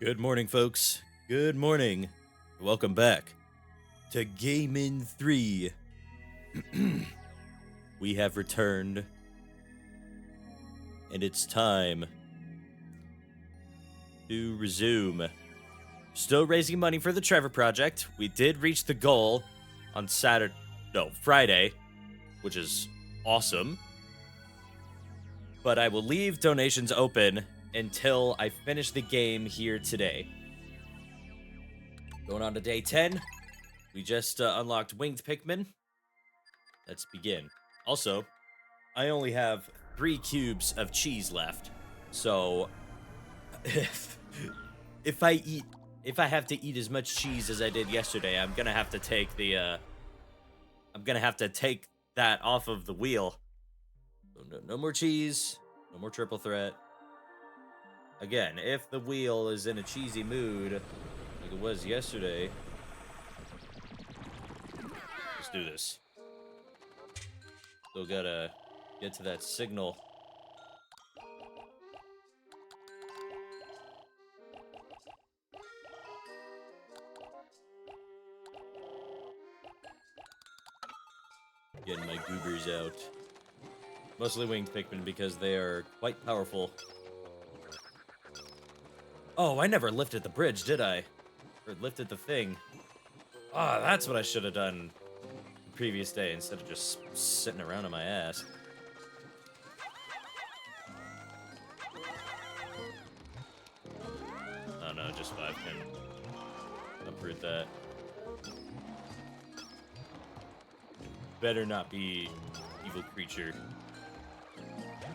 Good morning, folks. Good morning. Welcome back to Game 3. We have returned, and it's time to resume. Still raising money for the Trevor Project. We did reach the goal on Friday, which is awesome. But I will leave donations open until I finish the game here today. Going on to day 10. We just unlocked winged Pikmin. Let's begin. Also, I only have 3 cubes of cheese left. So if I have to eat as much cheese as I did yesterday, I'm gonna have to take that off of the wheel. So no more cheese, no more triple threat. Again, if the wheel is in a cheesy mood, like it was yesterday, let's do this. Still gotta get to that signal. Getting my goobers out. Mostly winged Pikmin because they are quite powerful. Oh, I never lifted the bridge, did I? Or lifted the thing. Ah, that's what I should have done the previous day instead of just sitting around on my ass. Oh no, just 5 can uproot that. Better not be evil creature.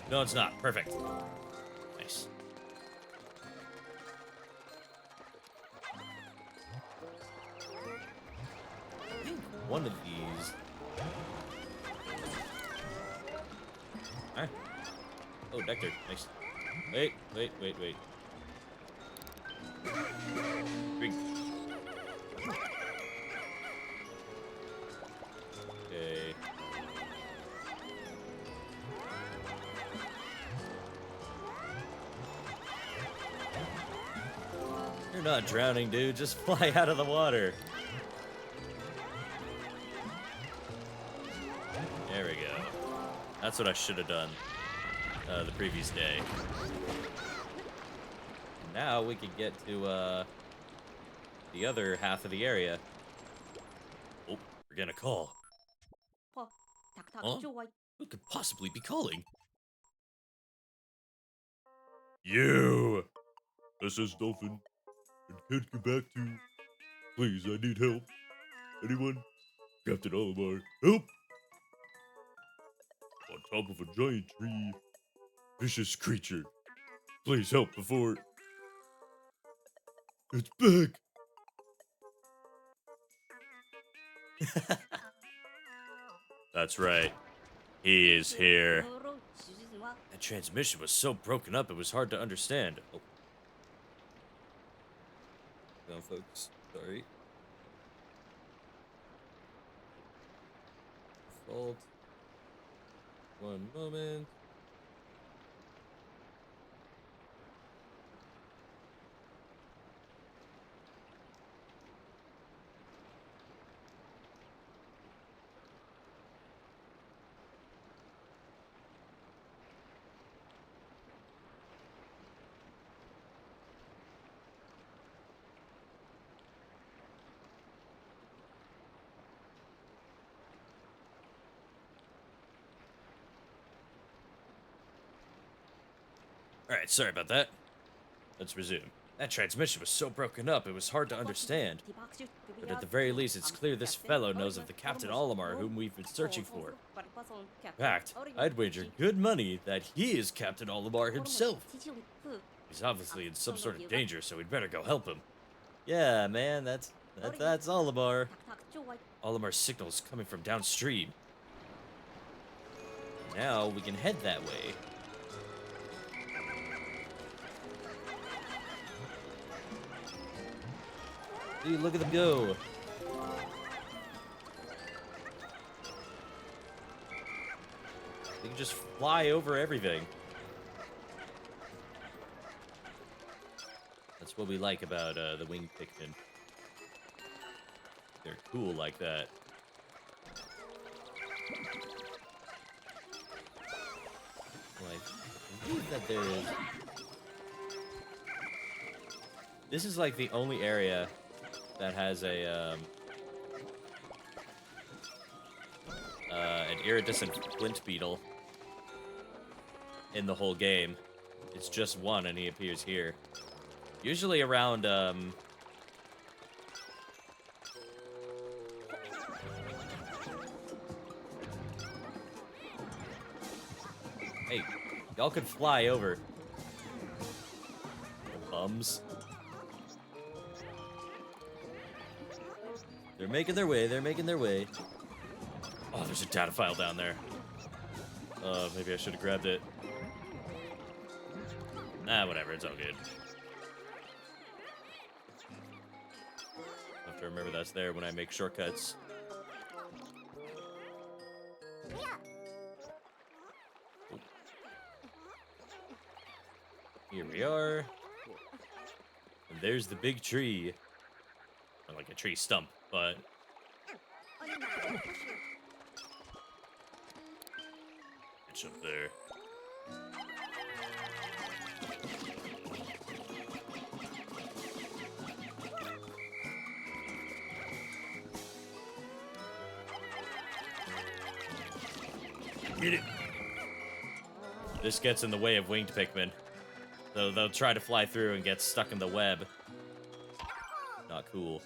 No, it's not. Perfect. Nice. I think one of these. Huh? Oh, nectar. Nice. Wait. Drink. Okay. You're not drowning, dude. Just fly out of the water. There we go. That's what I should have done the previous day. Now we can get to the other half of the area. Oh, we're gonna call. Huh? Who could possibly be calling? You! This is Dolphin. And can't get back to. Please, I need help. Anyone? Captain Olimar, help! On top of a giant tree. Vicious creature. Please help before. It's back! That's right. He is here. That transmission was so broken up it was hard to understand. Oh. No, folks. Sorry. Fault. One moment. Alright, sorry about that. Let's resume. That transmission was so broken up, it was hard to understand. But at the very least, it's clear this fellow knows of the Captain Olimar whom we've been searching for. In fact, I'd wager good money that he is Captain Olimar himself. He's obviously in some sort of danger, so we'd better go help him. Yeah, man, that's Olimar. Olimar's signal is coming from downstream. Now we can head that way. Dude, look at them go. They can just fly over everything. Let's That's what we like about the winged Pikmin. They're cool like that. Well, I believe that there is... This is like the only area that has a an iridescent flint beetle in the whole game. It's just one, and he appears here. Usually around hey, y'all could fly over. Bums. They're making their way, they're making their way. Oh, there's a data file down there. Maybe I should have grabbed it. Ah, whatever, it's all good. I have to remember that's there when I make shortcuts. Oh. Here we are. And there's the big tree. Not like a tree stump, but... It's up there. Get it. This gets in the way of winged Pikmin. They'll try to fly through and get stuck in the web. Not cool.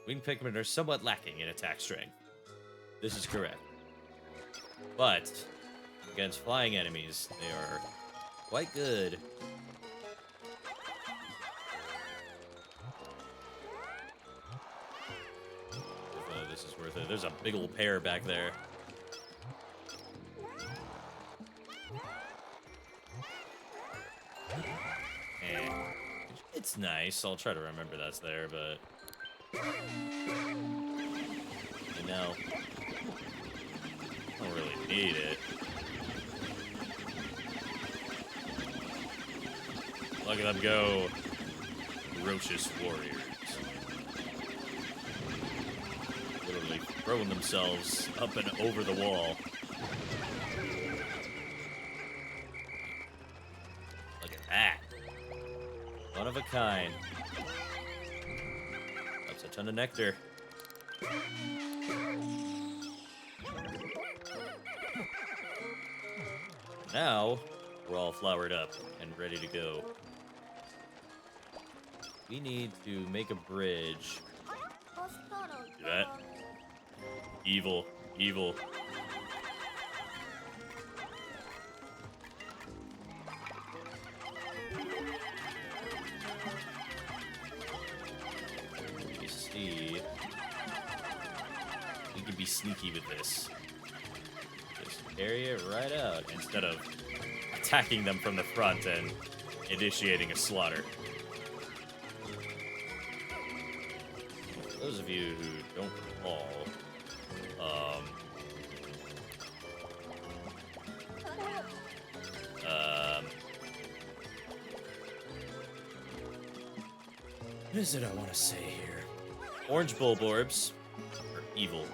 Winged Pikmin are somewhat lacking in attack strength. This is correct. But against flying enemies, they are quite good. If, this is worth it. There's a big old pear back there. And it's nice. I'll try to remember that's there, but you know, I don't really need it. Look at them go. Ferocious warriors. Literally throwing themselves up and over the wall. Look at that. One of a kind. That's a ton of nectar. Now, we're all flowered up and ready to go. We need to make a bridge. See that? Evil. Evil. Let me see. We can be sneaky with this. Just carry it right out instead of attacking them from the front and initiating a slaughter. Those of you who don't recall, what is it I want to say here? Orange bulborbs are evil,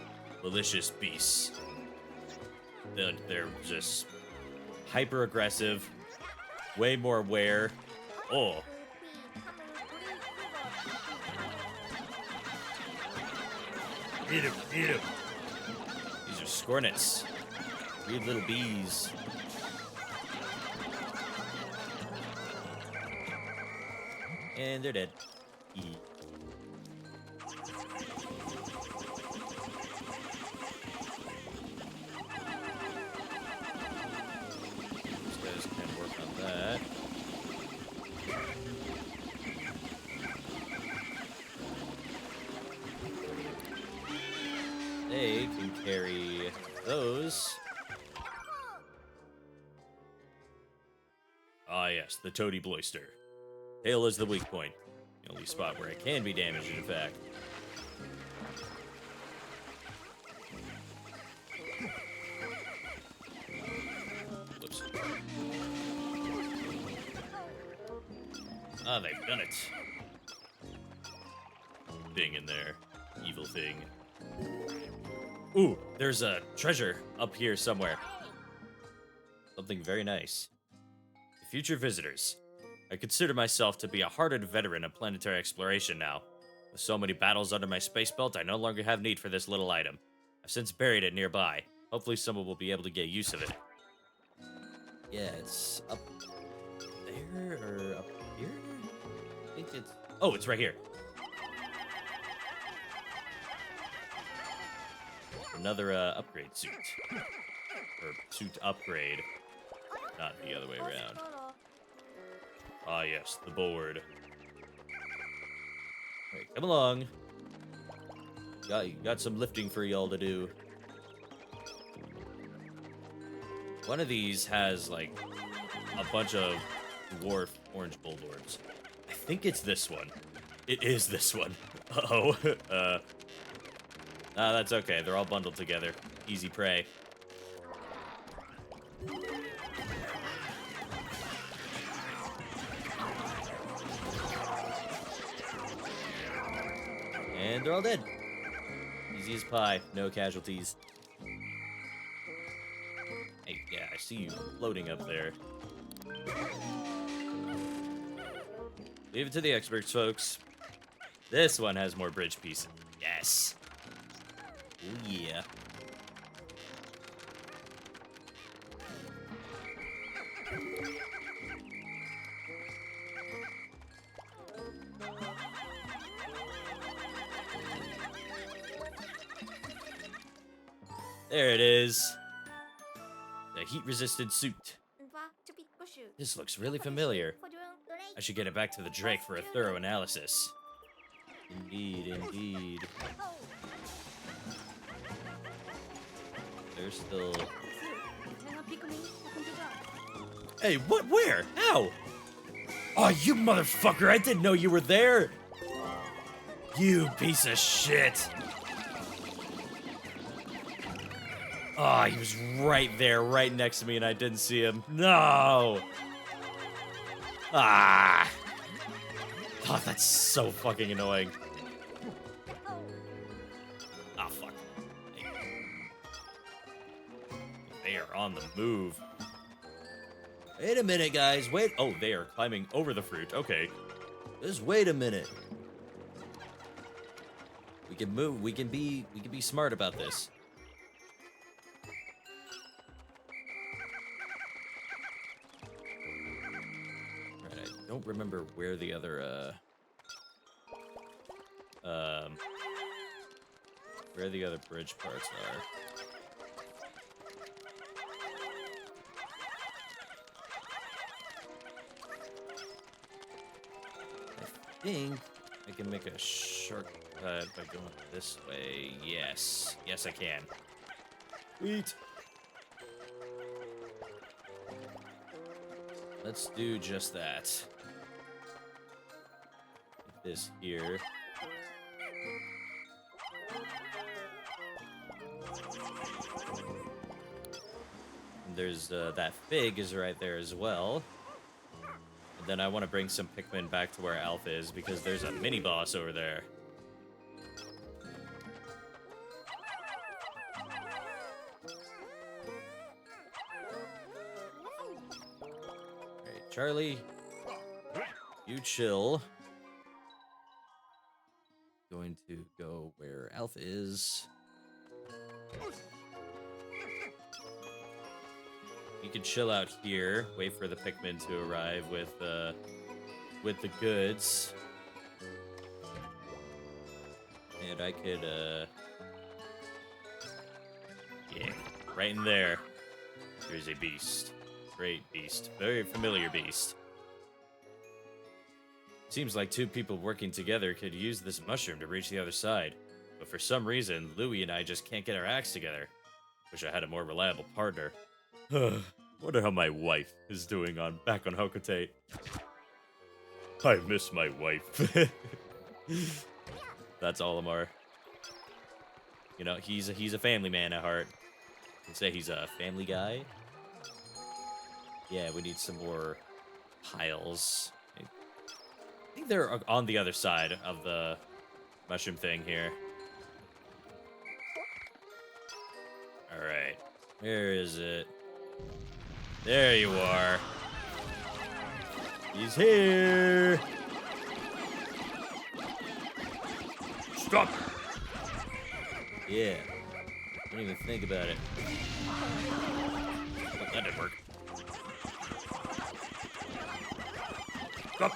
malicious beasts. They're just hyper aggressive, way more aware. Oh. Eat him, eat him. These are scornets. Weird little bees. And they're dead. These guys can work on that. They can carry those. Ah, yes, the Toady Bloister. Tail is the weak point. The only spot where it can be damaged, in fact. Whoops. Ah, they've done it. Thing in there. Evil thing. Ooh, there's a treasure up here somewhere. Something very nice. Future visitors. I consider myself to be a hardened veteran of planetary exploration now. With so many battles under my space belt, I no longer have need for this little item. I've since buried it nearby. Hopefully someone will be able to get use of it. Yeah, it's up there or up here? I think it's... Oh, it's right here. Another upgrade suit. Or suit upgrade. Not the other way around. Ah, yes, the board. Alright, come along. Got some lifting for y'all to do. One of these has, like, a bunch of dwarf orange bulldorps. I think it's this one. It is this one. Uh-oh. That's okay. They're all bundled together. Easy prey. And they're all dead. Easy as pie. No casualties. Hey, yeah, I see you floating up there. Leave it to the experts, folks. This one has more bridge pieces. Yes. Oh, yeah. There it is. The heat-resistant suit. This looks really familiar. I should get it back to the Drake for a thorough analysis. Indeed, indeed. There's still... Hey, what? Where? How? Oh, you motherfucker! I didn't know you were there! You piece of shit! Oh, he was right there, right next to me, and I didn't see him. No! Ah! Oh, that's so fucking annoying. Ah, fuck. They are on the move. Wait a minute, guys. Wait. Oh, they are climbing over the fruit. Okay. Just wait a minute. We can move. We can be smart about this. I don't remember where the other where the other bridge parts are. I think I can make a shortcut by going this way. Yes. Yes, I can. Sweet. Let's do just that. This here. And there's that fig is right there as well. And then I want to bring some Pikmin back to where Alpha is because there's a mini boss over there. Alright, Charlie, you chill. Going to go where Alpha is. You can chill out here, wait for the Pikmin to arrive with the goods. And I could yeah, right in there. There's a beast. Great beast. Very familiar beast. Seems like two people working together could use this mushroom to reach the other side. But for some reason, Louie and I just can't get our acts together. Wish I had a more reliable partner. Wonder how my wife is doing back on Hokote. I miss my wife. That's Olimar. You know, he's a family man at heart. You can say he's a family guy. Yeah, we need some more piles. think they're on the other side of the mushroom thing here. Alright. Where is it? There you are. He's here. Stop. Yeah. Don't even think about it. Oh, that didn't work. Stop.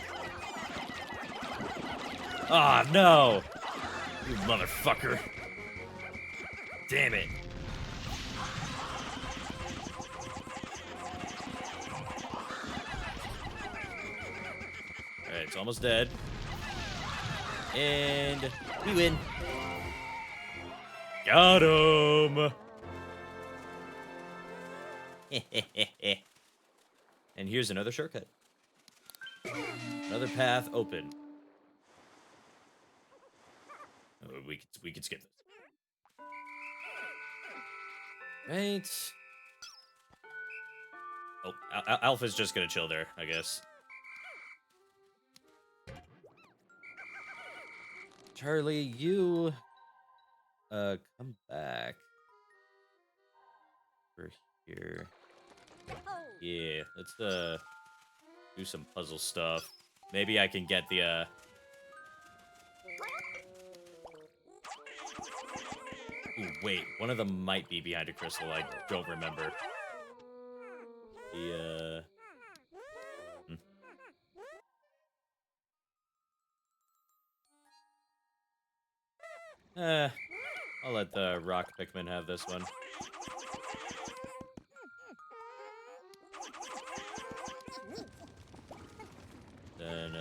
Ah, oh, no. You motherfucker. Damn it. Alright, it's almost dead. And we win. Got him! And here's another shortcut. Another path open. Oh, we could skip this. Right. Oh, Alpha's just gonna chill there, I guess. Charlie, you come back over here. Yeah, let's do some puzzle stuff. Maybe I can get the Ooh, wait, one of them might be behind a crystal. I don't remember. The I'll let the rock Pikmin have this one. Then,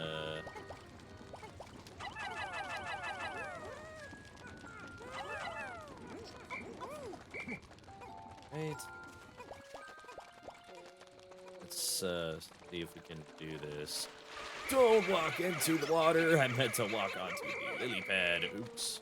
right. Let's, see if we can do this. Don't walk into the water! I meant to walk onto the lily pad. Oops.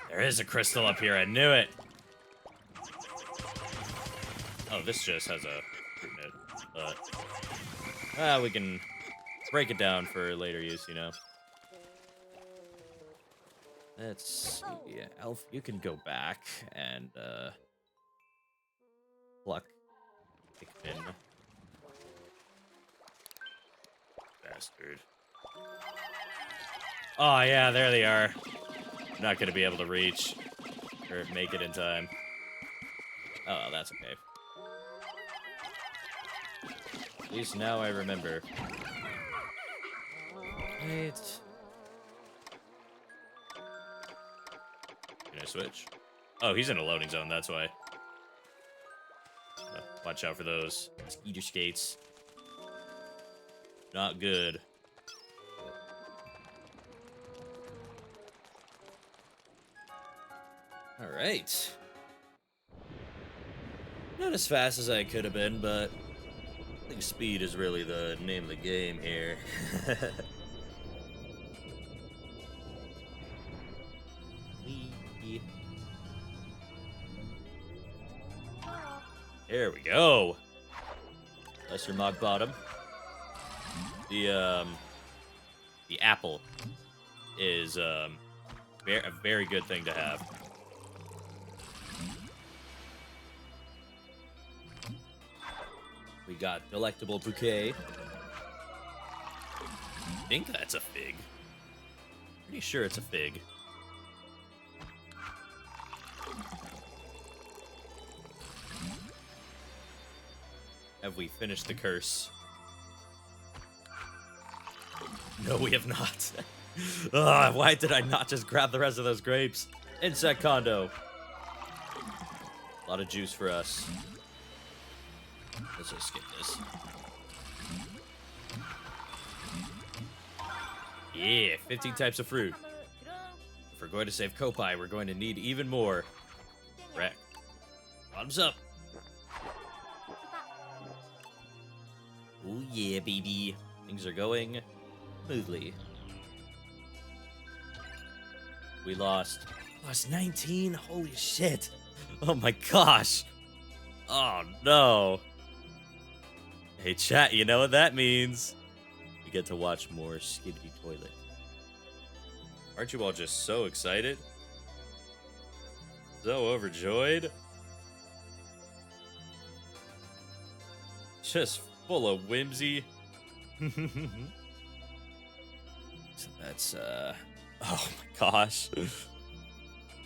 There is a crystal up here, I knew it! Oh, this just has a fruit in it, but... we can break it down for later use, you know? Let's see, Elf, you can go back and, pluck Pikmin. Bastard. Oh, yeah, there they are. I'm not gonna be able to reach or make it in time. Oh, that's okay. At least now I remember. Right. Can I switch? Oh, he's in a loading zone, that's why. Watch out for those mosquito skates. Not good. Alright. Not as fast as I could have been, but I think speed is really the name of the game here. There we go. Lesser Mog Bottom. The apple is a very good thing to have. We got Delectable Bouquet. I think that's a fig. Pretty sure it's a fig. Have we finished the curse? No, we have not. Ugh, why did I not just grab the rest of those grapes? Insect Condo. A lot of juice for us. Let's just skip this. Yeah, 15 types of fruit. If we're going to save Kopai, we're going to need even more. Correct. Bottoms up. Oh yeah, baby. Things are going smoothly. We lost 19? Holy shit. Oh my gosh. Oh no. Hey chat, you know what that means? We get to watch more Skibbity Toilet. Aren't you all just so excited? So overjoyed? Just full of whimsy. So that's, oh my gosh.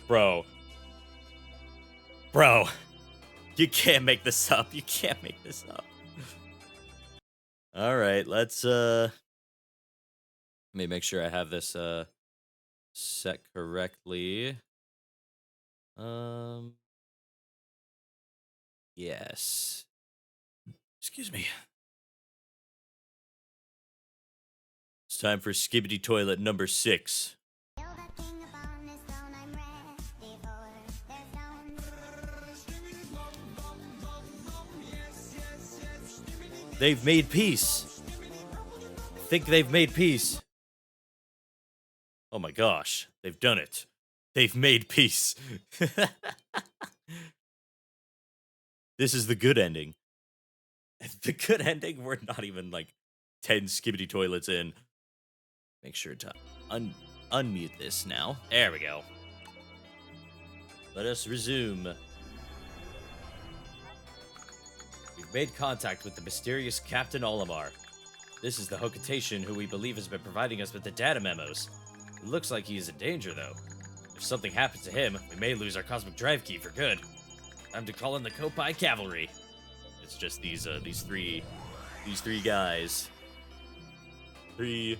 Bro. You can't make this up. You can't make this up. Alright, let's, let me make sure I have this, set correctly. Yes. Excuse me. It's time for Skibbity Toilet number 6. They've made peace. I think they've made peace. Oh my gosh, they've done it. They've made peace. This is the good ending. The good ending, we're not even like 10 Skibbity Toilets in. Make sure to unmute this now. There we go. Let us resume. We've made contact with the mysterious Captain Olimar. This is the Hokitation who we believe has been providing us with the data memos. It looks like he is in danger, though. If something happens to him, we may lose our cosmic drive key for good. Time to call in the Kopai Cavalry. It's just these three guys. 3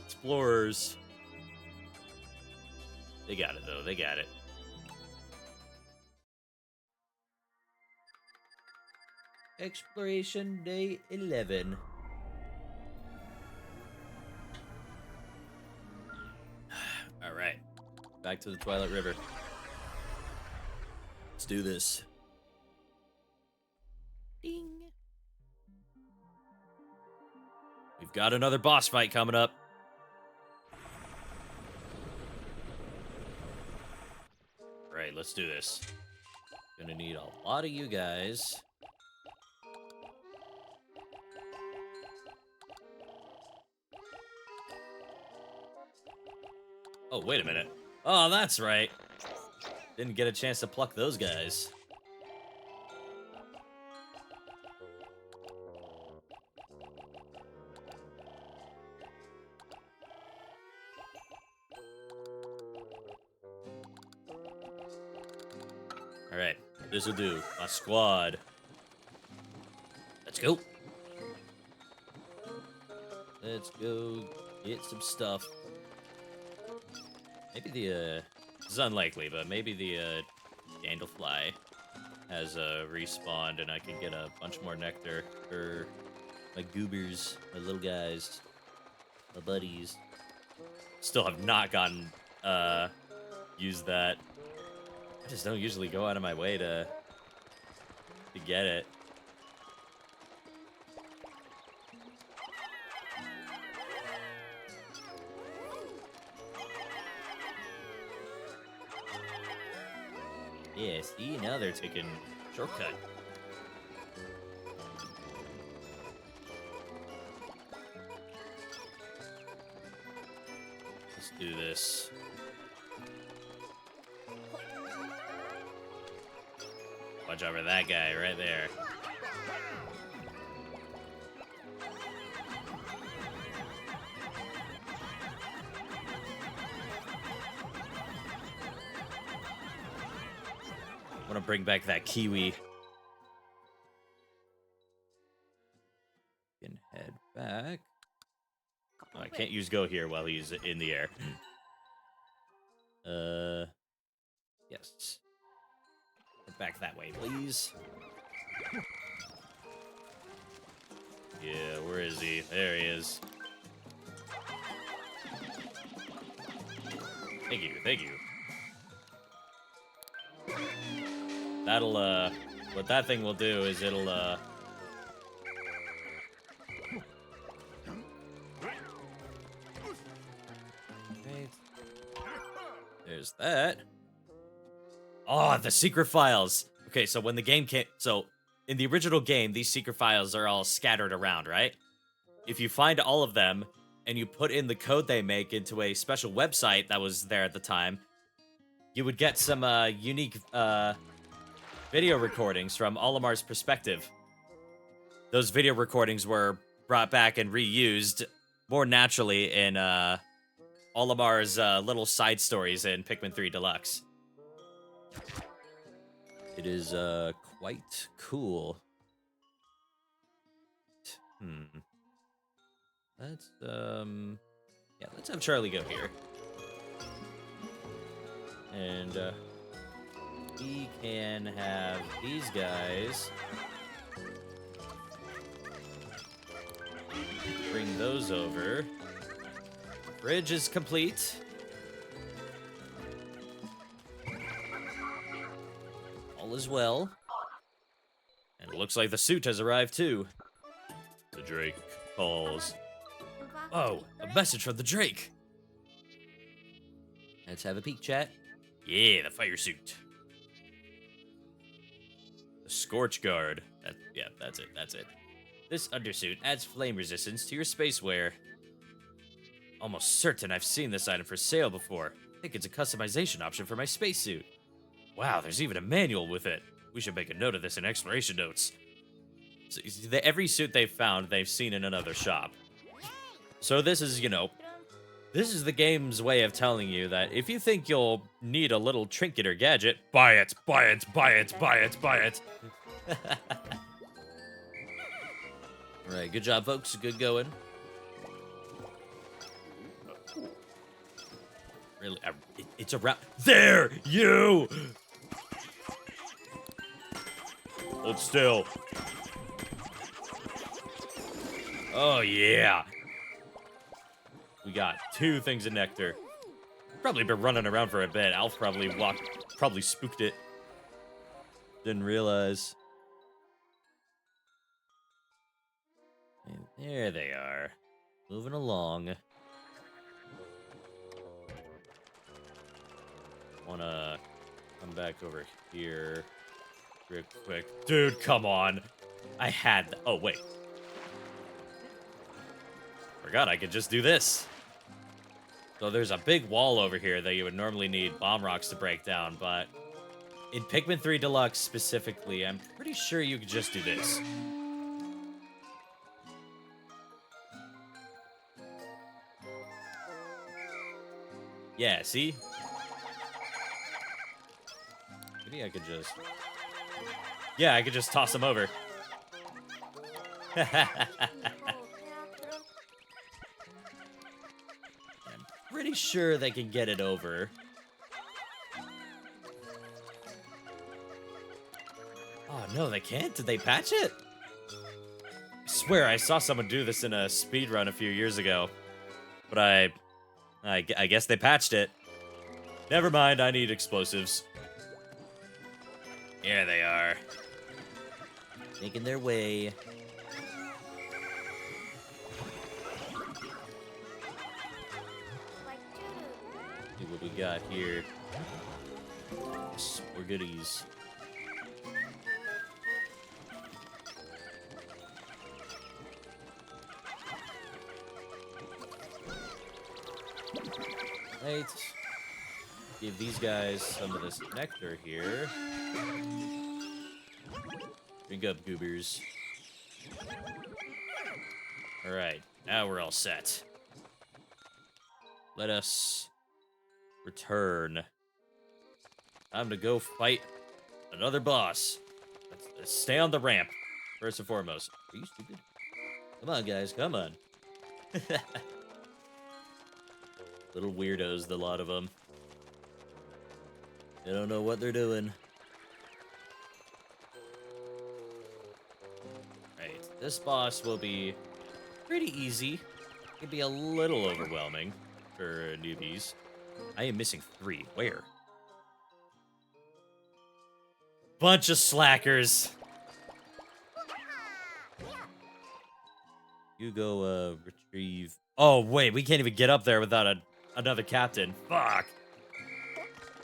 explorers. They got it, though. They got it. Exploration Day 11. Alright. Back to the Twilight River. Let's do this. Ding. We've got another boss fight coming up. Alright, let's do this. Gonna need a lot of you guys. Oh, wait a minute. Oh, that's right. Didn't get a chance to pluck those guys. Alright, this'll do. My squad. Let's go. Let's go get some stuff. Maybe the, this is unlikely, but maybe the, Dandlefly has, respawned and I can get a bunch more nectar for my goobers, my little guys, my buddies. Still have not gotten, used that. I just don't usually go out of my way to get it. Yeah, see, now they're taking shortcut. Let's do this. Watch out for that guy right there. I want to bring back that kiwi. Can head back. Oh, I can't use go here while he's in the air. Yes. Head back that way, please. Yeah, where is he? There he is. Thank you, thank you. That'll, what that thing will do is it'll, There's that. Oh, the secret files. Okay, so when the game came... So, in the original game, these secret files are all scattered around, right? If you find all of them, and you put in the code they make into a special website that was there at the time, you would get some unique video recordings from Olimar's perspective. Those video recordings were brought back and reused more naturally in Olimar's little side stories in Pikmin 3 Deluxe. It is quite cool. Let's yeah, let's have Charlie go here. And we can have these guys bring those over. Bridge is complete. All is well. And it looks like the suit has arrived too. The Drake calls. Oh, a message from the Drake. Let's have a peek, chat. Yeah, the fire suit. The Scorch Guard. Yeah, that's it. This undersuit adds flame resistance to your space wear. Almost certain I've seen this item for sale before. I think it's a customization option for my spacesuit. Wow, there's even a manual with it. We should make a note of this in exploration notes. So, every suit they've found, they've seen in another shop. So this is, you know, this is the game's way of telling you that if you think you'll need a little trinket or gadget, buy it, buy it, buy it, buy it, buy it. Alright, good job, folks. Good going. Really, it's around. There, you! Hold still. Oh, yeah. We got 2 things of nectar. Probably been running around for a bit. Alf probably spooked it. Didn't realize. And there they are. Moving along. Wanna come back over here real quick. Dude, come on. I had... Oh, wait. Forgot I could just do this. So there's a big wall over here that you would normally need bomb rocks to break down, but in Pikmin 3 Deluxe specifically, I'm pretty sure you could just do this. Yeah, see? Maybe I could just... Yeah, I could just toss them over. I'm pretty sure they can get it over. Oh, no, they can't? Did they patch it? I swear I saw someone do this in a speedrun a few years ago. But I guess they patched it. Never mind, I need explosives. Here they are. Making their way. See what we got here. Yes, more goodies. Right. Give these guys some of this nectar here. Drink up, goobers. Alright, now we're all set. Let us return. Time to go fight another boss. Let's stay on the ramp, first and foremost. Are you stupid? Come on, guys, come on. Little weirdos, the lot of them. They don't know what they're doing. Right, this boss will be pretty easy. It can be a little overwhelming for newbies. I am missing 3. Where? Bunch of slackers. You go, retrieve... Oh, wait, we can't even get up there without another captain. Fuck.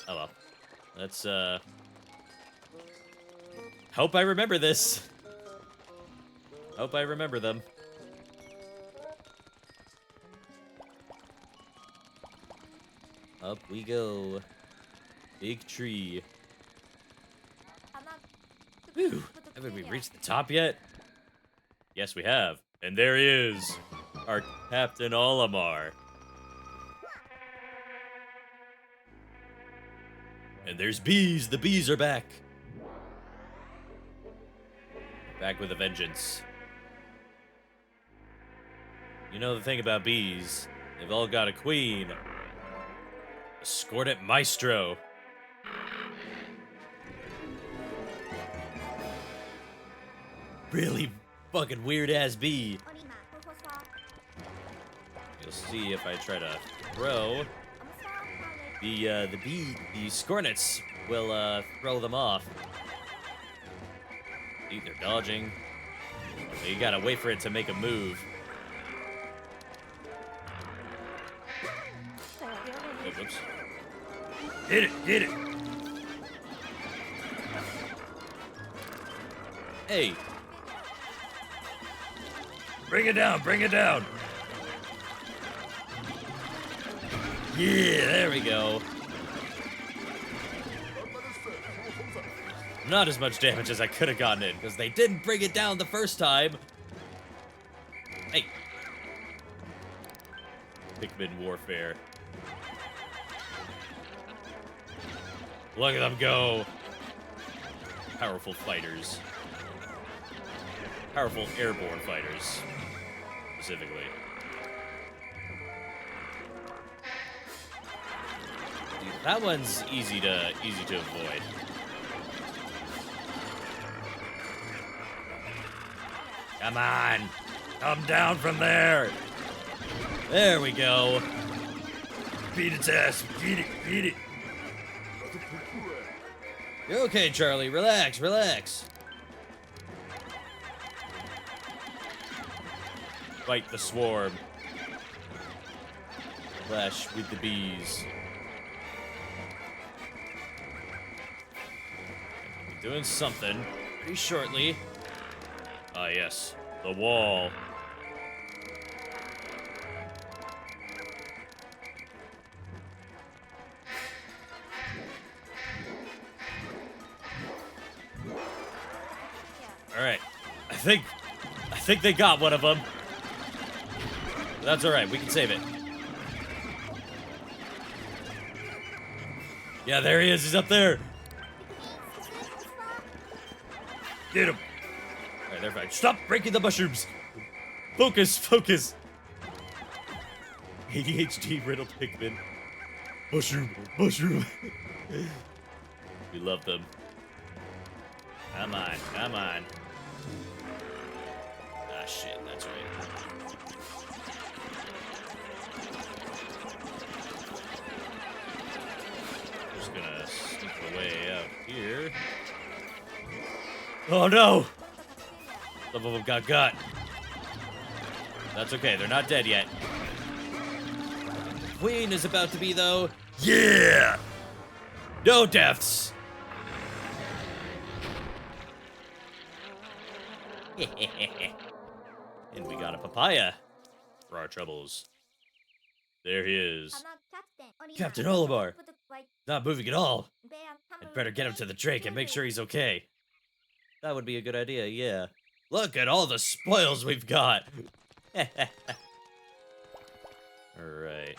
Oh well. Let's, hope I remember this. Hope I remember them. Up we go. Big tree. Whew. Haven't we reached the top yet? Yes, we have. And there he is. Our Captain Olimar. And there's bees. The bees are back. Back with a vengeance. You know the thing about bees. They've all got a queen. A Scornet Maestro. Really fucking weird-ass bee. You'll see if I try to throw. The Scornets will, throw them off. See, they're dodging. So you gotta wait for it to make a move. Oh, whoops. Get it, get it! Hey! Bring it down, bring it down! Yeah, there we go. Not as much damage as I could have gotten in, because they didn't bring it down the first time. Hey. Pikmin warfare. Look at them go. Powerful fighters. Powerful airborne fighters, specifically. Dude, that one's easy to avoid. Come on, come down from there. There we go. Beat its ass, beat it, beat it. You're okay, Charlie. Relax, relax. Fight the swarm. Clash with the bees. I'll be doing something pretty shortly. Ah, yes. The wall. Alright. I think they got one of them. That's alright, we can save it. Yeah, there he is, he's up there. Get him. Alright, they're fine. Stop breaking the mushrooms. Focus, focus. ADHD riddled Pikmin. Mushroom, mushroom. We love them. Come on, come on. Ah, shit, that's right. Just gonna sneak away out here. Oh no! Some of them got. That's okay, they're not dead yet. Queen is about to be, though. Yeah! No deaths! And we got a papaya for our troubles. There he is. Captain Olimar. Not moving at all. I'd better get him to the drake and make sure he's okay. That would be a good idea, yeah. Look at all the spoils we've got. Alright.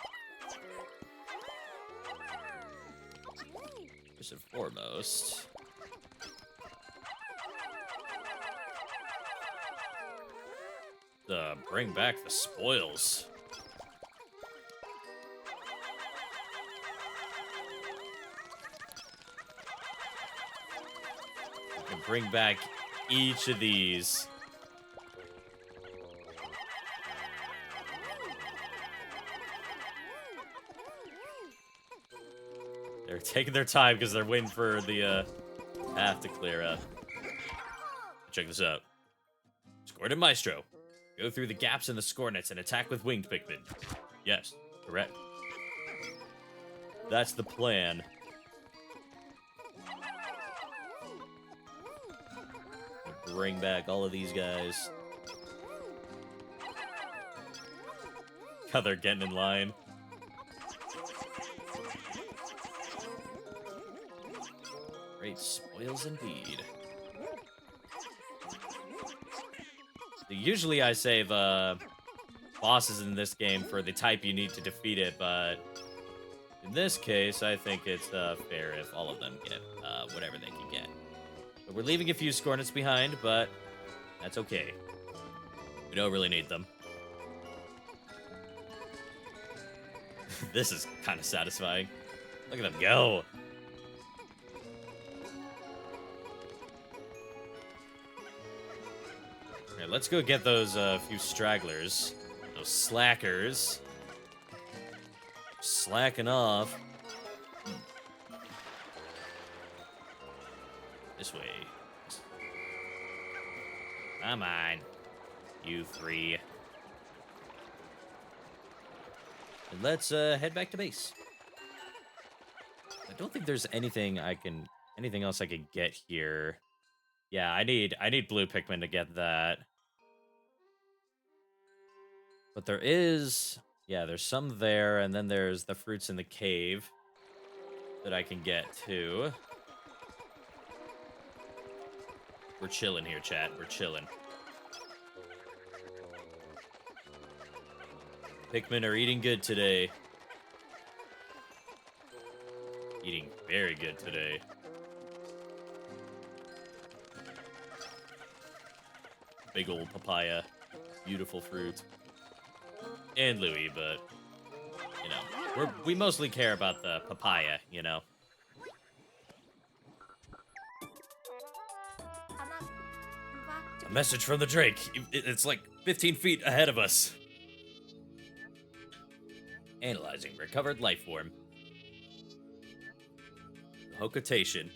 First and foremost. Bring back the spoils. We can bring back each of these. They're taking their time because they're waiting for the path to clear up. Check this out. Scornet Maestro. Go through the gaps in the Scornets and attack with winged Pikmin. Yes, correct. That's the plan. bring back all of these guys. How they're getting in line. Great spoils indeed. Usually I save bosses in this game for the type you need to defeat it, but in this case, I think it's fair if all of them get whatever they can get. But we're leaving a few Scornets behind, but that's okay. We don't really need them. This is kind of satisfying. Look at them go. Alright, let's go get those few stragglers. Those slackers. Slacking off. This way. Come on. You three. And let's head back to base. I don't think there's anything else I could get here. Yeah, I need blue Pikmin to get that. But there is, yeah, there's some there, and then there's the fruits in the cave that I can get too. We're chilling here, chat. We're chilling. Pikmin are eating good today. Eating very good today. Big old papaya. Beautiful fruit. And Louis, but, you know, we mostly care about the papaya, you know. A message from the Drake. It's like 15 feet ahead of us. Analyzing recovered life form. Hokotation.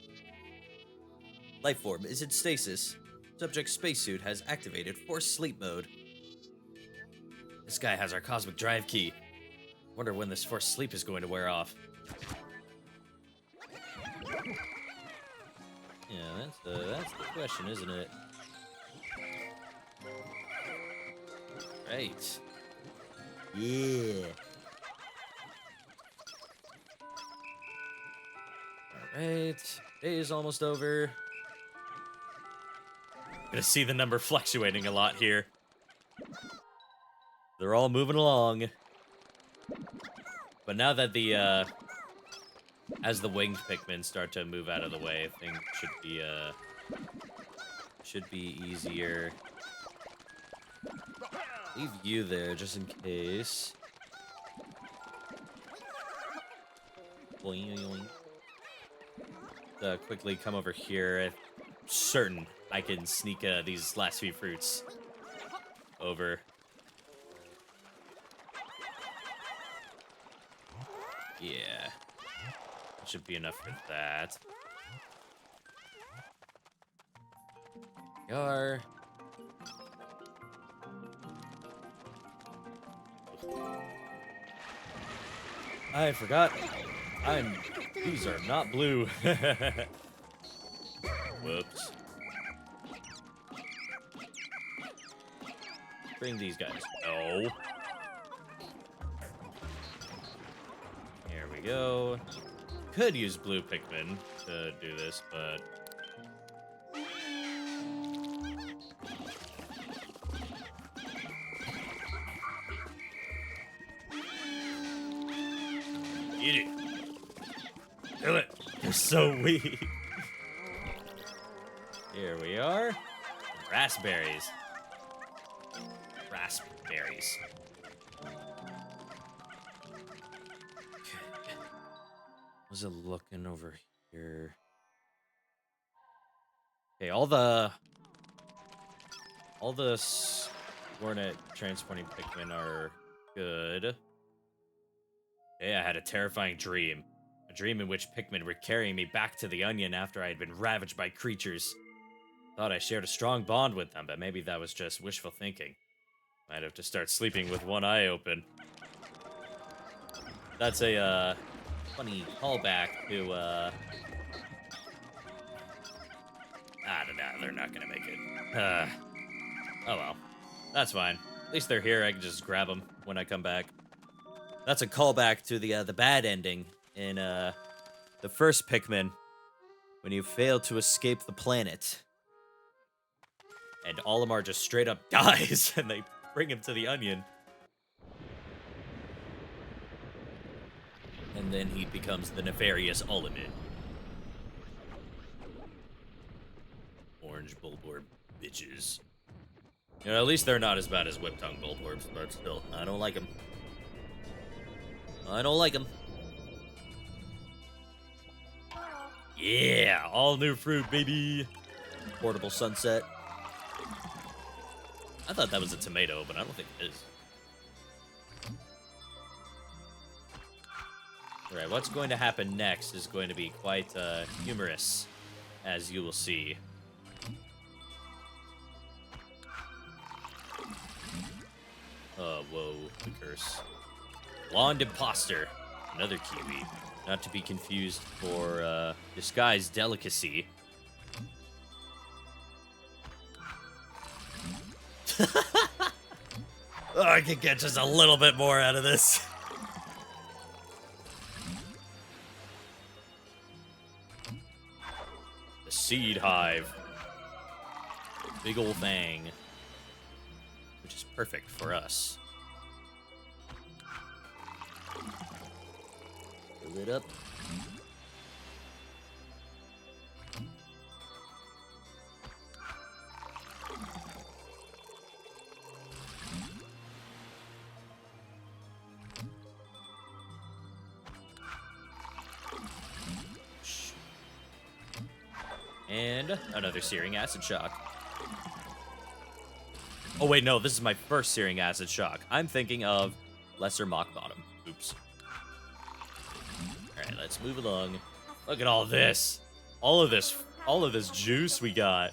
Life form is in stasis. Subject's spacesuit has activated forced sleep mode. This guy has our cosmic drive key. Wonder when this forced sleep is going to wear off. Yeah, that's the question, isn't it? Right. Yeah. Alright. Day is almost over. Gonna see the number fluctuating a lot here. They're all moving along. But now that the, as the winged Pikmin start to move out of the way, things should be easier. Leave you there, just in case. Boing. Quickly come over here. I'm certain I can sneak these last few fruits over. Yeah. That should be enough for that. Yar. I forgot. These are not blue. Whoops. Bring these guys. No. Here we go. Could use blue Pikmin to do this, but... Eat it. Kill it. You're so weak. Here we are. Raspberries. Raspberries. How's it looking over here? Okay, all the Hornet transporting Pikmin are good. Hey, I had a terrifying dream. A dream in which Pikmin were carrying me back to the Onion after I had been ravaged by creatures. Thought I shared a strong bond with them, but maybe that was just wishful thinking. Might have to start sleeping with one eye open. That's a, funny callback to, I don't Nah, they're not gonna make it. Oh well. That's fine. At least they're here. I can just grab them when I come back. That's a callback to the bad ending in the first Pikmin, when you fail to escape the planet, and Olimar just straight up dies, and they bring him to the onion, and then he becomes the nefarious Olimin. Orange Bulborb bitches. You know, at least they're not as bad as Whip-Tongue Bulborbs, but still, I don't like them. I don't like them. Yeah, all new fruit, baby. Portable sunset. I thought that was a tomato, but I don't think it is. Alright, what's going to happen next is going to be quite humorous, as you will see. Oh, whoa, the curse. Blonde Imposter, another Kiwi. Not to be confused for disguised delicacy. Oh, I can get just a little bit more out of this. The Seed Hive. Big ol' thing. Which is perfect for us. Fill it up. And another Searing Acid Shock. Oh wait, no, this is my first Searing Acid Shock. I'm thinking of Lesser Mock Bottom. Oops. Alright, let's move along. Look at all this. All of this juice we got.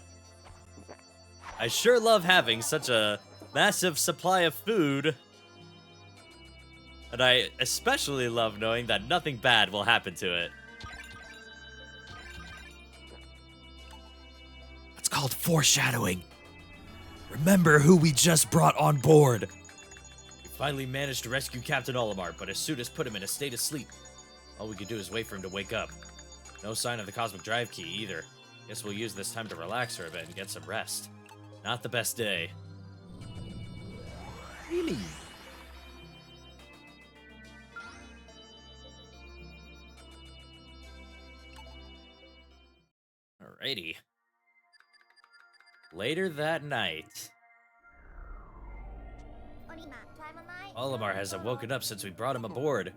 I sure love having such a massive supply of food. And I especially love knowing that nothing bad will happen to it. It's called foreshadowing. Remember who we just brought on board. We finally managed to rescue Captain Olimar, but his suit has put him in a state of sleep. All we could do is wait for him to wake up. No sign of the Cosmic Drive Key either. Guess we'll use this time to relax for a bit and get some rest. Not the best day. Really? Alrighty. Later that night, Olimar hasn't woken up since we brought him aboard.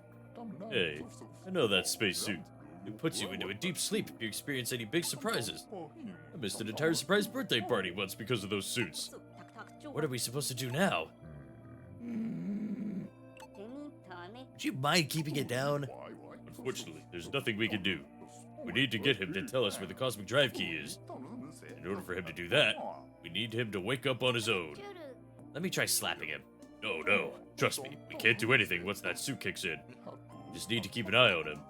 Hey, I know that spacesuit. It puts you into a deep sleep if you experience any big surprises. I missed an entire surprise birthday party once because of those suits. What are we supposed to do now? Would you mind keeping it down? Unfortunately, there's nothing we can do. We need to get him to tell us where the Cosmic Drive Key is. In order for him to do that, we need him to wake up on his own. Let me try slapping him. No. Trust me, we can't do anything once that suit kicks in. We just need to keep an eye on him.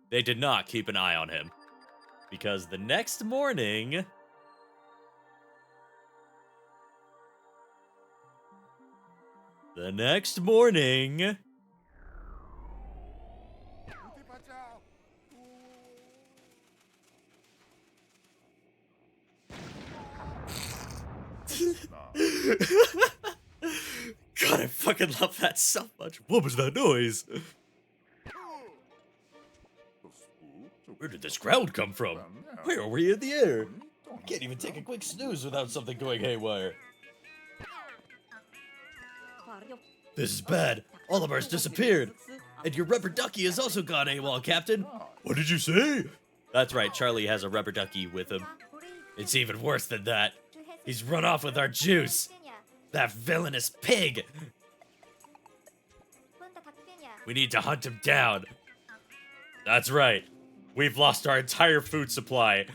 They did not keep an eye on him. Because the next morning... God, I fucking love that so much. What was that noise? Where did this ground come from? Where are we in the air? I can't even take a quick snooze without something going haywire. This is bad. Olimar's disappeared. And your rubber ducky has also gone AWOL, Captain. What did you say? That's right, Charlie has a rubber ducky with him. It's even worse than that. He's run off with our juice. That villainous pig. We need to hunt him down. That's right. We've lost our entire food supply.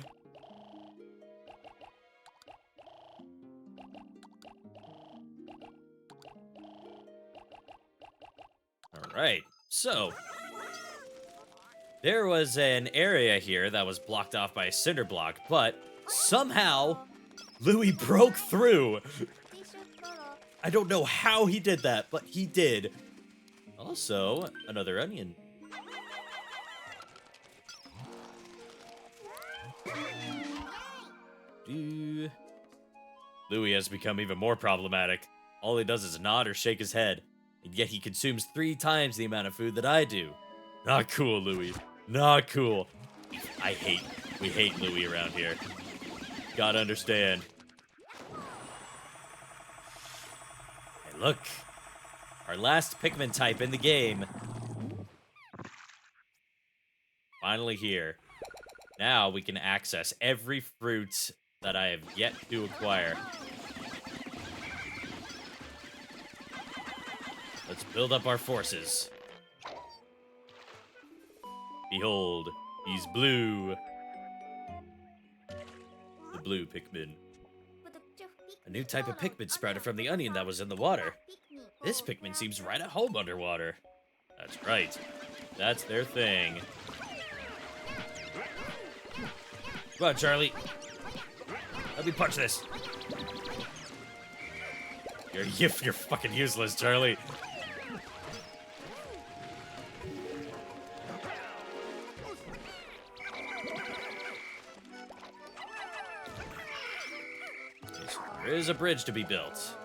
Alright, so There was an area here that was blocked off by a cinder block, but somehow Louis broke through. I don't know how he did that, but he did. Also, another onion. Louis has become even more problematic. All he does is nod or shake his head, and yet he consumes 3 times the amount of food that I do. Not cool, Louis. Not cool. We hate Louis around here. Gotta understand. Hey, look. Our last Pikmin type in the game. Finally here. Now we can access every fruit that I have yet to acquire. Let's build up our forces. Behold, he's blue. The blue Pikmin. A new type of Pikmin sprouted from the onion that was in the water. This Pikmin seems right at home underwater. That's right. That's their thing. Come on, Charlie. Let me punch this. You're fucking useless, Charlie. There is a bridge to be built.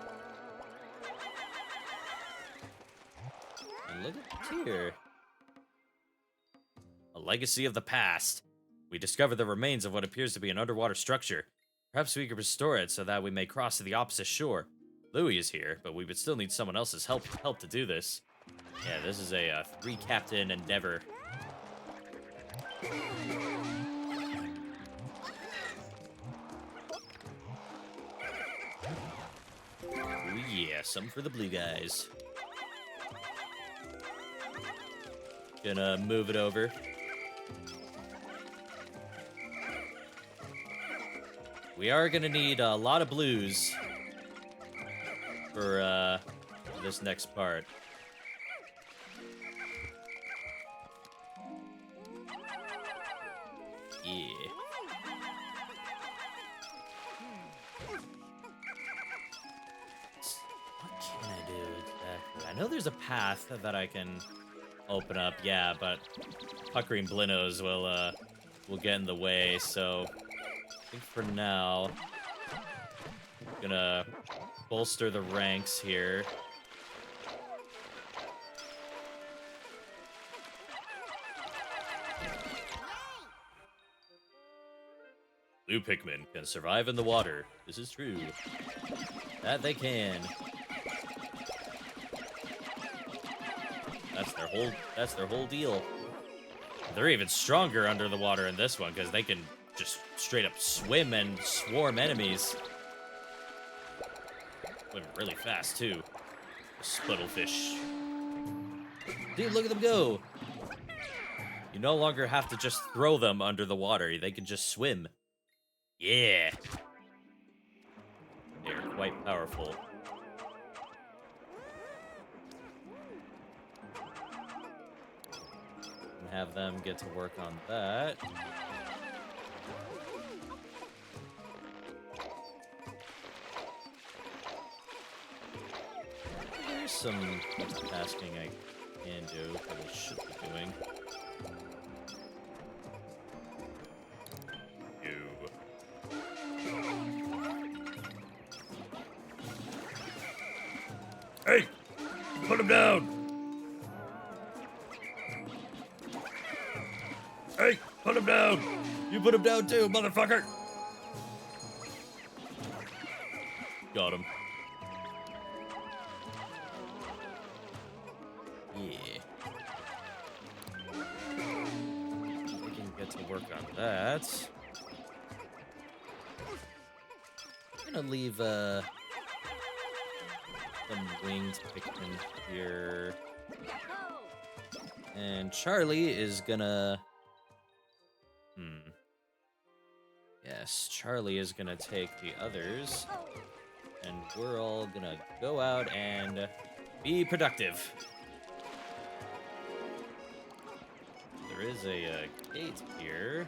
And look at here. A legacy of the past. We discovered the remains of what appears to be an underwater structure. Perhaps we could restore it so that we may cross to the opposite shore. Louis is here, but we would still need someone else's help to do this. Yeah, this is a 3-captain endeavor. Oh yeah, something for the blue guys. Gonna move it over. We are gonna need a lot of blues for this next part. Yeah. What can I do exactly? I know there's a path that I can open up, yeah, but puckering Blinos will get in the way, so I think for now, I'm gonna bolster the ranks here. Blue Pikmin can survive in the water. This is true. That they can. That's their whole deal. They're even stronger under the water in this one because they can just straight up swim and swarm enemies. Swim really fast too. Spuddlefish. Dude, look at them go. You no longer have to just throw them under the water. They can just swim. Yeah. They're quite powerful. And have them get to work on that. There's some tasking I can do that I should be doing. Hey! Put him down! Hey! Put him down! You put him down too, motherfucker! Got him. Yeah. We can get to work on that. I'm gonna leave, some winged Pikmin here. And Charlie is gonna... Yes, Charlie is gonna take the others. And we're all gonna go out and be productive. there is a gate here.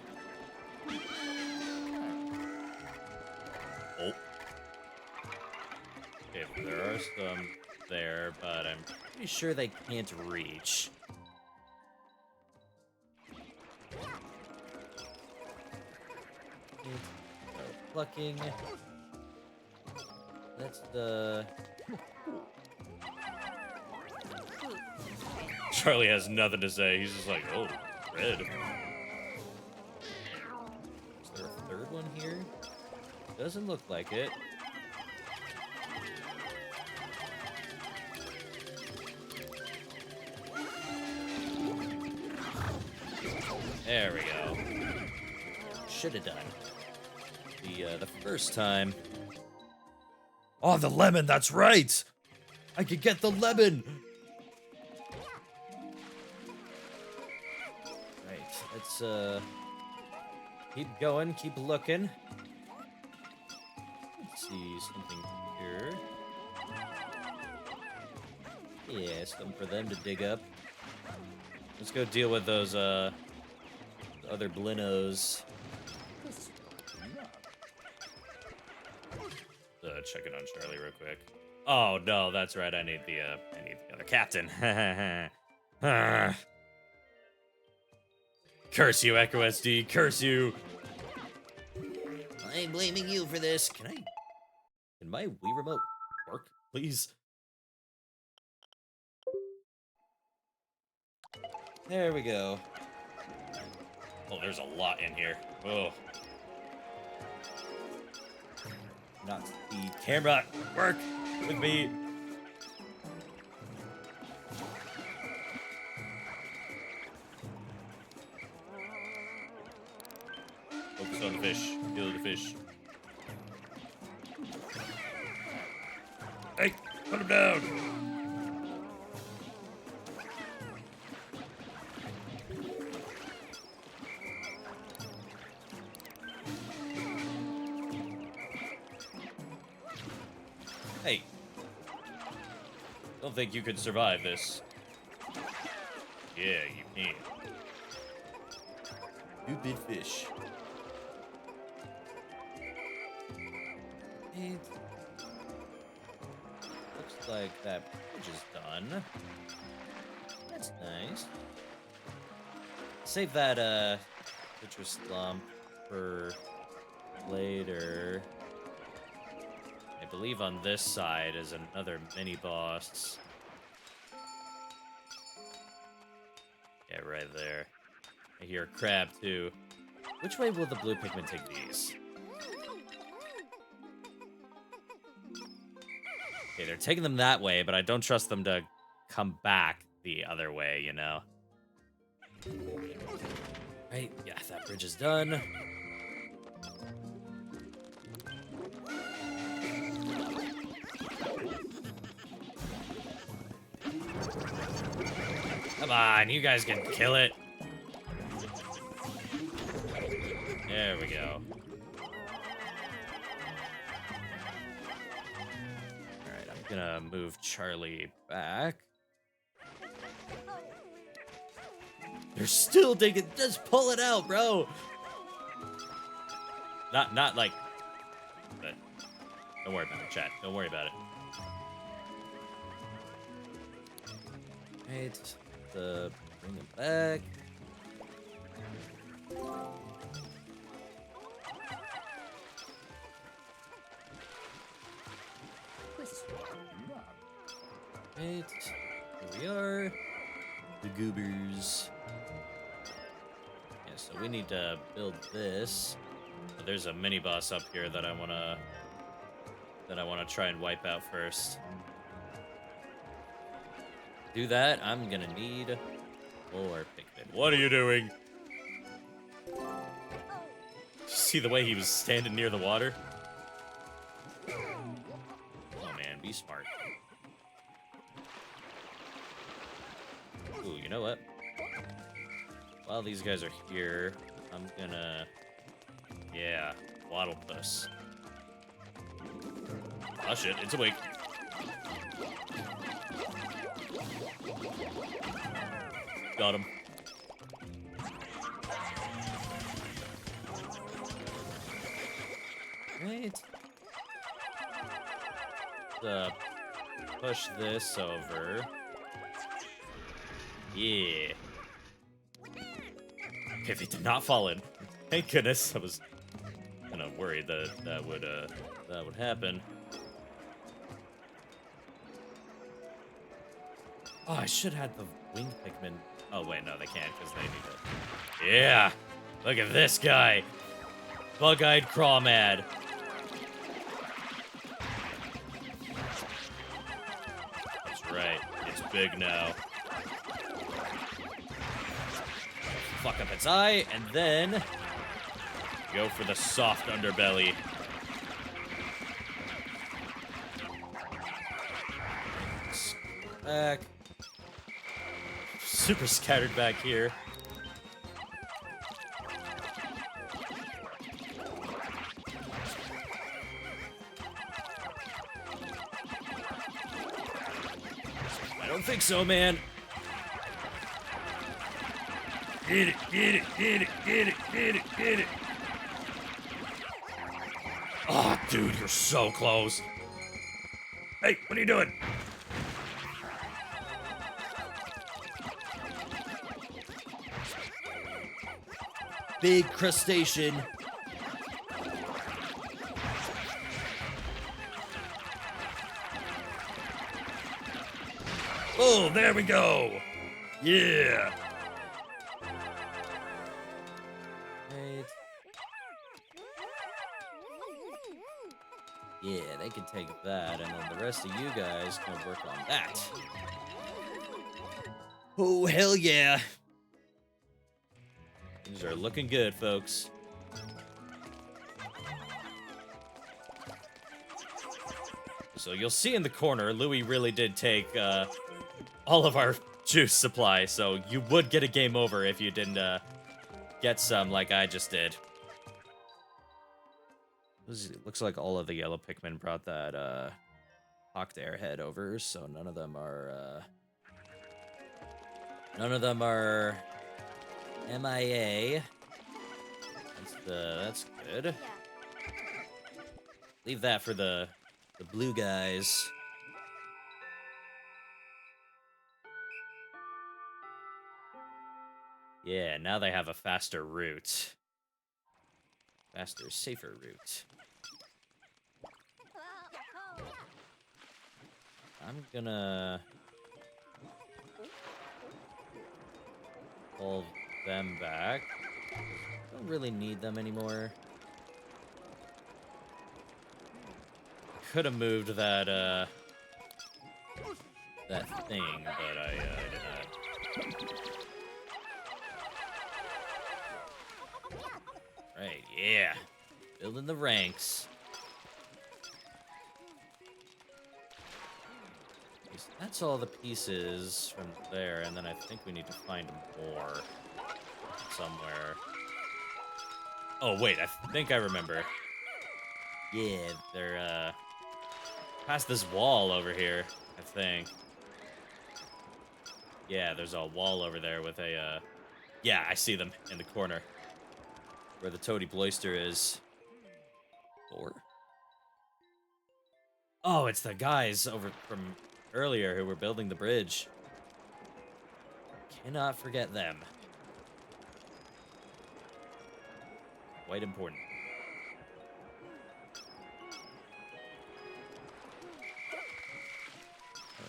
Oh. Okay, there are some there, but I'm pretty sure they can't reach. Plucking. That's the... Charlie has nothing to say. He's just like, oh, red. Is there a third one here? Doesn't look like it. There we go. Should have done the first time. Oh, the lemon, that's right! I could get the lemon! Right, let's keep going, keep looking. Let's see something here. Yeah, something for them to dig up. Let's go deal with those other blinos. Check it on Charlie real quick. Oh no, that's right. I need the other captain. Curse you, Echo SD. Curse you. I'm blaming you for this. Can my Wii remote work, please? There we go. Oh, there's a lot in here. Oh. Not the camera work with me. Focus on the fish. Kill the fish. Hey, put him down. Hey, don't think you could survive this. Yeah, you can. Stupid fish. It looks like that bridge is done. That's nice. Save that citrus slump for later. I believe on this side is another mini boss. Yeah, right there. I hear a crab too. Which way will the blue Pikmin take these? Okay, they're taking them that way, but I don't trust them to come back the other way, you know? Right, yeah, that bridge is done. Come on, you guys can kill it. There we go. Alright, I'm gonna move Charlie back. They're still digging. Just pull it out, bro. Not like... But don't worry about it, chat. Don't worry about it. Right. Bring him back. Right. Here we are. The goobers. Yeah, so we need to build this. But there's a mini boss up here that I wanna try and wipe out first. Do that, I'm gonna need more Pikmin. What are you doing? See the way he was standing near the water? Oh man, be smart. Ooh, you know what? While these guys are here, I'm gonna... Yeah, waddle puss. Oh shit, it's awake. Got him. Right. Push this over. Yeah. Okay, they did not fall in. Thank goodness. I was kind of worried that that would happen. Oh, I should have had the winged Pikmin. Oh wait, no, they can't because they need it. Yeah. Look at this guy. Bug-eyed Crawmad. That's right. It's big now. Fuck up its eye, and then go for the soft underbelly. Back. Super scattered back here. I don't think so, man. Get it, get it, get it, get it, get it, get it. Oh, dude, you're so close. Hey, what are you doing? Big crustacean. Oh, there we go. Yeah. Right. Yeah, they can take that, and then the rest of you guys can work on that. Oh, hell yeah. Things are looking good, folks. So you'll see in the corner, Louis really did take all of our juice supply, so you would get a game over if you didn't get some like I just did. Looks like all of the yellow Pikmin brought that Hawked Airhead over, so none of them are MIA. That's good. Leave that for the blue guys. Yeah, now they have a faster route. Faster, safer route. I'm gonna pull them back. Don't really need them anymore. Could have moved that thing, but I did not. Right, yeah. Building the ranks. That's all the pieces from there, and then I think we need to find more somewhere. Oh, wait, I think I remember. Yeah, they're, past this wall over here, I think. Yeah, there's a wall over there with a, yeah, I see them in the corner. Where the Toady Bloister is. Or? Oh, it's the guys over from earlier who were building the bridge. Cannot forget them. Quite important.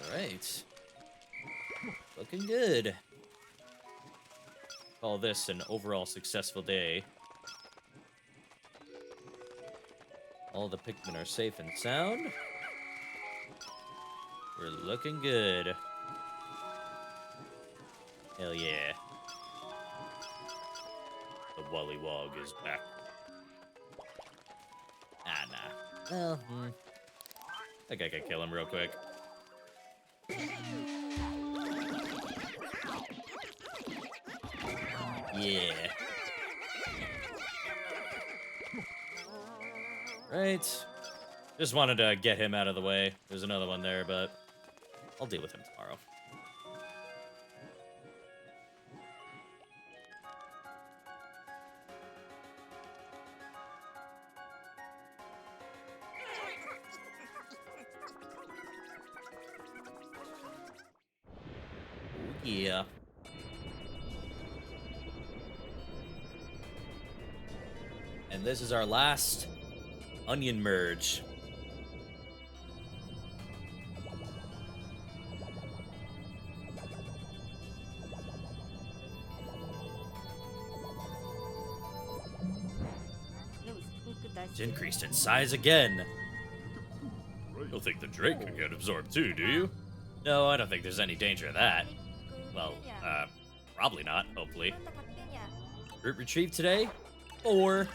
Alright. Looking good. Call this an overall successful day. All the Pikmin are safe and sound. We're looking good. Hell yeah. The Wollywog is back. Ah, nah. Well, I think I can kill him real quick. Yeah. Right. Just wanted to get him out of the way. There's another one there, but I'll deal with him tomorrow. Yeah. And this is our last onion merge. It's increased in size again. You don't think the drink could get absorbed too, do you? No, I don't think there's any danger of that. Well, probably not, hopefully. Fruit retrieved today? 4.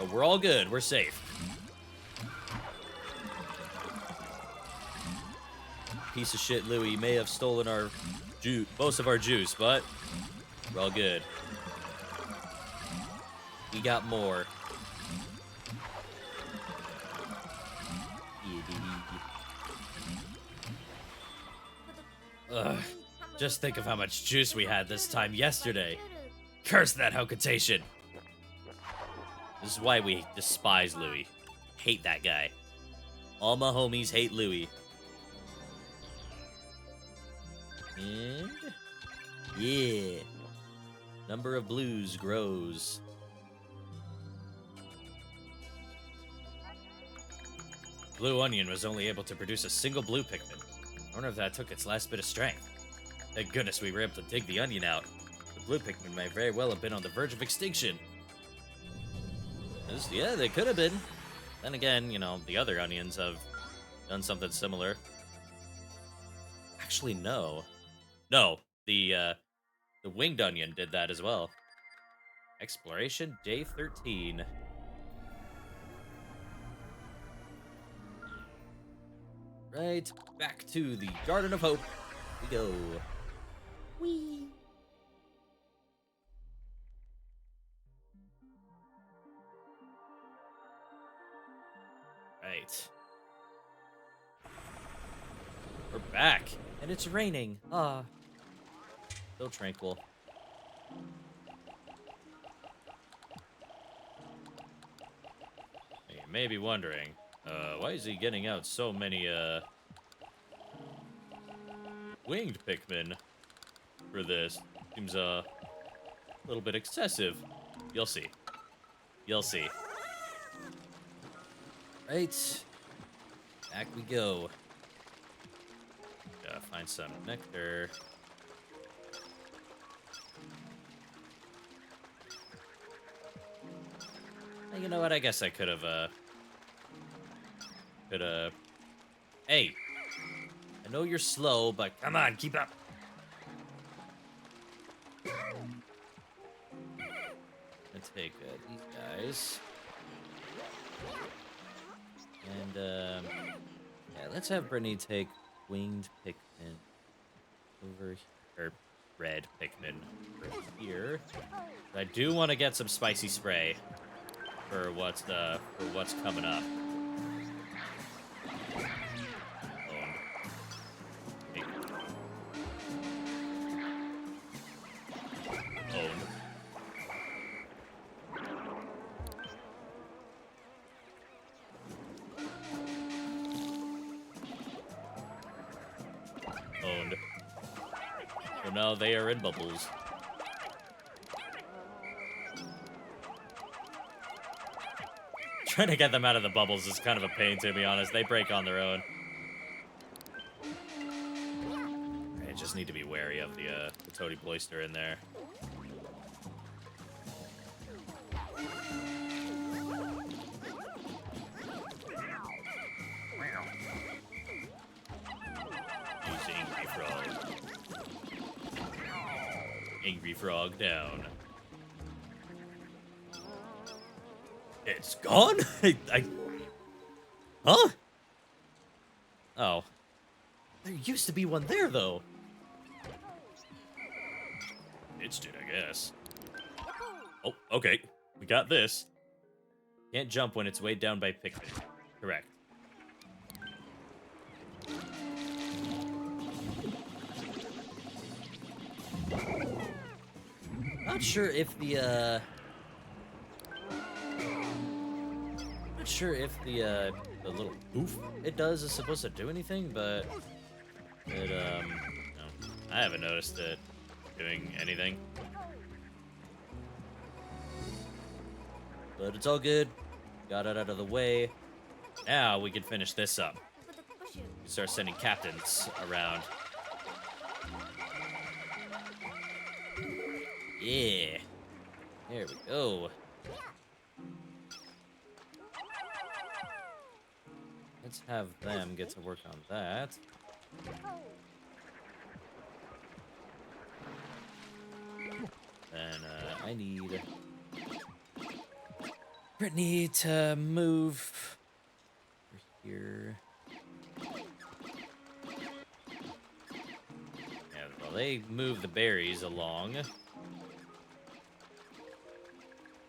Oh, we're all good. We're safe. Piece of shit Louis may have stolen our most of our juice, but we're all good. We got more. Ugh. Just think of how much juice we had this time yesterday. Curse that Hokutation! This is why we despise Louis. Hate that guy. All my homies hate Louis. And... yeah. Number of blues grows. Blue Onion was only able to produce a single blue Pikmin. I wonder if that took its last bit of strength. Thank goodness we were able to dig the onion out. The blue Pikmin may very well have been on the verge of extinction. Yeah, they could have been. Then again, you know, the other onions have done something similar. Actually, no. No, the winged onion did that as well. Exploration day 13. Right, back to the Garden of Hope we go. Whee! Right. We're back, and it's raining. Ah. So tranquil. You may be wondering, why is he getting out so many, winged Pikmin for this? Seems, a little bit excessive. You'll see. You'll see. Right. Back we go. Gotta find some nectar. You know what? I guess I could have, Hey! I know you're slow, but come on, keep up! Let's take these guys. And, yeah, let's have Brittany take winged Pikmin over here. Or red Pikmin over here. But I do want to get some spicy spray for what's coming up. Owned. So now they are in bubbles. Trying to get them out of the bubbles is kind of a pain, to be honest. They break on their own. I just need to be wary of the Toady Bloister in there. Use Angry Frog. Angry Frog down. It's gone? Huh? Oh. There used to be one there, though. Ditched it, I guess. Oh, okay. We got this. Can't jump when it's weighed down by Pikmin. Correct. Not sure if the, the little poof it does is supposed to do anything, but it, you know, I haven't noticed it doing anything. But it's all good. Got it out of the way. Now we can finish this up. Start sending captains around. Yeah. There we go. Let's have them get to work on that. Then I need Brittany to move over here. Yeah, well, they move the berries along. I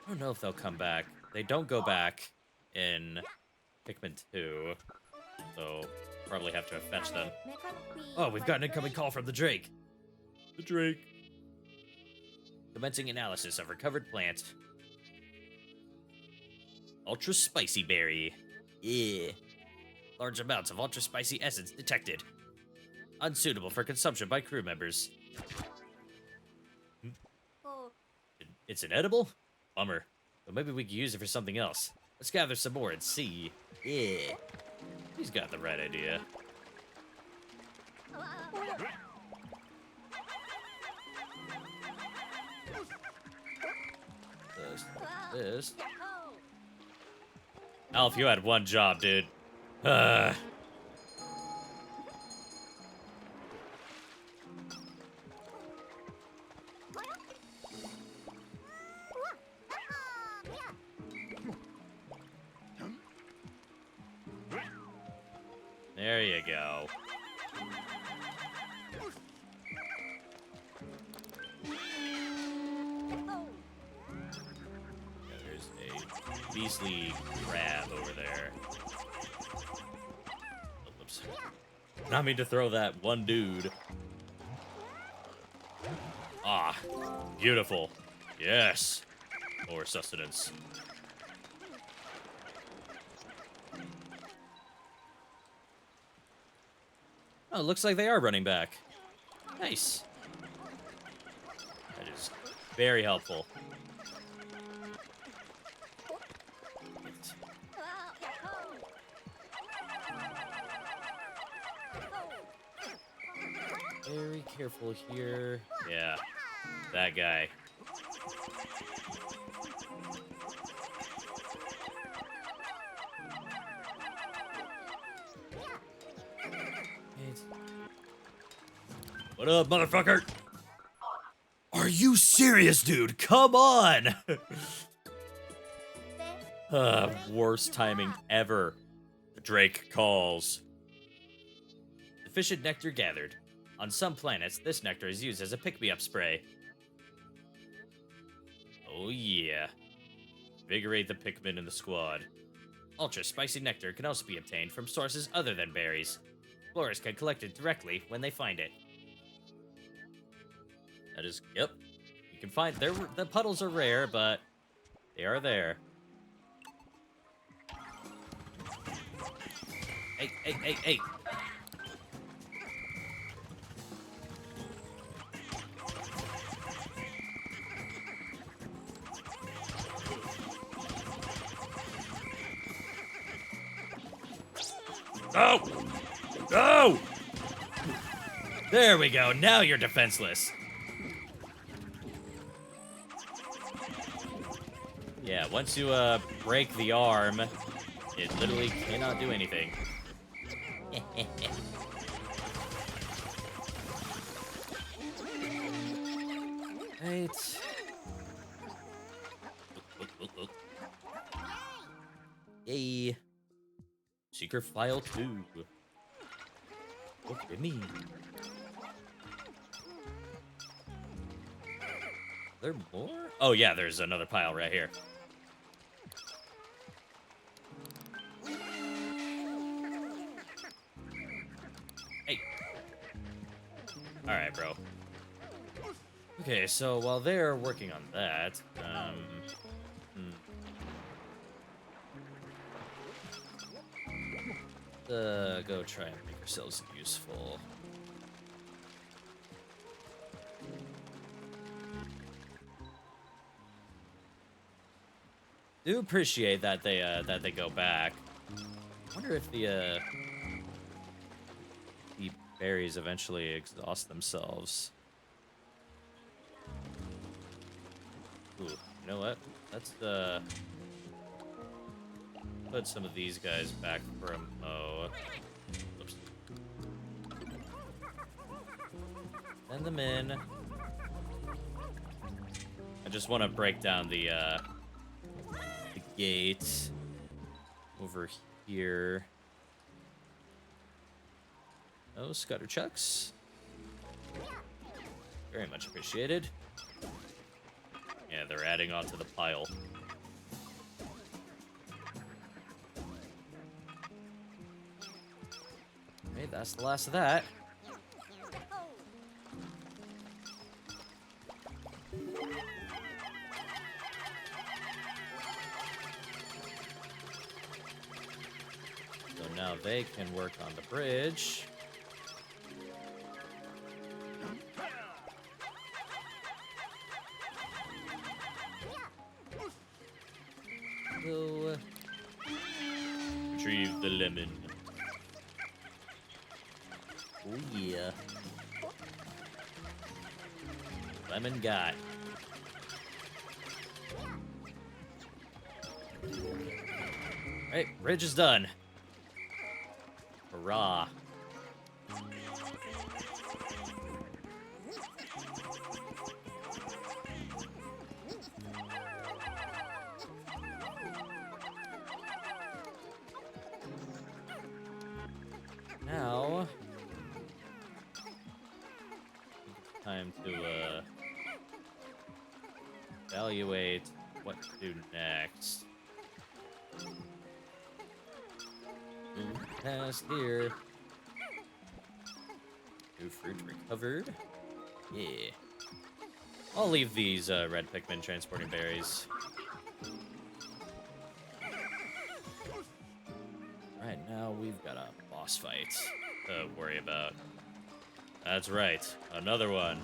don't know if they'll come back. They don't go back in Pikmin 2, so probably have to fetch them. Oh, we've got an incoming call from the Drake. The Drake. Commencing analysis of recovered plant. Ultra spicy berry. Yeah. Large amounts of ultra spicy essence detected. Unsuitable for consumption by crew members. It's inedible? Bummer. But maybe we could use it for something else. Let's gather some more and see. Yeah. He's got the right idea. This. Alf, you had one job, dude. There you go. Yeah, there's a beastly crab over there. Oh, whoops. Not mean to throw that one dude. Ah, beautiful. Yes. More sustenance. Oh, looks like they are running back. Nice. That is very helpful. Very careful here. Yeah, that guy. What up, motherfucker? Are you serious, dude? Come on! Worst timing ever. The Drake calls. Sufficient nectar gathered. On some planets, this nectar is used as a pick-me-up spray. Oh yeah. Invigorate the Pikmin in the squad. Ultra spicy nectar can also be obtained from sources other than berries. Explorers can collect it directly when they find it. That is, yep. You can find, the puddles are rare, but they are there. Hey, hey, hey, hey. No! No! There we go. Now you're defenseless. Yeah, once you break the arm, it literally cannot do anything. Right. Yay. Secret file 2. Look at me. Are there more? Oh yeah, there's another pile right here. Hey. Alright, bro. Okay, so while they're working on that, go try and make ourselves useful. Do appreciate that they go back. I wonder if the berries eventually exhaust themselves. Ooh, you know what? Let's put some of these guys back for a mo. Oops. Send them in. I just want to break down the gate over here. Oh, Scutter Chucks. Very much appreciated. Yeah, they're adding on to the pile. Okay, that's the last of that. So now they can work on the bridge. Go retrieve the lemon. Oh yeah. Lemon got. Alright, bridge is done. Hurrah. Now, time to evaluate what to do next. Past here. New fruit recovered. Yeah. I'll leave these red Pikmin transporting berries. Right now, we've got a boss fight to worry about. That's right, another one.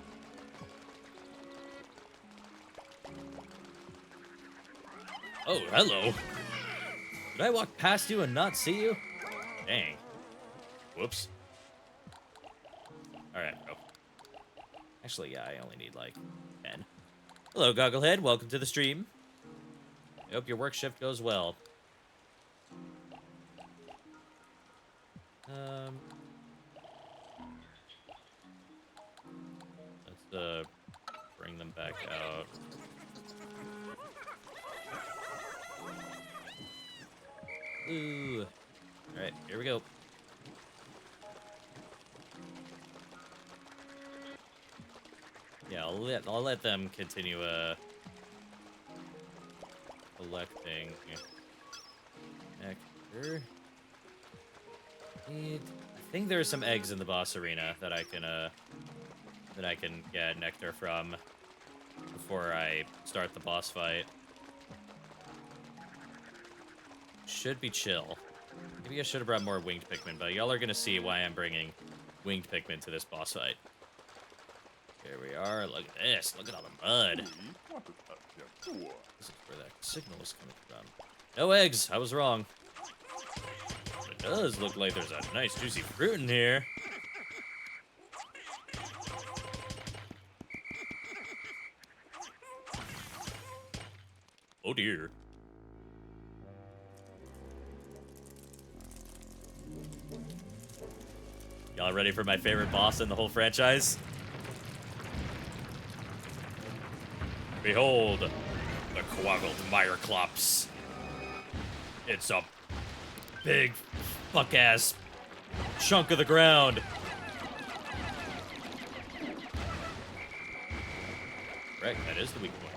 Oh, hello. Did I walk past you and not see you? Dang. Whoops. Alright, bro. Actually, yeah, I only need, like, 10. Hello, Gogglehead. Welcome to the stream. I hope your work shift goes well. Let's, bring them back out. Ooh. Alright, here we go. Yeah, I'll let them continue collecting nectar. I think there's some eggs in the boss arena that I can get nectar from before I start the boss fight. Should be chill. Maybe I should have brought more winged Pikmin, but y'all are gonna see why I'm bringing winged Pikmin to this boss fight. Here we are. Look at this. Look at all the mud. This is where that signal is coming from. No eggs. I was wrong. But it does look like there's a nice juicy fruit in here. Oh dear. Y'all ready for my favorite boss in the whole franchise? Behold, the Quaggled Myreclops. It's a big, fuck-ass chunk of the ground. Right, that is the weak point.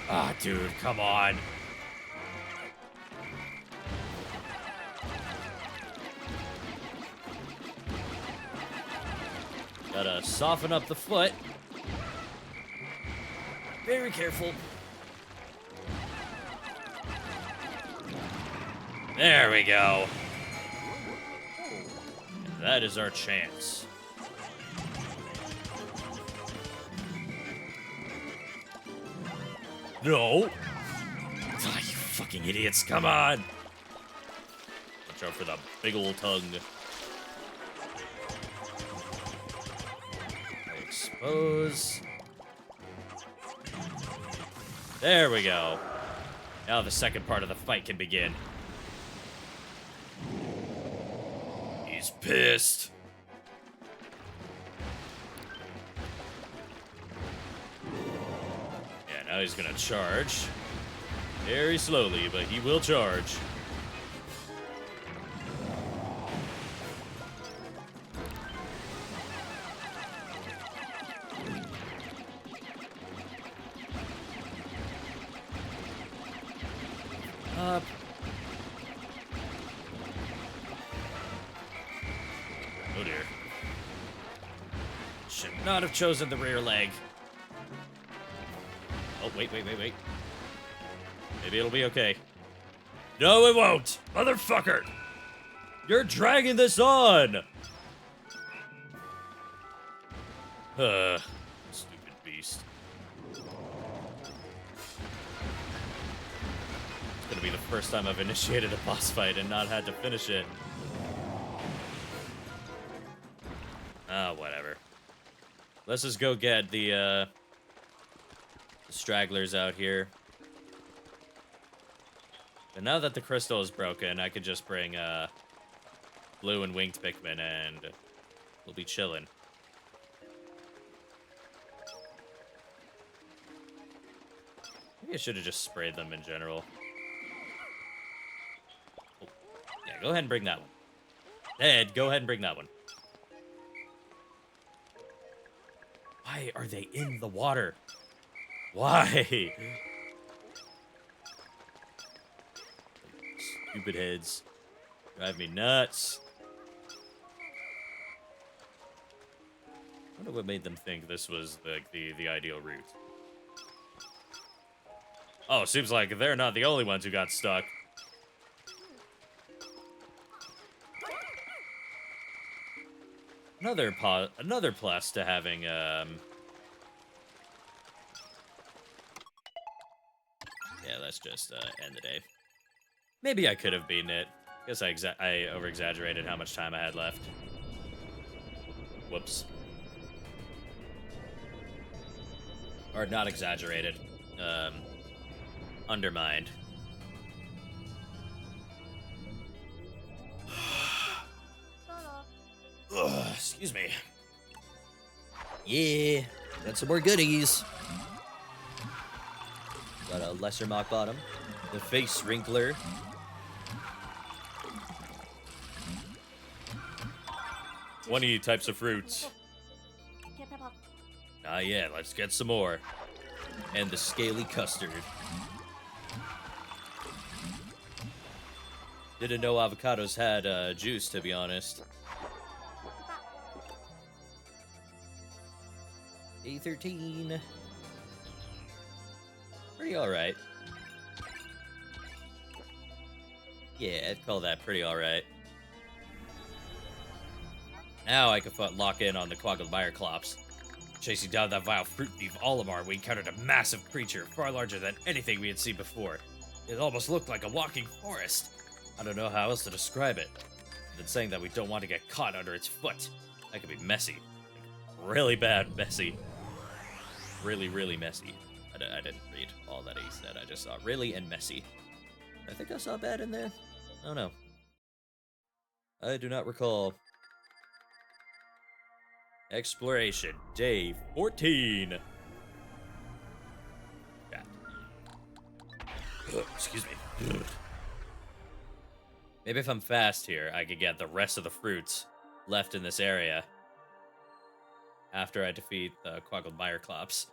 Ah, dude, come on. Gotta soften up the foot. Very careful. There we go. And that is our chance. No. Ah, you fucking idiots. Come on. Watch out for the big old tongue. Expose. There we go. Now the second part of the fight can begin. He's pissed. Yeah, now he's gonna charge. Very slowly, but he will charge. Up. Oh dear. Should not have chosen the rear leg. Oh, wait. Maybe it'll be okay. No, it won't! Motherfucker! You're dragging this on! Stupid beast. It's gonna be the first time I've initiated a boss fight and not had to finish it. Ah, whatever. Let's just go get the stragglers out here. And now that the crystal is broken, I could just bring blue and winged Pikmin and we'll be chilling. Maybe I should have just sprayed them in general. Oh, yeah, go ahead and bring that one. Ed, go ahead and bring that one. Why are they in the water? Why? Stupid heads. Drive me nuts. I wonder what made them think this was the ideal route. Oh, seems like they're not the only ones who got stuck. Another plus to having yeah, let's just end the day. Maybe I could have beaten it. Guess I over-exaggerated how much time I had left. Whoops. Or not exaggerated. Undermined. Ugh, excuse me. Yeah, got some more goodies. Got a lesser mock bottom, the face wrinkler, 20 types of fruits. Ah, yeah, let's get some more. And the scaly custard. Didn't know avocados had juice, to be honest. A13. Pretty alright. Yeah, I'd call that pretty alright. Now I can lock in on the Quagmire Clops. Chasing down that vile fruit thief Olimar, we encountered a massive creature, far larger than anything we had seen before. It almost looked like a walking forest. I don't know how else to describe it. Than saying that we don't want to get caught under its foot. That could be messy. Like, really bad messy. Really, really messy. I didn't read all that he said. I just saw really and messy. I think I saw bad in there. I don't know. I do not recall. Exploration, day 14. Yeah. Excuse me. Maybe if I'm fast here, I could get the rest of the fruits left in this area after I defeat the Quagmire Clops.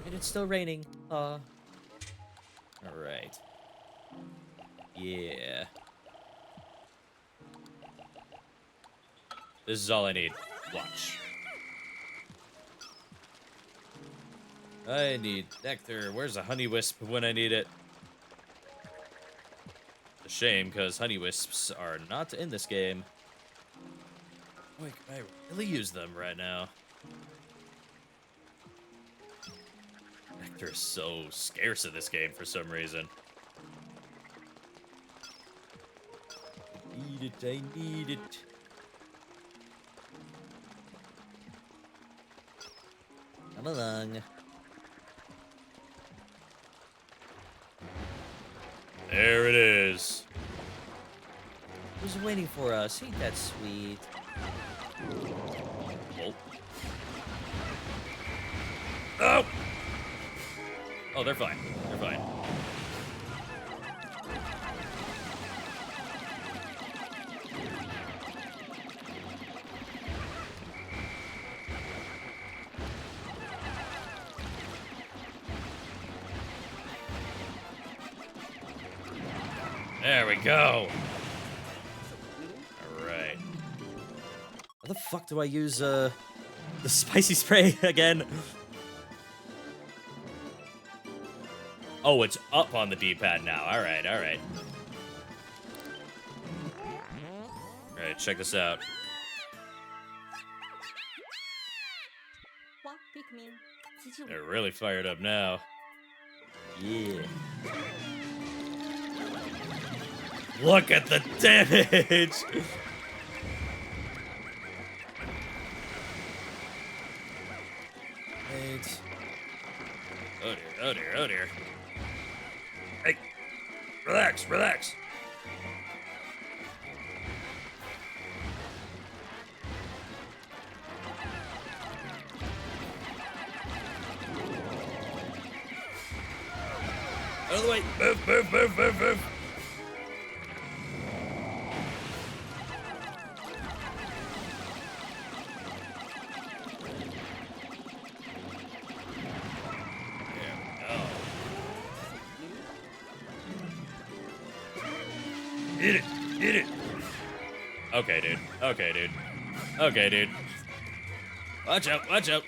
And it's still raining. Alright. Yeah. This is all I need. Watch. I need nectar. Where's a honey wisp when I need it? It's a shame, because honey wisps are not in this game. Boy, can I really use them right now. Nectar is so scarce in this game for some reason. I need it, I need it. Come along. There it is. Who's waiting for us? Ain't that sweet? Oh. Oh! Oh, they're fine. They're fine. There we go. All right. How the fuck do I use the spicy spray again? Oh, it's up on the D-pad now. All right, all right. All right, check this out. They're really fired up now. Yeah. Look at the damage! Wait. Oh dear, oh dear, oh dear. Hey! Relax, relax! Out of the way! Move, move, move, move, move! Eat it! Eat it! Okay, dude. Okay, dude. Okay, dude. Watch out! Watch out!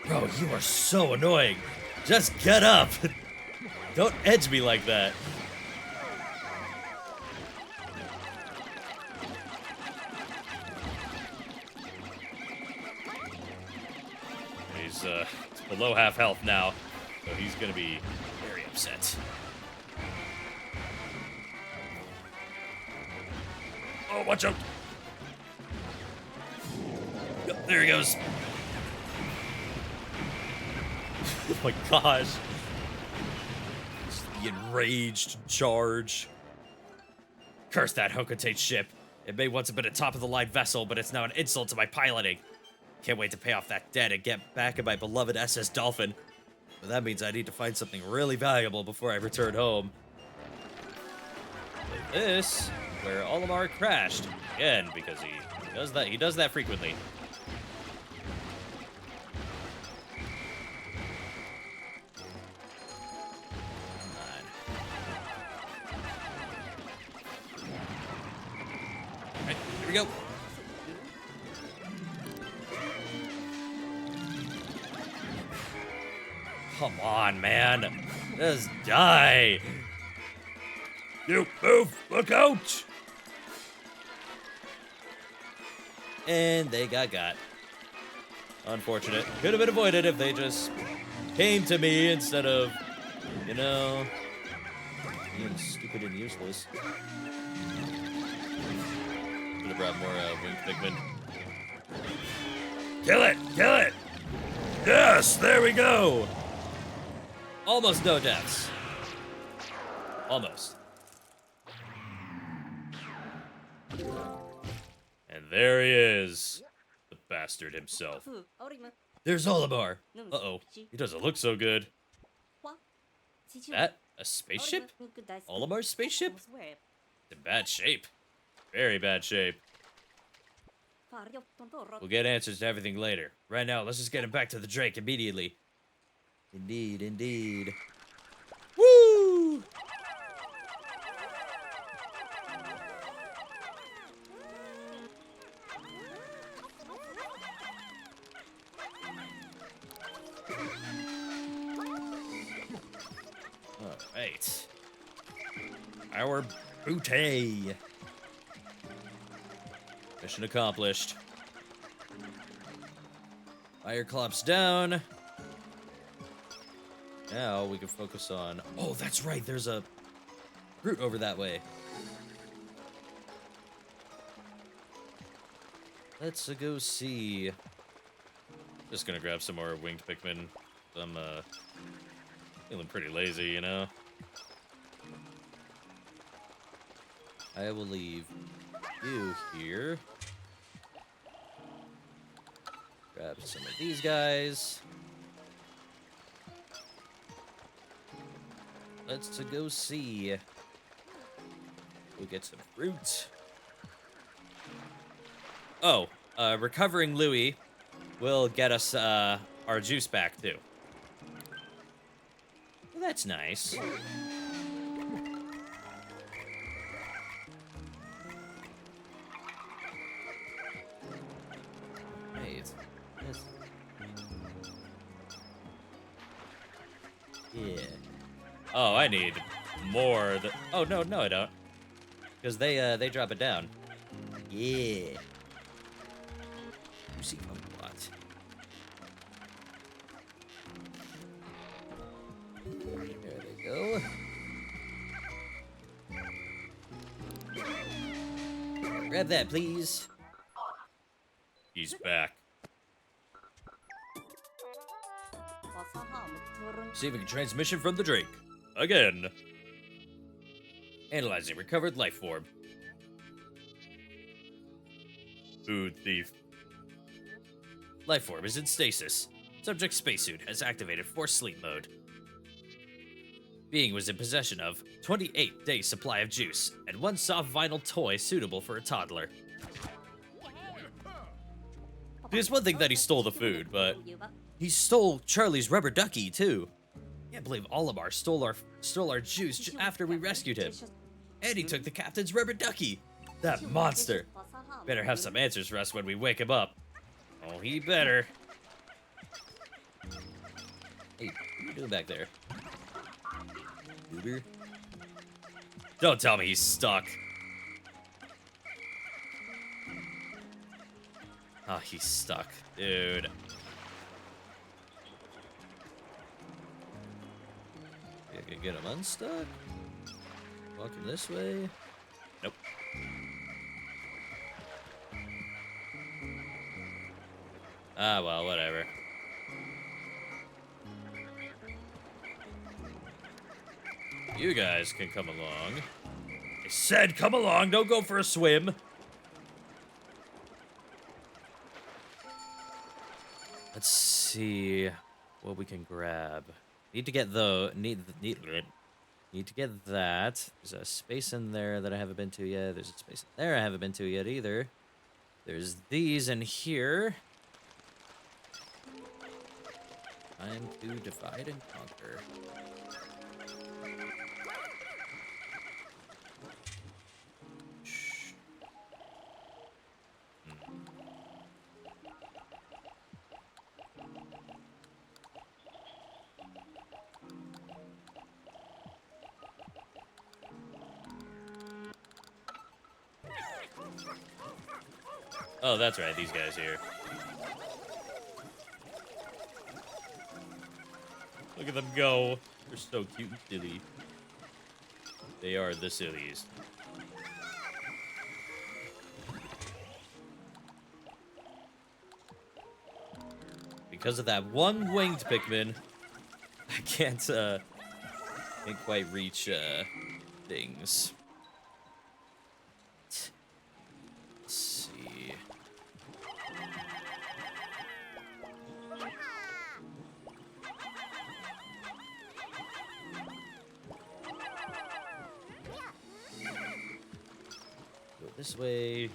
Bro, you are so annoying. Just get up. Don't edge me like that. He's below half health now, so he's gonna be very upset. Oh, watch out! Yep, there he goes. Oh my gosh. It's the enraged charge. Curse that Hokotate ship. It may once have been a top-of-the-line vessel, but it's now an insult to my piloting. Can't wait to pay off that debt and get back in my beloved SS Dolphin. But that means I need to find something really valuable before I return home. Like this, where Olimar crashed. Again, because he does that frequently. Alright, here we go. Come on, man. Just die. You move. Look out. And they got. Unfortunate. Could have been avoided if they just came to me instead of, you know, being stupid and useless. Could have brought more winged Pikmin. Kill it! Kill it! Yes! There we go! Almost no deaths. Almost. And there he is. The bastard himself. There's Olimar. Uh-oh. He doesn't look so good. That? A spaceship? Olimar's spaceship? It's in bad shape. Very bad shape. We'll get answers to everything later. Right now, let's just get him back to the Drake immediately. Indeed, indeed. Woo! All right. Our booty. Mission accomplished. Fire clops down. Now we can focus on... Oh, that's right. There's a route over that way. Let's go see. Just gonna grab some more winged Pikmin. I'm feeling pretty lazy, you know? I will leave you here. Grab some of these guys. Let's go see. We'll get some fruit. Oh, recovering Louis will get us our juice back too. Well, that's nice. Right. Yeah. Oh, I need more. Oh no, I don't. Because they drop it down. Yeah. Juicy kumquat. There they go. Grab that, please. He's back. Receiving a transmission from the Drake. Again. Analyzing recovered life form. Food thief. Life form is in stasis. Subject spacesuit has activated forced sleep mode. Being was in possession of 28-day supply of juice and one soft vinyl toy suitable for a toddler. It's one thing that he stole the food, but he stole Charlie's rubber ducky too. Can't believe Olimar stole our juice after we rescued him. And he took the captain's rubber ducky. That monster. Better have some answers for us when we wake him up. Oh, he better. Hey, what are you doing back there? Uber? Don't tell me he's stuck. Oh, he's stuck. Dude. You can get him unstuck? Walking this way? Nope. Ah, well, whatever. You guys can come along. I said come along, don't go for a swim. Let's see what we can grab. Need to get need to get that. There's a space in there that I haven't been to yet. There's a space in there I haven't been to yet either. There's these in here. Time to divide and conquer. Oh, that's right, these guys here. Look at them go. They're so cute and silly. They are the sillies. Because of that one winged Pikmin, I can't quite reach things. Let's see. Go this way.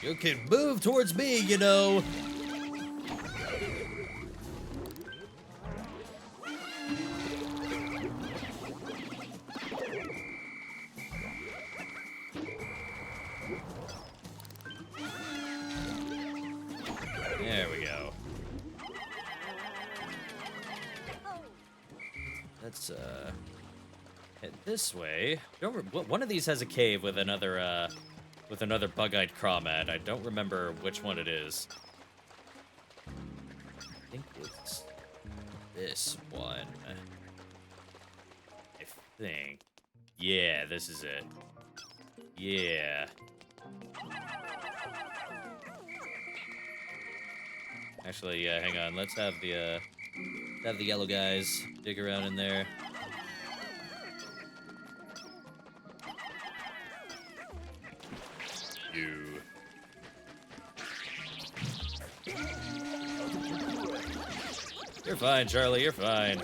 You can move towards me, you know. let's head this way. One of these has a cave with another bug-eyed Crawmad. I don't remember which one it is. I think it's this one. I think. Yeah, this is it. Yeah. Actually, yeah, hang on. Let's have the yellow guys dig around in there. You. You're fine, Charlie. You're fine.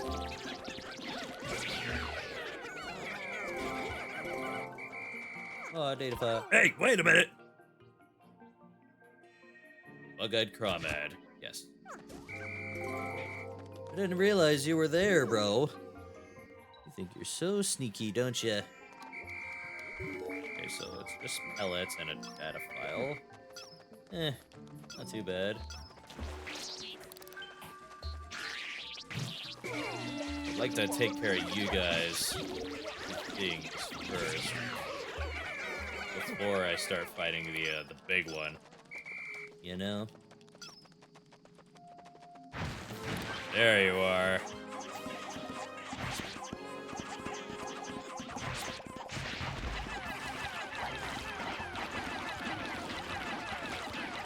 Oh, data file. Hey, wait a minute. Bug-eyed Crawmad. Yes. I didn't realize you were there, bro. You think you're so sneaky, don't you? Okay, so it's just pellets and a data file. Not too bad. I'd like to take care of you guys things first before I start fighting the big one. You know? There you are.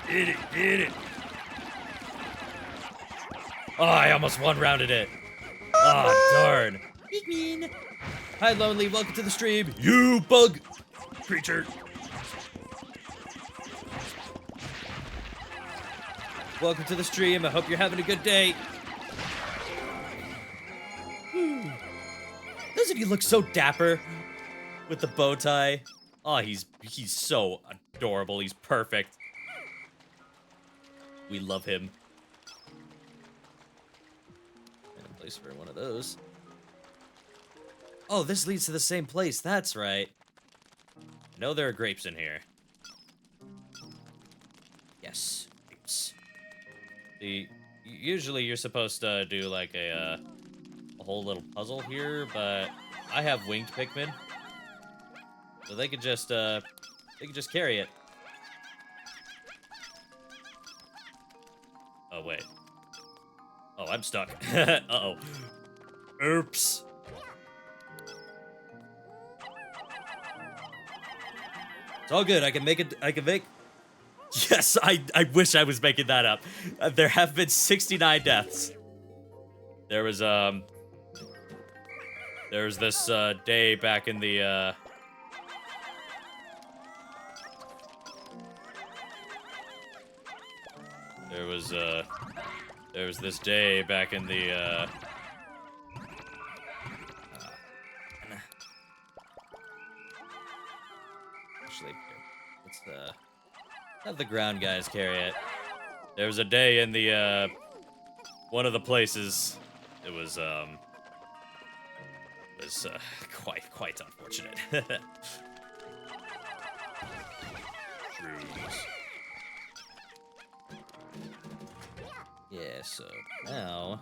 Did it. Oh, I almost one-rounded it. Oh, darn. Pikmin. Hi, Lonely. Welcome to the stream. You bug creature. Welcome to the stream. I hope you're having a good day. Doesn't he look so dapper with the bow tie? Oh, he's so adorable. He's perfect. We love him. And a place for one of those. Oh, this leads to the same place. That's right. I know there are grapes in here. Yes, grapes. Usually you're supposed to do like a whole little puzzle here, but I have winged Pikmin, so they could just carry it. Oh wait. Oh, I'm stuck. Uh-oh. Oops. It's all good. I can make. Yes, I wish I was making that up. There have been 69 deaths. There was this day back in the there was this day back in the actually, let's have the ground guys carry it. There was a day in the one of the places. It was quite unfortunate. Yeah, so now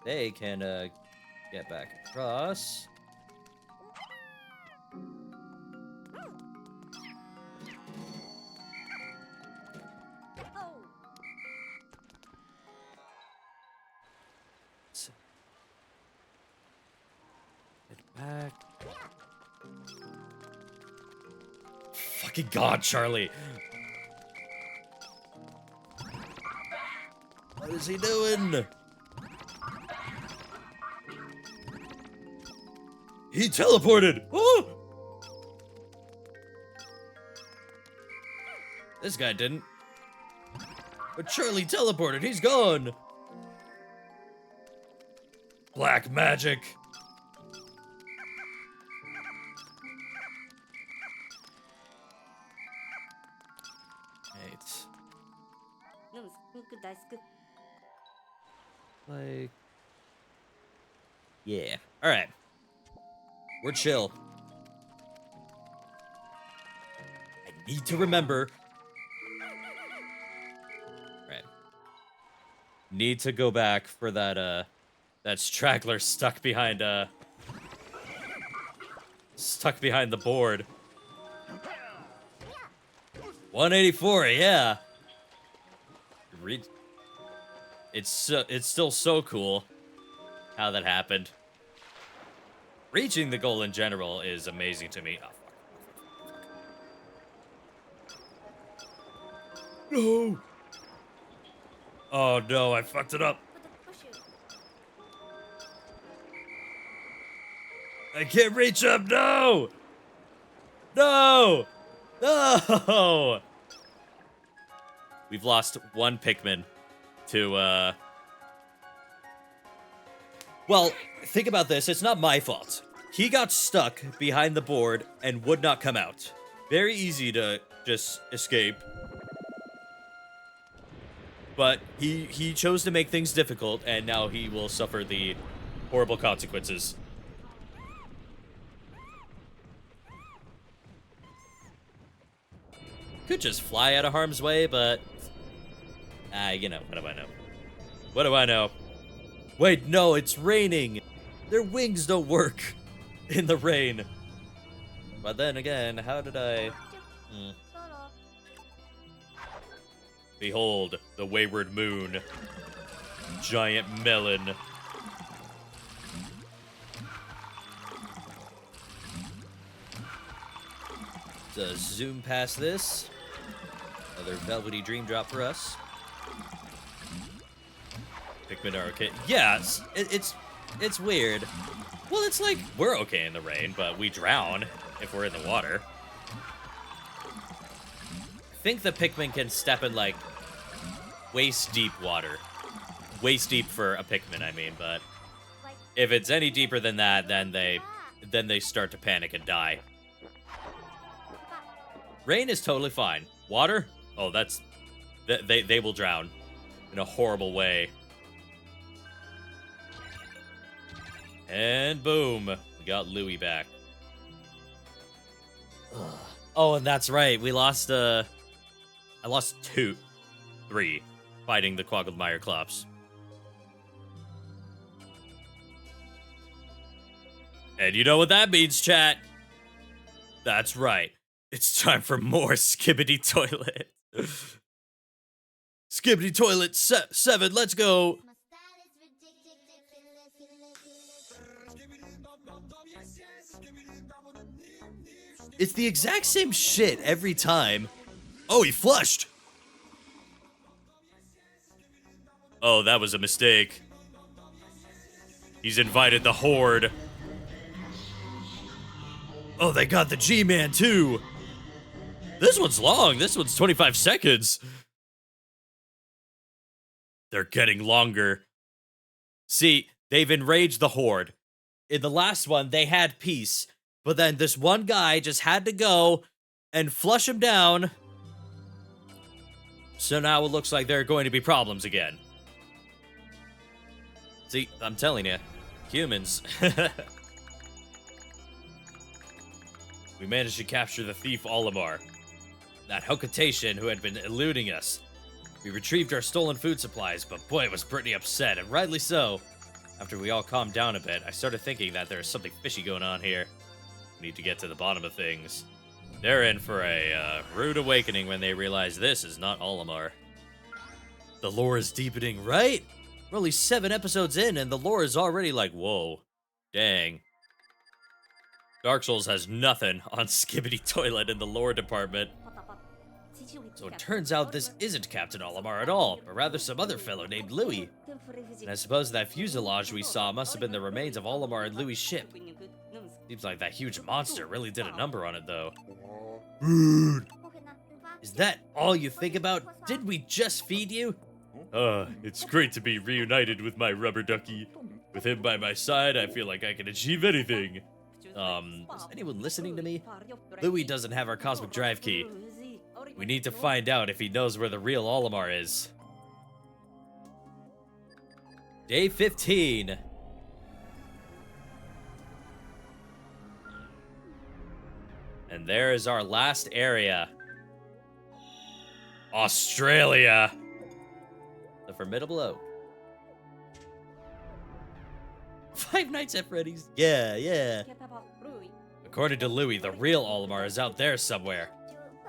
they can get back across. Back. Fucking God, Charlie. What is he doing? He teleported. Oh! This guy didn't. But Charlie teleported. He's gone. Black magic. Like, yeah. All right. We're chill. I need to remember. Right. Need to go back for that That straggler stuck behind the board. 184, yeah. It's still so cool how that happened. Reaching the goal in general is amazing to me. Oh, fuck. No. Oh no, I fucked it up. I can't reach up. No. No. No. We've lost one Pikmin to well, think about this. It's not my fault. He got stuck behind the board and would not come out. Very easy to just escape. But he chose to make things difficult, and now he will suffer the horrible consequences. Could just fly out of harm's way, but... you know, what do I know? What do I know? Wait, no, it's raining! Their wings don't work in the rain. But then again, how did I... Behold, the wayward moon. Giant melon. Let's zoom past this. Another velvety dream drop for us. Pikmin are okay. Yeah, it's weird. Well, it's like, we're okay in the rain, but we drown if we're in the water. I think the Pikmin can step in, like, waist-deep water. Waist-deep for a Pikmin, I mean, but if it's any deeper than that, then they start to panic and die. Rain is totally fine. Water? Oh, they will drown in a horrible way. And boom, we got Louie back. Ugh. Oh, and that's right. We lost, I lost 3 fighting the Quagmire Clops. And you know what that means, chat? That's right. It's time for more Skibbity Toilet. Skibbity Toilet 7, let's go. It's the exact same shit every time. Oh, he flushed. Oh, that was a mistake. He's invited the Horde. Oh, they got the G-Man too. This one's long. This one's 25 seconds. They're getting longer. See, they've enraged the Horde. In the last one, they had peace. But then this one guy just had to go and flush him down. So now it looks like there are going to be problems again. See, I'm telling you, humans. We managed to capture the thief Olimar, that Hokotation who had been eluding us. We retrieved our stolen food supplies, but boy, was Brittany upset, and rightly so. After we all calmed down a bit, I started thinking that there is something fishy going on here. We need to get to the bottom of things. They're in for a rude awakening when they realize this is not Olimar. The lore is deepening, right? We're only 7 episodes in, and the lore is already like, whoa, dang. Dark Souls has nothing on Skibbity Toilet in the lore department. So it turns out this isn't Captain Olimar at all, but rather some other fellow named Louis. And I suppose that fuselage we saw must have been the remains of Olimar and Louis' ship. Seems like that huge monster really did a number on it, though. Rude. Is that all you think about? Did we just feed you? It's great to be reunited with my rubber ducky. With him by my side, I feel like I can achieve anything. Is anyone listening to me? Louis doesn't have our cosmic drive key. We need to find out if he knows where the real Olimar is. Day 15. And there is our last area. Australia. The Formidable Oak. Five Nights at Freddy's. Yeah, yeah. According to Louis, the real Olimar is out there somewhere.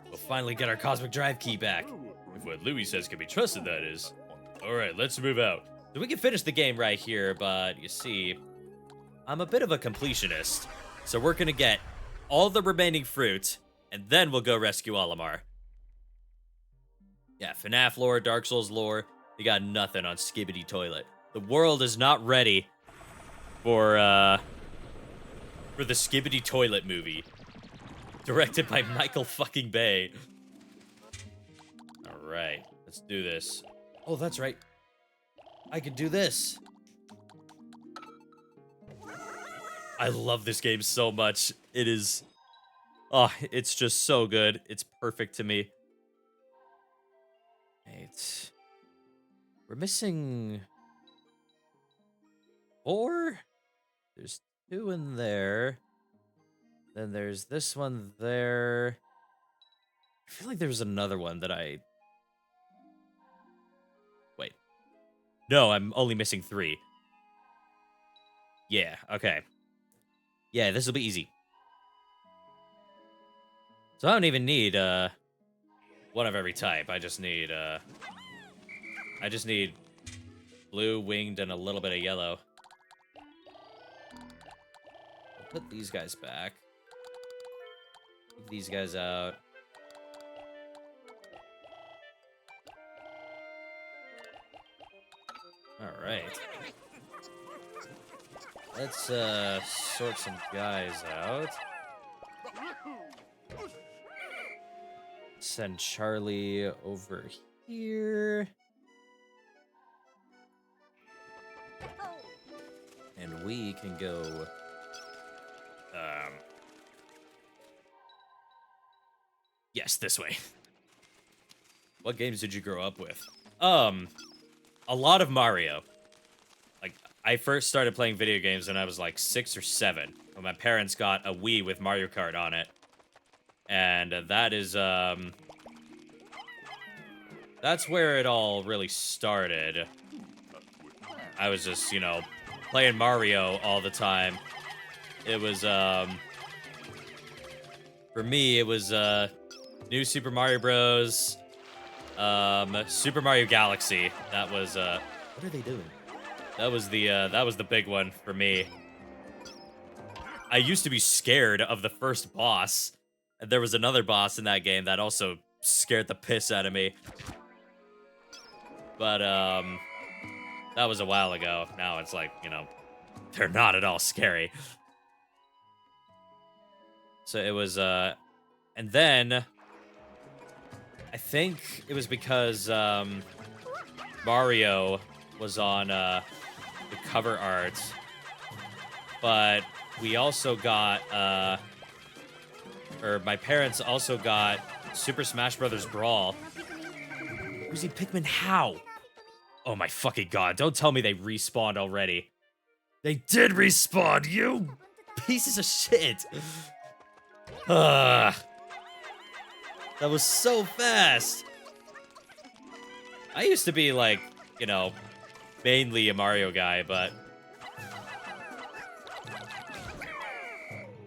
We'll finally get our Cosmic Drive key back. If what Louis says can be trusted, that is. Alright, let's move out. So we can finish the game right here, but you see, I'm a bit of a completionist. So we're gonna get all the remaining fruit, and then we'll go rescue Olimar. Yeah, FNAF lore, Dark Souls lore, they got nothing on Skibidi Toilet. The world is not ready for the Skibidi Toilet movie. Directed by Michael fucking Bay. Alright, let's do this. Oh, that's right. I can do this. I love this game so much. It is... Oh, it's just so good. It's perfect to me. Wait. We're missing... 4? There's 2 in there. Then there's this one there. I feel like there's another one that I... Wait. No, I'm only missing 3. Yeah, okay. Yeah, this will be easy. So I don't even need, one of every type. I just need blue, winged, and a little bit of yellow. I'll put these guys back. Take these guys out. Alright. Let's, sort some guys out. Send Charlie over here. And we can go... Yes, this way. What games did you grow up with? A lot of Mario. Like, I first started playing video games when I was like 6 or 7. When my parents got a Wii with Mario Kart on it. And that is, that's where it all really started. I was just, you know, playing Mario all the time. It was, for me, it was, New Super Mario Bros. Super Mario Galaxy. That was, what are they doing? That was the big one for me. I used to be scared of the first boss. And there was another boss in that game that also scared the piss out of me. But, that was a while ago. Now it's like, you know, they're not at all scary. So it was, and then... I think it was because, Mario was on, the cover art. But we also got, or my parents also got Super Smash Bros. Brawl. Using Pikmin how? Oh my fucking god, don't tell me they respawned already. They did respawn, you pieces of shit! That was so fast! I used to be like, you know, mainly a Mario guy, but...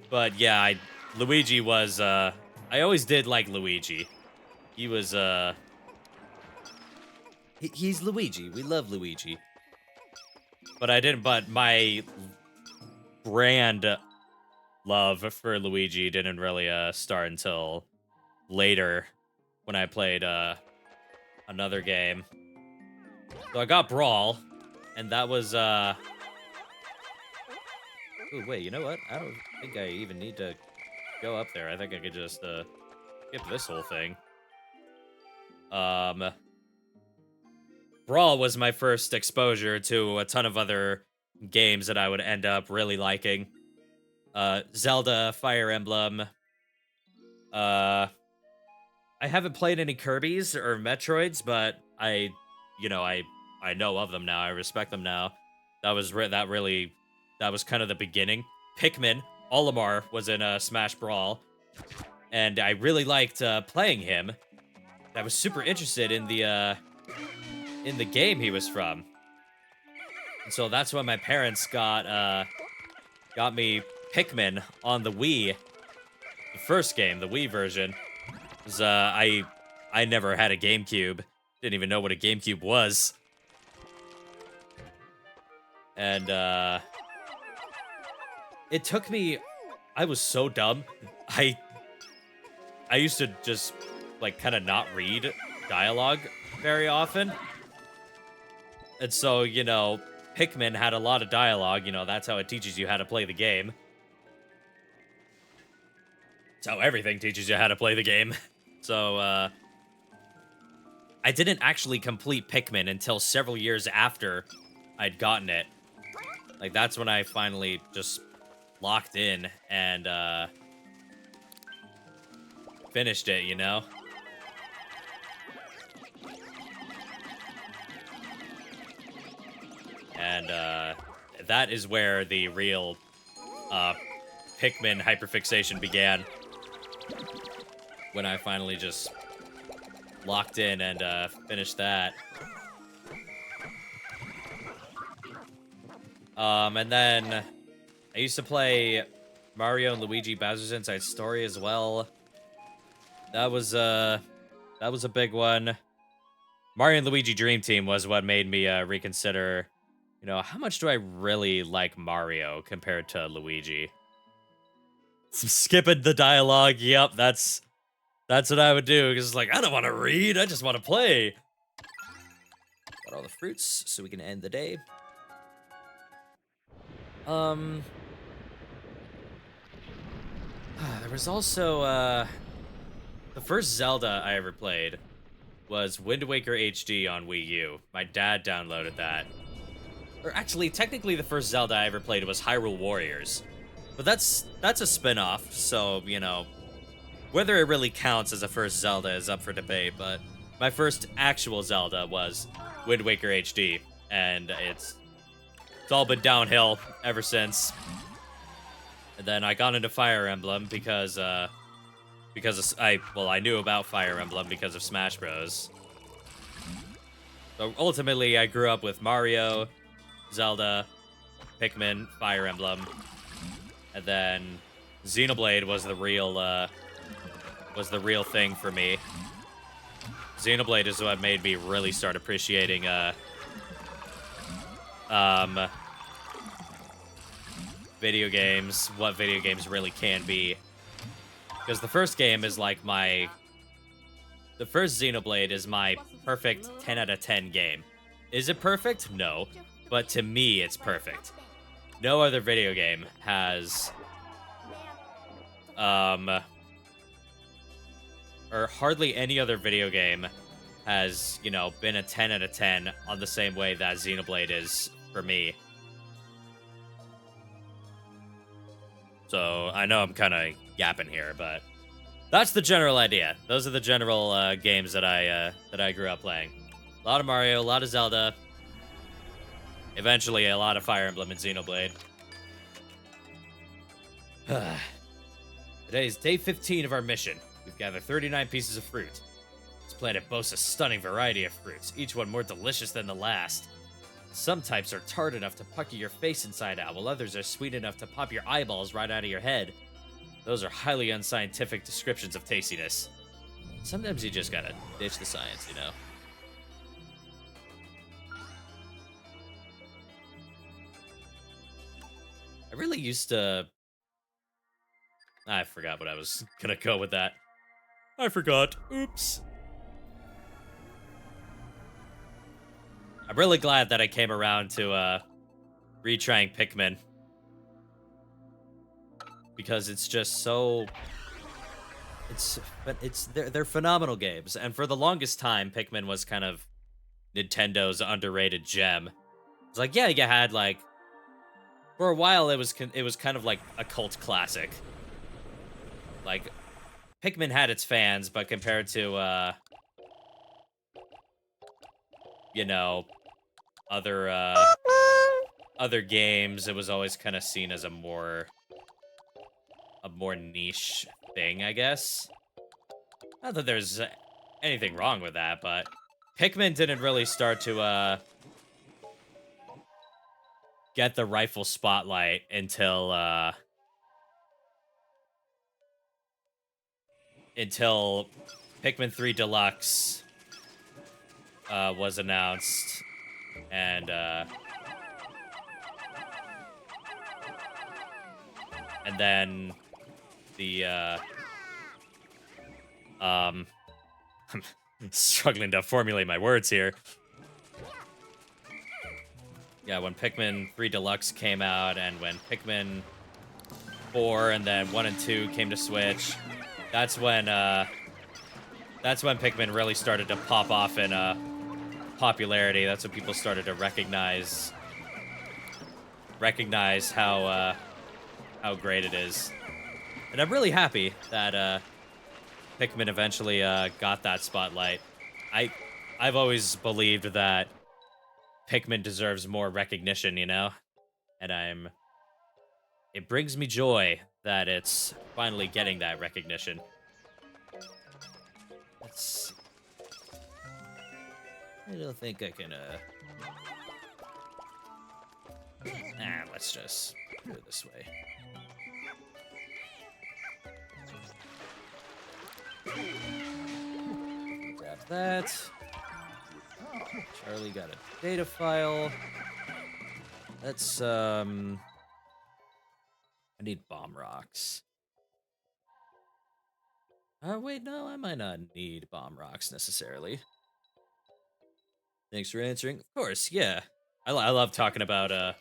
But yeah, Luigi was, I always did like Luigi. He was, he's Luigi. We love Luigi. But my brand love for Luigi didn't really, start until later when I played, another game. So I got Brawl, and that was, Oh, wait, you know what? I don't think I even need to go up there. I think I could just, skip this whole thing. Brawl was my first exposure to a ton of other games that I would end up really liking. Zelda, Fire Emblem. I haven't played any Kirby's or Metroids, but I know of them now. I respect them now. That was kind of the beginning. Pikmin, Olimar was in Smash Brawl, and I really liked playing him. I was super interested in the game he was from. So that's when my parents got me Pikmin on the Wii. The first game, the Wii version. 'Cause, I never had a GameCube. Didn't even know what a GameCube was. And it took me, I was so dumb. I I used to just like kind of not read dialogue very often. And so, Pikmin had a lot of dialogue, that's how it teaches you how to play the game. It's how everything teaches you how to play the game. So, I didn't actually complete Pikmin until several years after I'd gotten it. Like, that's when I finally just locked in and, finished it, And, that is where the real, Pikmin hyperfixation began. When I finally just locked in and, finished that. And then I used to play Mario and Luigi Bowser's Inside Story as well. That was a big one. Mario and Luigi Dream Team was what made me reconsider, how much do I really like Mario compared to Luigi? Skipping the dialogue. Yep, that's what I would do, because it's like, I don't want to read, I just want to play. Got all the fruits, so we can end the day. There was also, the first Zelda I ever played was Wind Waker HD on Wii U. My dad downloaded that. Or actually, technically the first Zelda I ever played was Hyrule Warriors. But that's a spin-off, so, whether it really counts as a first Zelda is up for debate, but my first actual Zelda was Wind Waker HD, and it's all been downhill ever since. And then I got into Fire Emblem because I knew about Fire Emblem because of Smash Bros. So ultimately, I grew up with Mario, Zelda, Pikmin, Fire Emblem, and then Xenoblade was the real thing for me. Xenoblade is what made me really start appreciating video games, what video games really can be. Because the first game is like the first Xenoblade is my perfect 10 out of 10 game. Is it perfect? No. But to me, it's perfect. No other video game has, or hardly any other video game has, been a 10 out of 10 on the same way that Xenoblade is for me. So, I know I'm kind of yapping here, but that's the general idea. Those are the general games that I grew up playing. A lot of Mario, a lot of Zelda. Eventually, a lot of Fire Emblem and Xenoblade. Today is day 15 of our mission. We've gathered 39 pieces of fruit. This planet boasts a stunning variety of fruits, each one more delicious than the last. Some types are tart enough to pucker your face inside out, while others are sweet enough to pop your eyeballs right out of your head. Those are highly unscientific descriptions of tastiness. Sometimes you just gotta ditch the science, I really used to... I forgot what I was gonna go with that. I forgot. Oops. I'm really glad that I came around to retrying Pikmin. Because it's just so... They're phenomenal games. And for the longest time, Pikmin was kind of Nintendo's underrated gem. It's like, yeah, you had like... For a while, it was kind of like a cult classic. Like, Pikmin had its fans, but compared to, other games, it was always kind of seen as a more niche thing, I guess. Not that there's anything wrong with that, but Pikmin didn't really start to, get the rifle spotlight until Pikmin 3 Deluxe was announced, and then the I'm struggling to formulate my words here. Yeah, when Pikmin 3 Deluxe came out, and when Pikmin 4 and then 1 and 2 came to Switch, that's when Pikmin really started to pop off in popularity. That's when people started to recognize how great it is. And I'm really happy that Pikmin eventually got that spotlight. I've always believed that Pikmin deserves more recognition, you know? And it brings me joy that it's finally getting that recognition. I don't think I can, let's just do it this way. Grab that. Charlie got a data file. Let's, I need bomb rocks. Wait, no, I might not need bomb rocks necessarily. Thanks for answering. Of course, yeah. I love talking about, you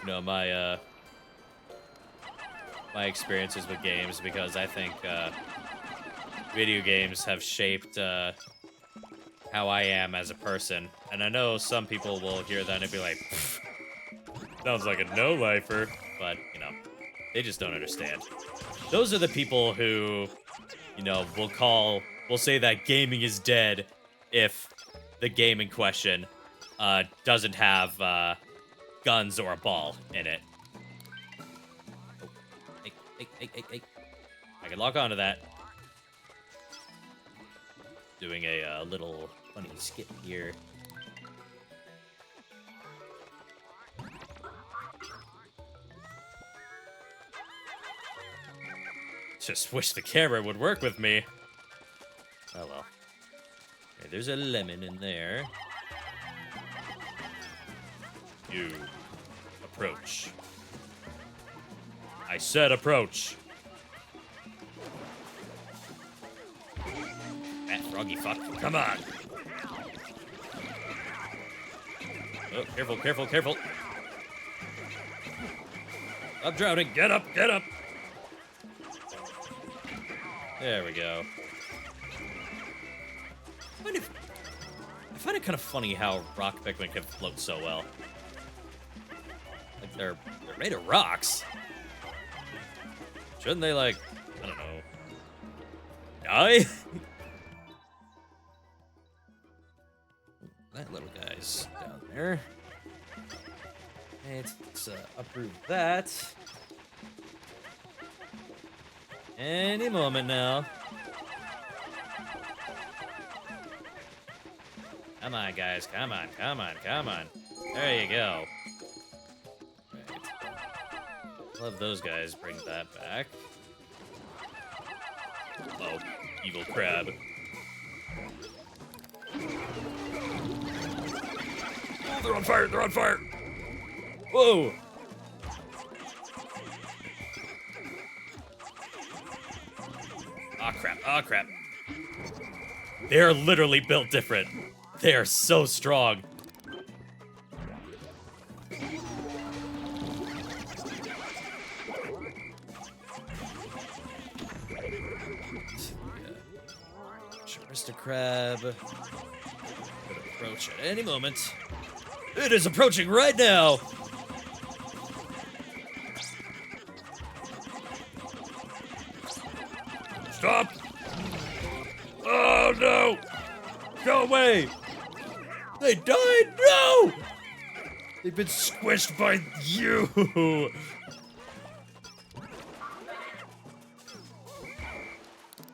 know, my experiences with games, because I think, video games have shaped, how I am as a person. And I know some people will hear that and be like, sounds like a no-lifer, but, you know, they just don't understand. Those are the people who, you know, will say that gaming is dead if the game in question doesn't have guns or a ball in it. Oh, hey. I can lock onto that. Doing a little funny skip here. Just wish the camera would work with me. Oh well. Okay, there's a lemon in there. You approach. I said approach. That froggy fuck. Come on. Oh, careful. I'm drowning. Get up. There we go. I find it kind of funny how rock Pikmin can float so well. Like, they're made of rocks. Shouldn't they, like, I don't know, die? That little guy's down there. Let's approve that. Any moment now. Come on, guys. Come on. There you go. Right. Love those guys. Bring that back. Oh, evil crab. Oh, they're on fire! Whoa! Aw, crap. They are literally built different. They are so strong. Crab could approach at any moment. It is approaching right now. Stop! Oh no! Go away! They died! No! They've been squished by you!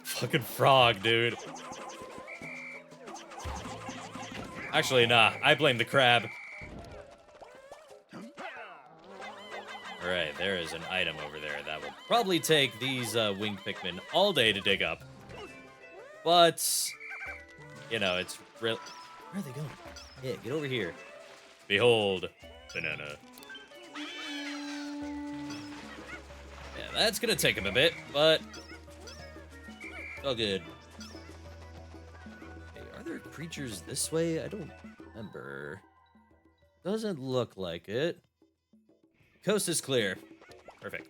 Fucking frog, dude. Actually, nah. I blame the crab. Alright, there is an item over there that will probably take these winged Pikmin all day to dig up. But, you know, it's real. Where are they going? Yeah, get over here. Behold, banana. Yeah, that's gonna take him a bit, but all good. Hey, are there creatures this way? I don't remember. Doesn't look like it. Coast is clear. Perfect.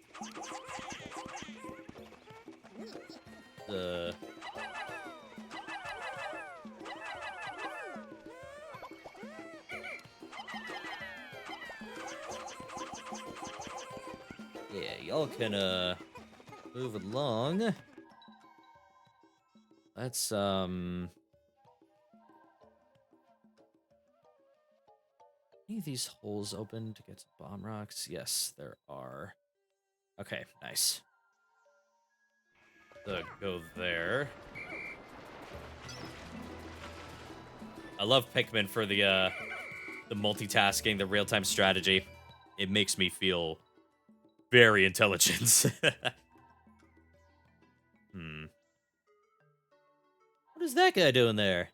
Yeah, y'all can move along. Let's any of these holes open to get to bomb rocks? Yes, there are. Okay, nice. So go there. I love Pikmin for the multitasking, the real-time strategy. It makes me feel very intelligent. What is that guy doing there?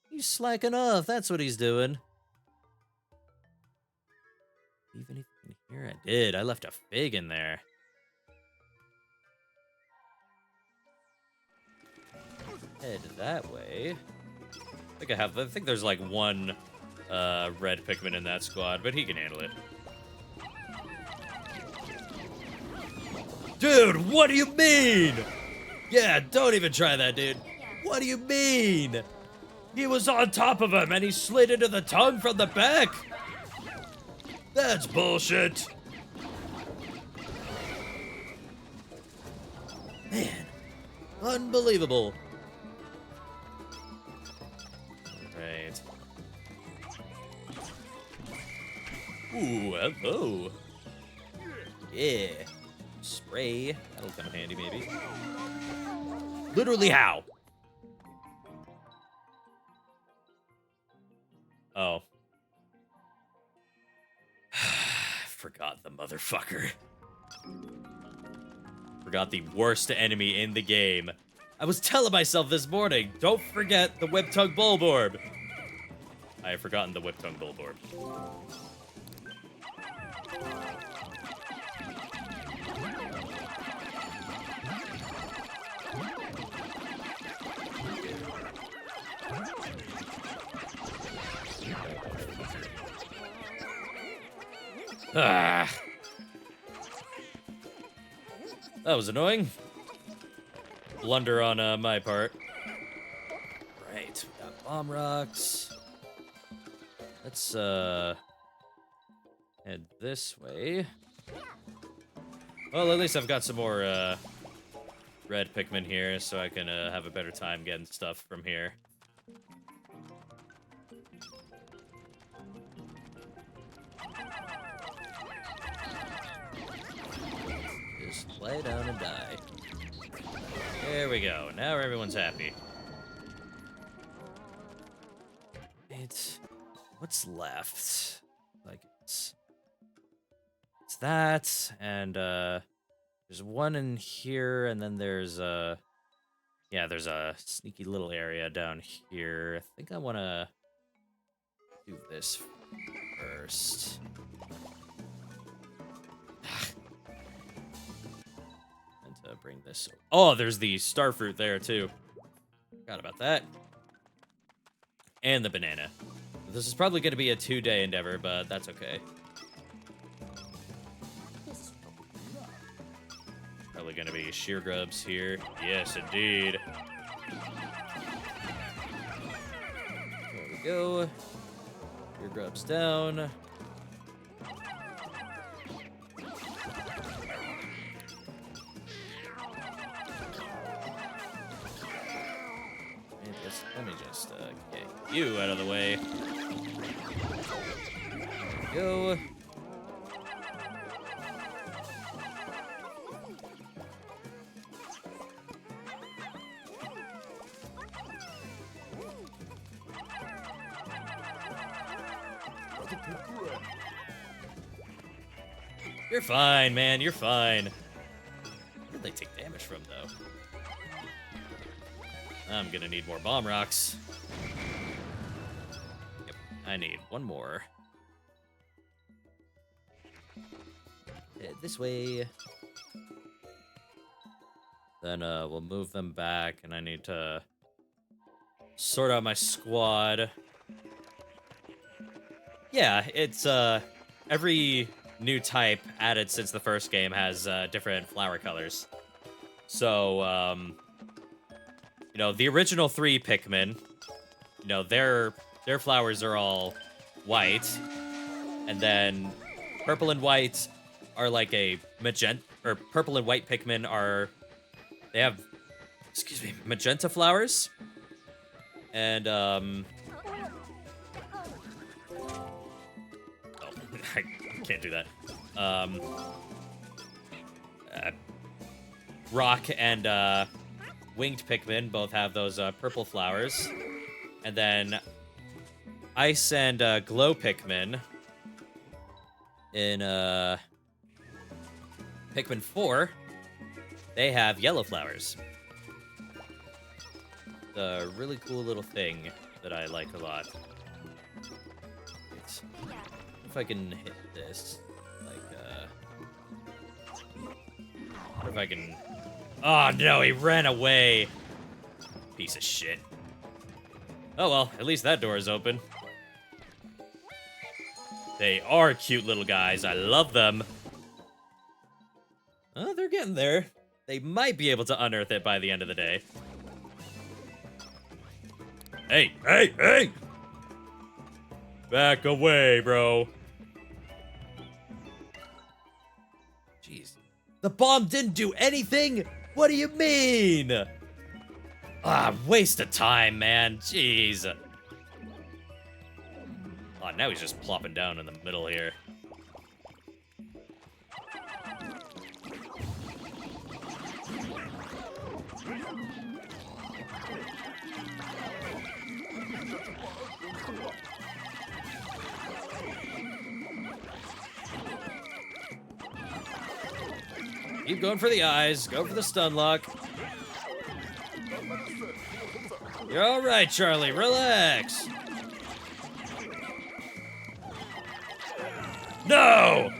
He's slacking off. That's what he's doing. Leave anything in here? I did. I left a fig in there. Head that way. I think there's like one red Pikmin in that squad, but he can handle it. Dude, what do you mean? Yeah, don't even try that, dude. What do you mean? He was on top of him and he slid into the tongue from the back. That's bullshit. Man, unbelievable. Right. Ooh, hello. Yeah. Spray. That'll come in handy, maybe. Literally how? Oh. Forgot the motherfucker. Forgot the worst enemy in the game. I was telling myself this morning, don't forget the Whip-Tongue Bulborb. I have forgotten the Whip-Tongue Bulborb. Ah. That was annoying. Blunder on my part. Right, we got bomb rocks. Let's head this way. Well, at least I've got some more red Pikmin here, so I can have a better time getting stuff from here. Just lay down and die. There we go. Now everyone's happy. What's left? Like it's that, and there's one in here, and then there's yeah, there's a sneaky little area down here. I think I want to do this first. And to bring this. Oh, there's the starfruit there too. Forgot about that. And the banana. This is probably going to be a 2-day endeavor, but that's okay. Probably going to be sheer grubs here. Yes, indeed. There we go. Sheer grubs down. And let me just get you out of the way. Go. You're fine, man. You're fine. Where did they take damage from, though? I'm gonna need more bomb rocks. Yep, I need one more. Head this way. Then we'll move them back, and I need to sort out my squad. Yeah, it's every new type added since the first game has different flower colors. So you know, the original 3 Pikmin, you know, their flowers are all white, and then purple and white are like a magenta, or purple and white Pikmin are, they have, excuse me, magenta flowers, and oh, I can't do that. Rock and winged Pikmin both have those purple flowers. And then ice and glow Pikmin in Pikmin 4, they have yellow flowers. It's a really cool little thing that I like a lot. If I can hit this, like, what if I can... Oh, no, he ran away. Piece of shit. Oh, well, at least that door is open. They are cute little guys. I love them. Oh, they're getting there. They might be able to unearth it by the end of the day. Hey, hey, hey! Back away, bro. Jeez. The bomb didn't do anything? What do you mean? Ah, waste of time, man. Jeez. Oh, now he's just plopping down in the middle here. Keep going for the eyes. Go for the stun lock. You're all right, Charlie. Relax. No!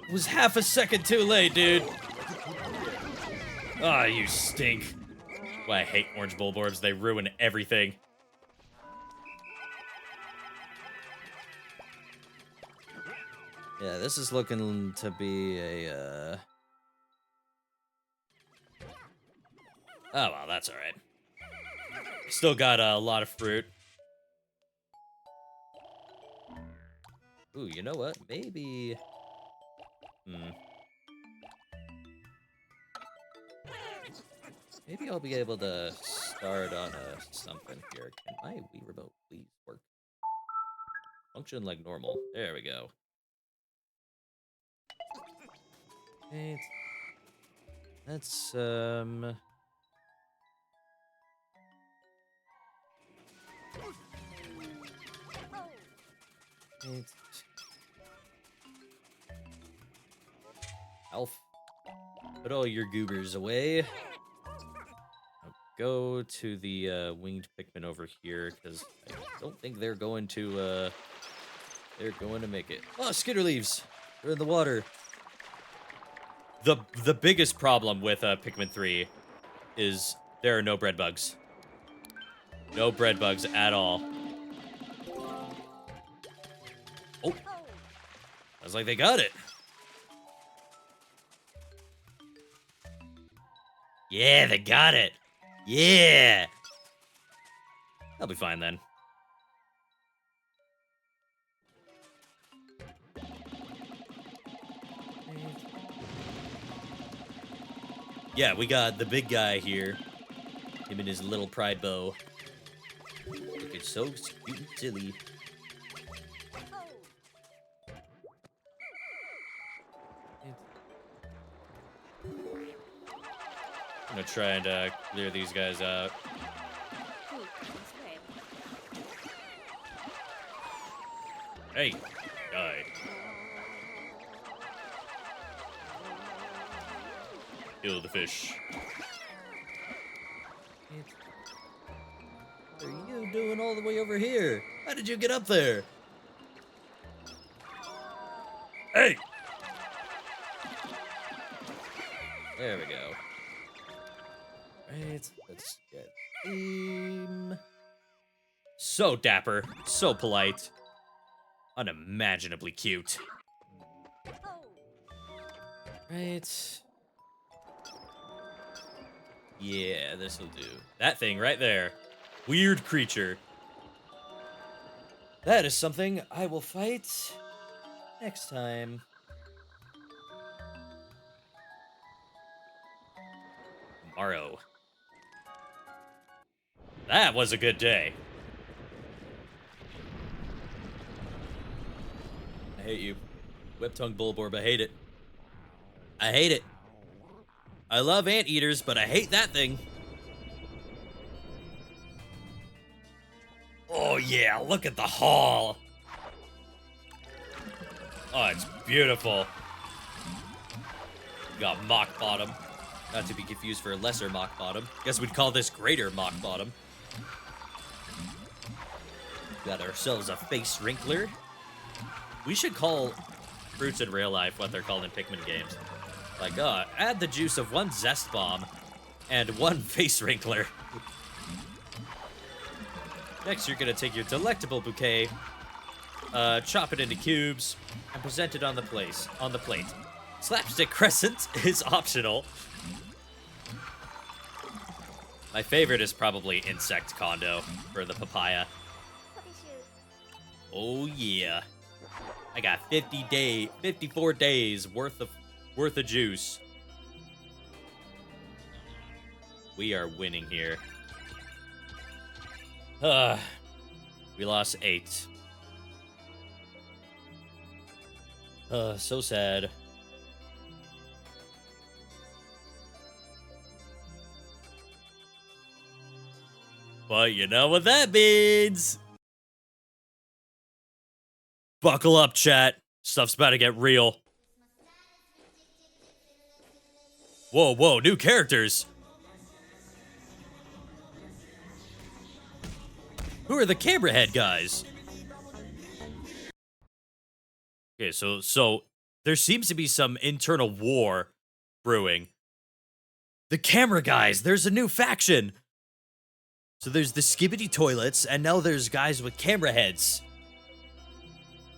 It was half a second too late, dude. Ah, oh, you stink. Why I hate orange Bulborbs. They ruin everything. Yeah, this is looking to be a, Oh, well, that's all right. Still got a lot of fruit. Ooh, you know what? Maybe... Maybe I'll be able to start on something here. Can my Wii remote please work? Function like normal. There we go. Okay. Let's, Okay. Alf, put all your goobers away. Now go to the winged Pikmin over here, because I don't think they're going to make it. Oh, skitter leaves. They're in the water. The biggest problem with Pikmin 3 is there are no bread bugs. No bread bugs at all. Oh. I was like, they got it. Yeah, they got it. Yeah. I'll be fine then. Yeah, we got the big guy here. Him and his little pride bow. Looking so cute and silly. I'm gonna try and clear these guys out. Hey, die. Kill the fish. What are you doing all the way over here? How did you get up there? Hey! There we go. Right, let's get aim. So dapper, so polite, unimaginably cute. Right. Yeah, this'll do. That thing right there. Weird creature. That is something I will fight next time. Tomorrow. That was a good day. I hate you. Whip-tongued bullborb, I hate it. I hate it. I love anteaters, but I hate that thing. Oh yeah, look at the hall. Oh, it's beautiful. We got mock bottom. Not to be confused for a lesser mock bottom. Guess we'd call this greater mock bottom. Got ourselves a face wrinkler. We should call fruits in real life what they're called in Pikmin games. Like, add the juice of one zest bomb and one face wrinkler. Next, you're gonna take your delectable bouquet, chop it into cubes, and present it on the plate. Slapstick crescent is optional. My favorite is probably insect condo for the papaya. Oh yeah. I got 54 days worth of juice. We are winning here. We lost 8. So sad. But you know what that means. Buckle up, chat. Stuff's about to get real. Whoa, new characters. Who are the camera head guys? Okay, so there seems to be some internal war brewing. The camera guys, there's a new faction. So there's the skibbity toilets, and now there's guys with camera heads.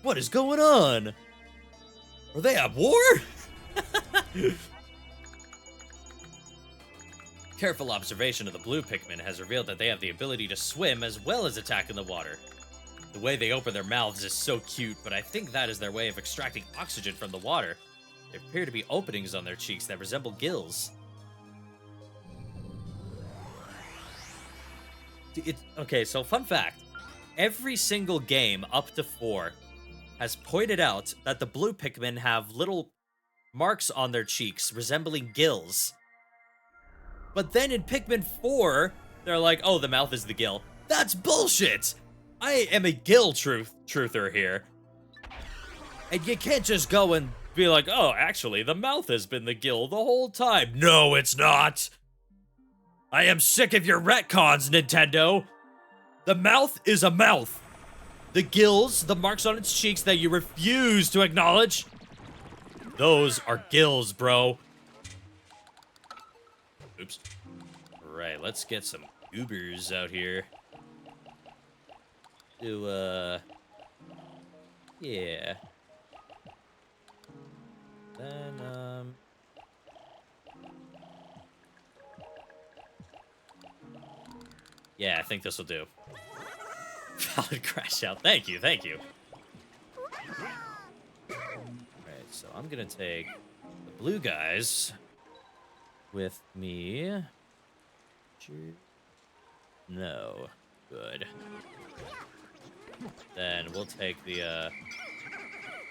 What is going on? Are they at war? Careful observation of the blue Pikmin has revealed that they have the ability to swim as well as attack in the water. The way they open their mouths is so cute, but I think that is their way of extracting oxygen from the water. There appear to be openings on their cheeks that resemble gills. Okay, so fun fact. Every single game up to 4 has pointed out that the blue Pikmin have little marks on their cheeks resembling gills. But then in Pikmin 4, they're like, oh, the mouth is the gill. That's bullshit! I am a gill truther here. And you can't just go and be like, oh, actually, the mouth has been the gill the whole time. No, it's not! I am sick of your retcons, Nintendo! The mouth is a mouth. The gills, the marks on its cheeks that you refuse to acknowledge, those are gills, bro. Oops. Alright, let's get some goobers out here. Yeah. Then, yeah, I think this'll do. Valid crash out. Thank you. Alright, so I'm gonna take the blue guys with me. No. Good. Then we'll take the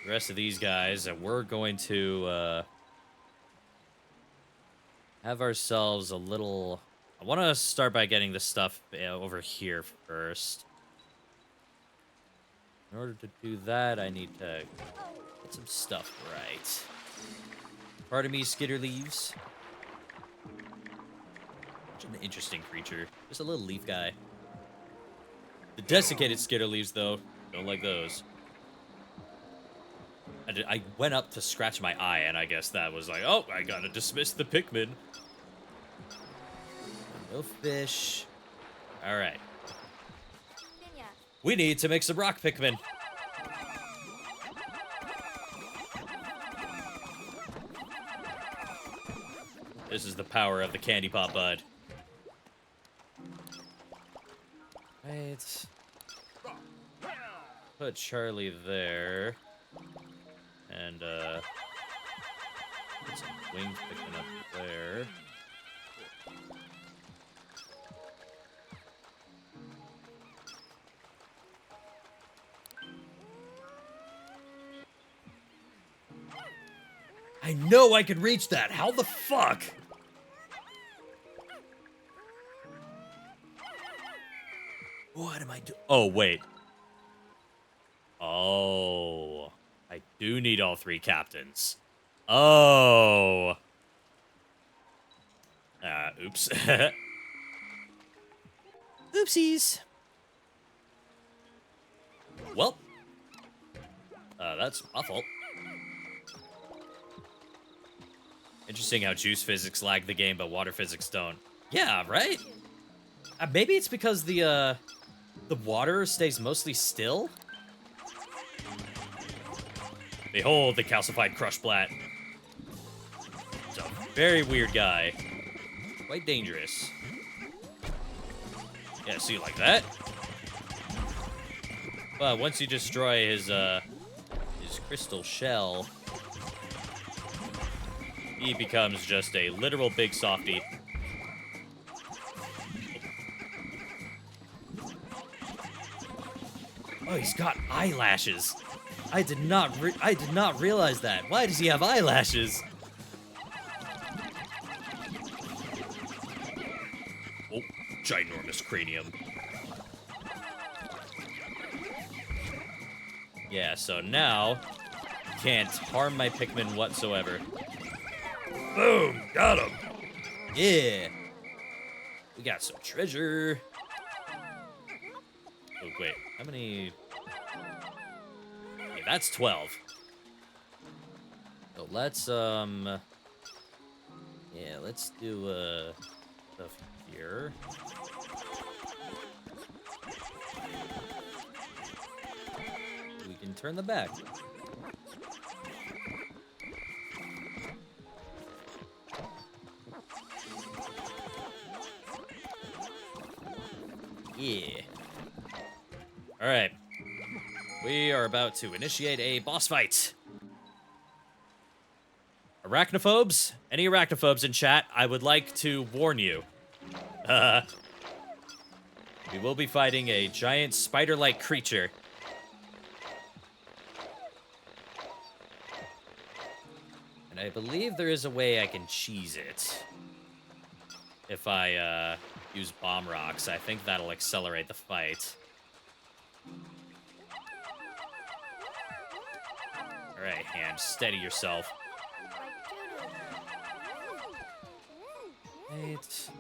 rest of these guys, and we're going to have ourselves a little... I want to start by getting this stuff over here first. In order to do that, I need to get some stuff right. Pardon me, skitter leaves. An interesting creature. Just a little leaf guy. The desiccated skitter leaves, though. Don't like those. I went up to scratch my eye, and I guess that was like, oh, I gotta dismiss the Pikmin. No fish. Alright. We need to make some rock Pikmin. This is the power of the Candy Pop Bud. Right. Put Charlie there. And, put some wings Pikmin up there. I know I could reach that. How the fuck? What am I doing? Oh, wait. Oh. I do need all 3 captains. Oh. Oops. Oopsies. Well. That's my fault. Interesting how juice physics lag the game, but water physics don't. Yeah, right? Maybe it's because the water stays mostly still? Behold the calcified Crushblat. It's a very weird guy. Quite dangerous. Yeah, see, like that? But once you destroy his crystal shell, he becomes just a literal big softie. Oh, he's got eyelashes. I did not realize that. Why does he have eyelashes? Oh, ginormous cranium. Yeah, so now can't harm my Pikmin whatsoever. Boom! Got him! Yeah! We got some treasure. Oh, wait. How many... Okay, that's 12. So let's, yeah, let's do, stuff here. We can turn the back. Yeah. Alright. We are about to initiate a boss fight. Arachnophobes? Any arachnophobes in chat? I would like to warn you. We will be fighting a giant spider-like creature. And I believe there is a way I can cheese it. If I, use bomb rocks, I think that'll accelerate the fight. Alright, hand, steady yourself. Right.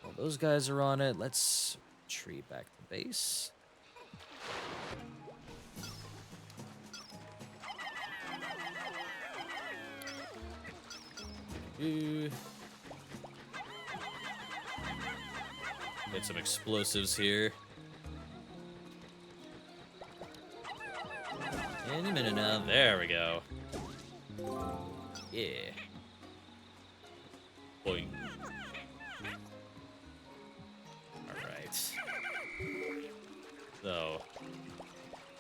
Well, those guys are on it. Let's retreat back to base. Get some explosives here. Any minute now. There we go. Yeah. Boing. Alright. So,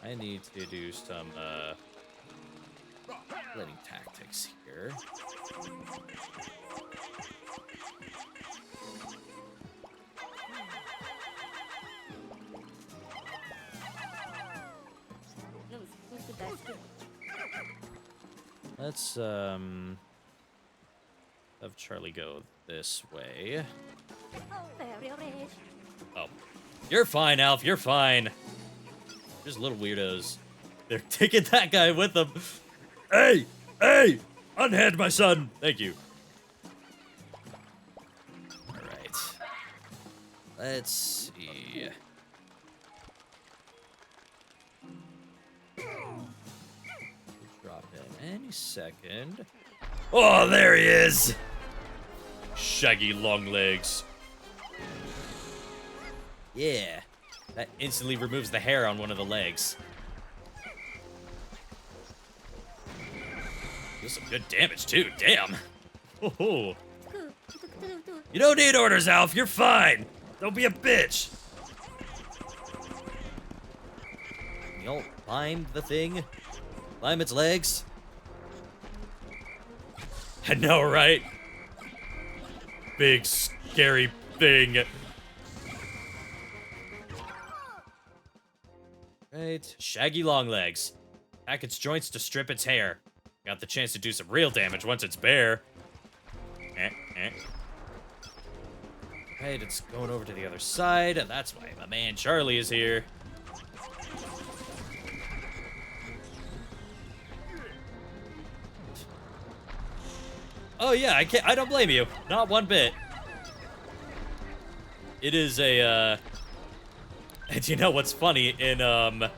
I need to do some, letting tactics here. Let's, have Charlie go this way. Oh. You're fine, Alf. You're fine. Just little weirdos. They're taking that guy with them. Hey! Hey! Unhand my son! Thank you. Let's see. Drop in any second. Oh, there he is! Shaggy long legs. Yeah. That instantly removes the hair on one of the legs. Does some good damage, too. Damn. Oh. You don't need orders, Alf. You're fine. Don't be a bitch. You'll climb the thing. Climb its legs. I know, right? Big, scary thing. Right. Shaggy long legs. Hack its joints to strip its hair. Got the chance to do some real damage once it's bare. Right, it's going over to the other side. That's why my man Charlie is here. Oh yeah, I don't blame you. Not one bit. It is a, and you know what's funny? In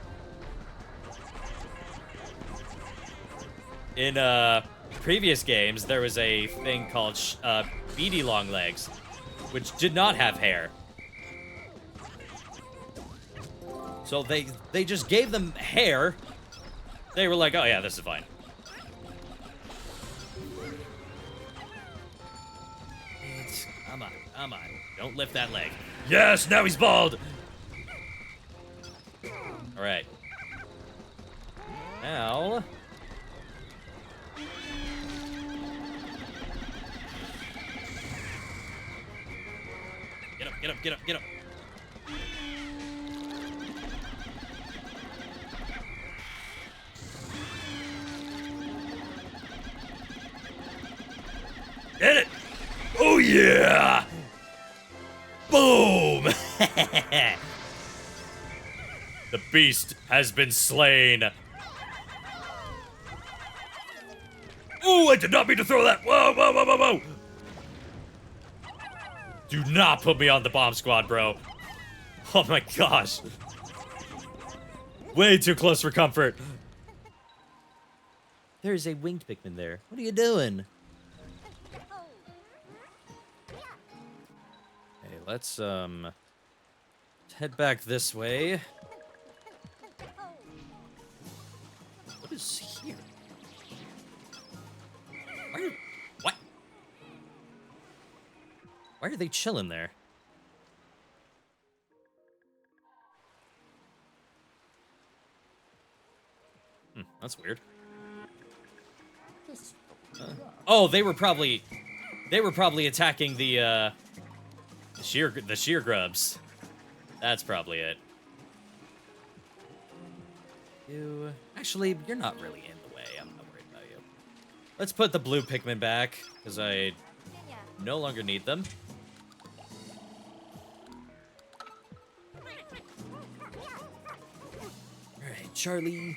previous games, there was a thing called, beady long legs, which did not have hair. So they just gave them hair. They were like, oh yeah, this is fine. Come on. Don't lift that leg. Yes, now he's bald! Alright. Now... Get up. Get it! Oh yeah! Boom! The beast has been slain. Ooh, I did not mean to throw that. Whoa. Do not put me on the bomb squad, bro. Oh my gosh. Way too close for comfort. There's a winged Pikmin there. What are you doing? Hey, let's head back this way. What is here? What? Why are they chilling there? That's weird. Oh, they were probably attacking the sheer grubs. That's probably it. Actually, you're not really in the way. I'm not worried about you. Let's put the blue Pikmin back, because I no longer need them. Alright, Charlie.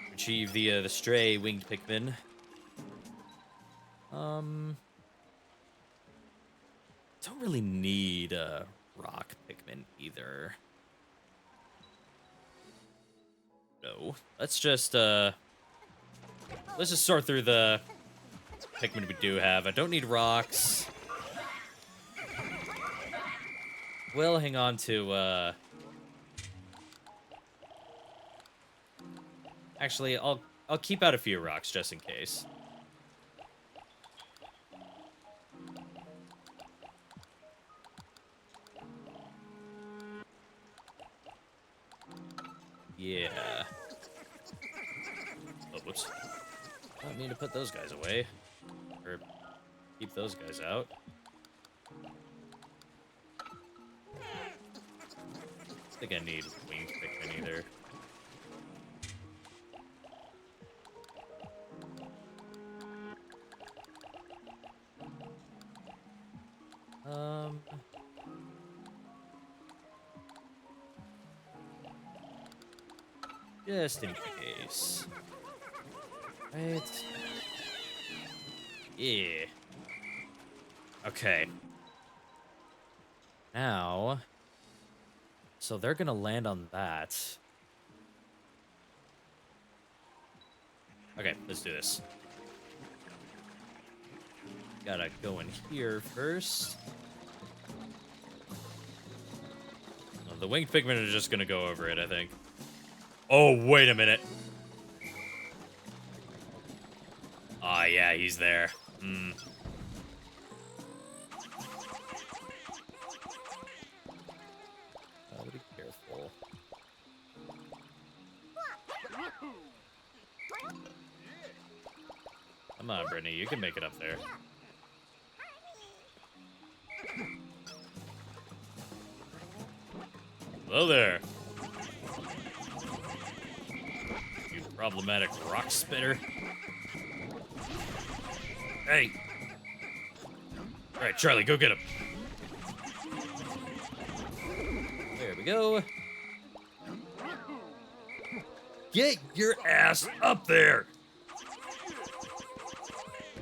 Retrieve the stray winged Pikmin. Don't really need a rock Pikmin either. No. Let's just sort through the Pikmin we do have. I don't need rocks. We'll hang on to actually, I'll keep out a few rocks just in case. Yeah. Oh, whoops. I don't mean to put those guys away. Or keep those guys out. I think I need winged Pikmin either. Just in case. Right. Yeah. Okay. Now, So they're gonna land on that. Okay, let's do this. Gotta go in here first. Oh, the winged Pikmin are just gonna go over it, I think. Oh, wait a minute. Ah, yeah, he's there. Hmm. Be careful. Come on, Brittany, you can make it up there. Hello there. You problematic rock spitter. Hey. All right, Charlie, go get him. There we go. Get your ass up there.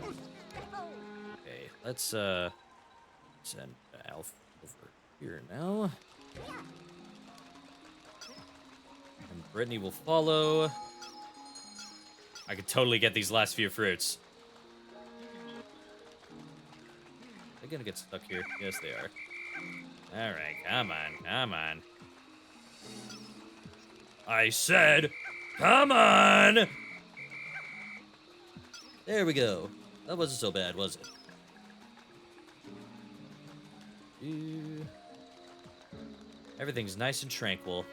Okay, let's send Alf over here now. And Brittany will follow. I could totally get these last few fruits. They're gonna get stuck here. Yes, they are. All right, come on, come on. I said, come on! There we go. That wasn't so bad, was it? Everything's nice and tranquil.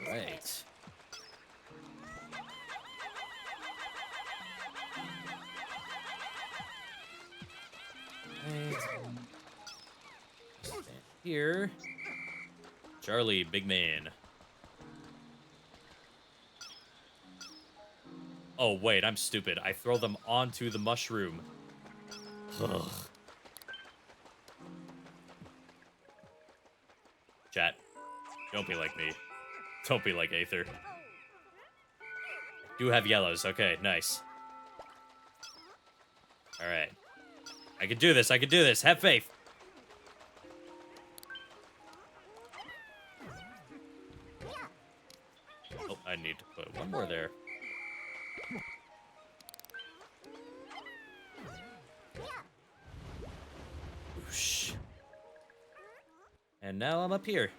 Right. Stand here. Charlie, big man. Oh, wait, I'm stupid. I throw them onto the mushroom. Ugh. Chat, don't be like me. Don't be like Aether. Do have yellows. Okay, nice. All right. I can do this. I can do this. Have faith. Oh, I need to put one more there. Whoosh. And now I'm up here.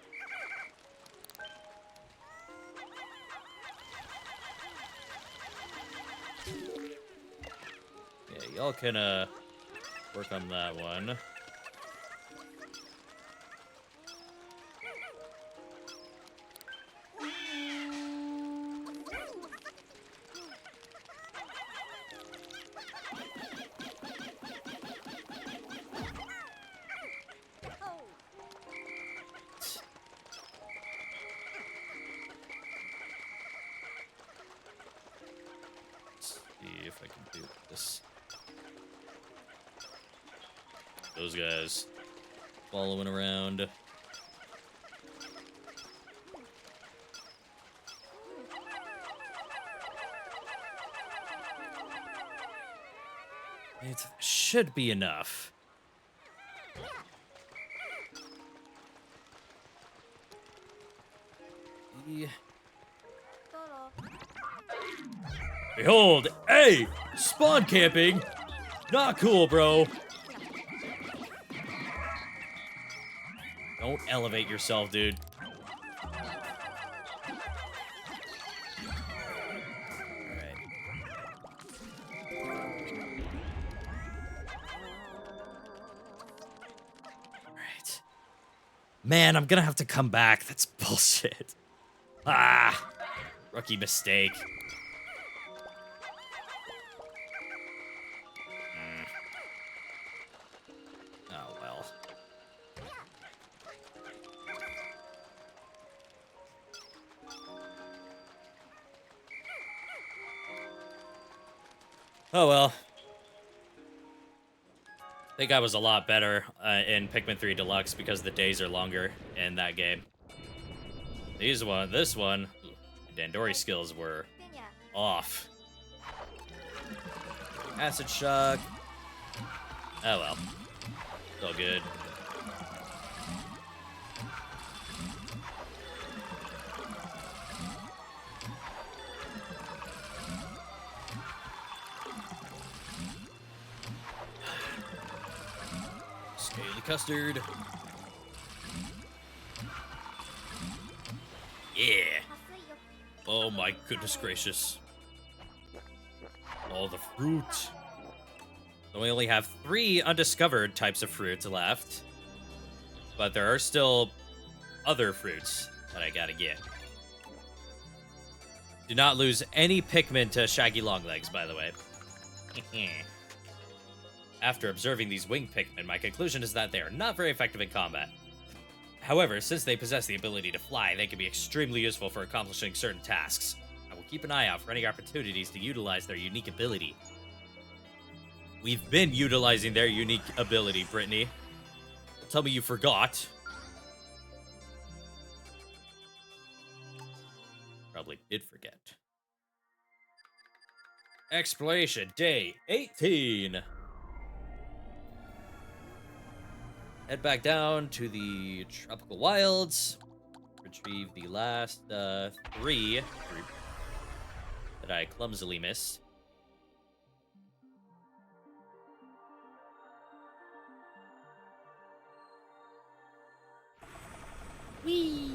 Yeah, y'all can work on that one. See if I can do this. Those guys following around. It should be enough. Yeah. Behold, hey, spawn camping. Not cool, bro. Don't elevate yourself, dude. Alright. Alright. Man, I'm gonna have to come back. That's bullshit. Ah! Rookie mistake. Oh, well. Oh, well. I think I was a lot better in Pikmin 3 Deluxe because the days are longer in that game. This one, Dandori skills were off. Acid shock. Oh well. It's all good. Scaly custard. Yeah. Oh my goodness gracious. All the fruit. So we only have 3 undiscovered types of fruits left. But there are still other fruits that I gotta get. Do not lose any Pikmin to Shaggy Longlegs, by the way. After observing these winged Pikmin, my conclusion is that they are not very effective in combat. However, since they possess the ability to fly, they can be extremely useful for accomplishing certain tasks. I will keep an eye out for any opportunities to utilize their unique ability. We've been utilizing their unique ability, Brittany. Tell me you forgot. Probably did forget. Exploration Day 18. Head back down to the tropical wilds. Retrieve the last 3 that I clumsily missed. Whee!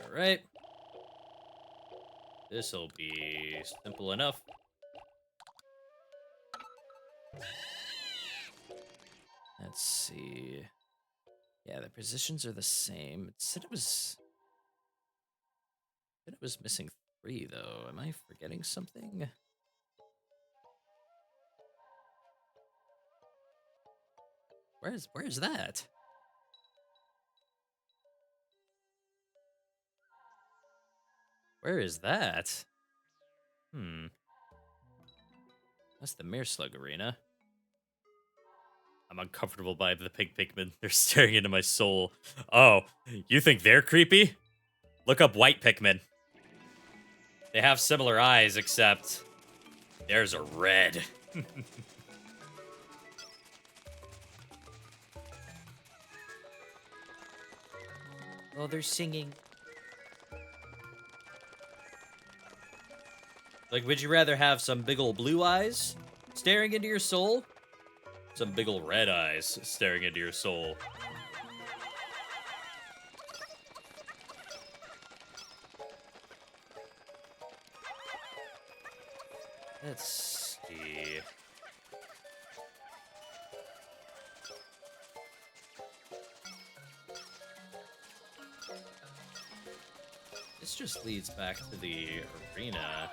Alright. This'll be simple enough. Let's see. Yeah, the positions are the same. It said it was missing 3 though. Am I forgetting something? Where's that? Where is that? That's the Meerslug Arena. I'm uncomfortable by the pink Pikmin. They're staring into my soul. Oh, you think they're creepy? Look up white Pikmin. They have similar eyes, except theirs are red. Oh, they're singing. Like, would you rather have some big ol' blue eyes staring into your soul? Some big ol' red eyes staring into your soul. Let's see. This just leads back to the arena.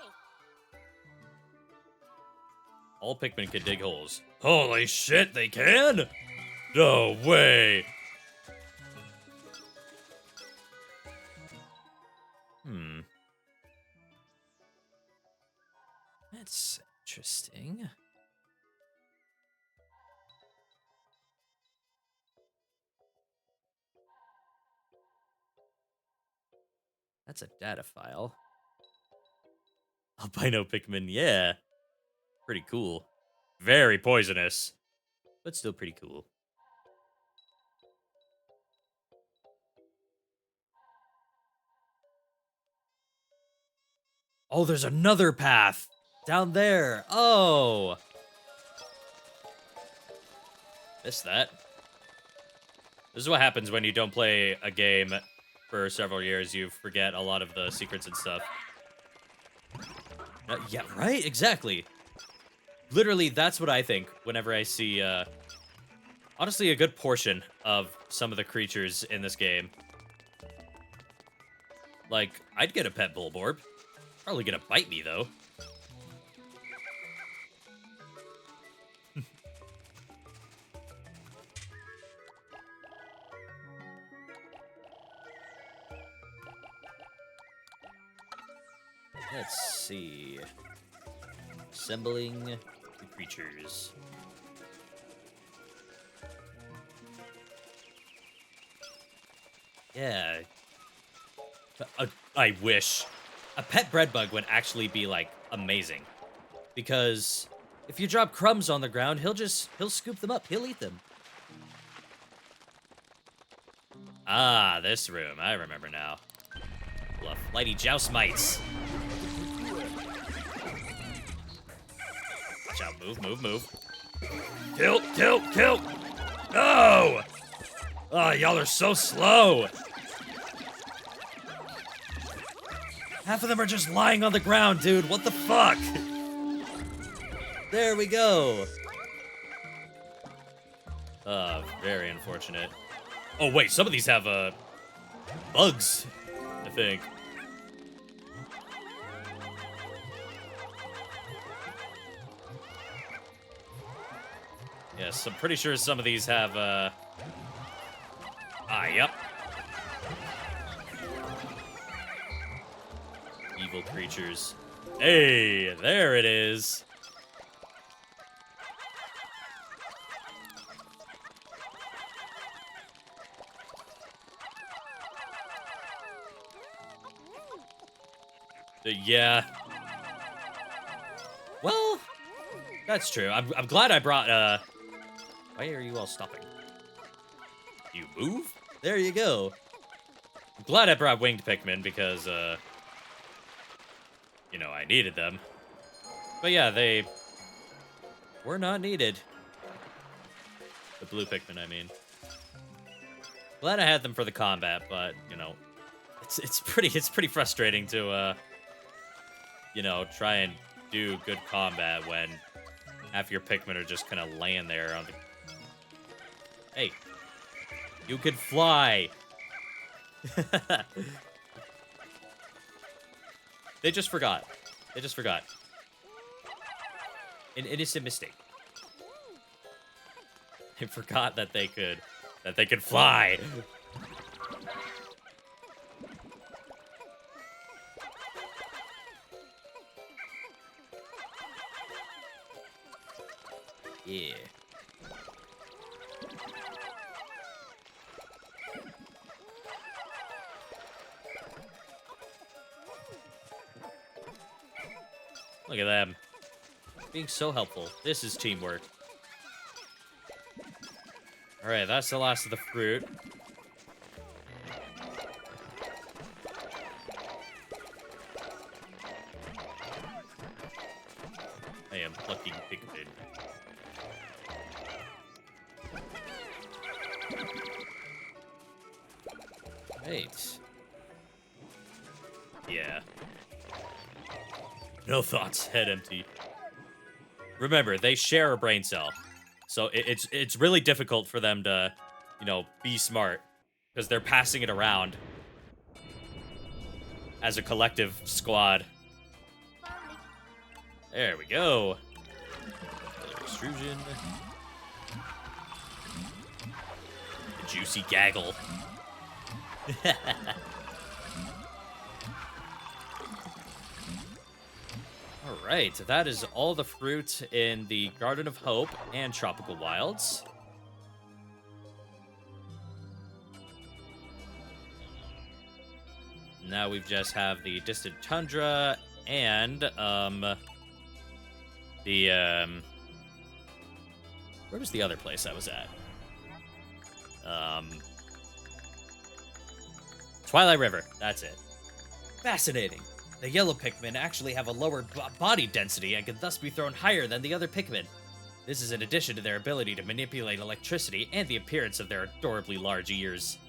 All Pikmin can dig holes. Holy shit, they can? No way. That's interesting. That's a data file. Albino Pikmin, yeah. Pretty cool. Very poisonous, but still pretty cool. Oh, there's another path down there. Oh. Missed that. This is what happens when you don't play a game for several years. You forget a lot of the secrets and stuff. Yeah, right? Exactly. Literally, that's what I think whenever I see, honestly, a good portion of some of the creatures in this game. Like, I'd get a pet Bulborb. Probably gonna bite me, though. Let's see. Assembling the creatures. Yeah. I wish. A pet bread bug would actually be, like, amazing. because if you drop crumbs on the ground, he'll scoop them up. He'll eat them. Ah, this room. I remember now. Bluff. Flighty joust mites. Watch out. Move, move, move. Kill, kill, kill. No! Oh, y'all are so slow. Half of them are just lying on the ground, dude. What the fuck? There we go. Very unfortunate. Oh, wait. Some of these have, bugs, I think. Yes, I'm pretty sure some of these have, yep. Evil creatures. Hey, there it is. Yeah. Well, that's true. I'm glad I brought, why are you all stopping? You move? There you go. I'm glad I brought winged Pikmin because, you know, I needed them. But yeah, they were not needed. The blue Pikmin, I mean. Glad I had them for the combat, but, you know, it's pretty frustrating to, you know, try and do good combat when half your Pikmin are just kind of laying there on the... Hey, you could fly. They just forgot. They just forgot. An innocent mistake. They forgot that they could fly. Yeah. Look at them. Being so helpful. This is teamwork. Alright, that's the last of the fruit. I am plucking Pikmin. Right. Yeah. No thoughts, head empty. Remember, they share a brain cell. So it's really difficult for them to, you know, be smart. Because they're passing it around as a collective squad. There we go. Extrusion. The juicy gaggle. Alright, that is all the fruit in the Garden of Hope and Tropical Wilds. Now we just have the Distant Tundra and, where was the other place I was at? Twilight River, that's it. Fascinating. The yellow Pikmin actually have a lower body density and can thus be thrown higher than the other Pikmin. This is in addition to their ability to manipulate electricity and the appearance of their adorably large ears.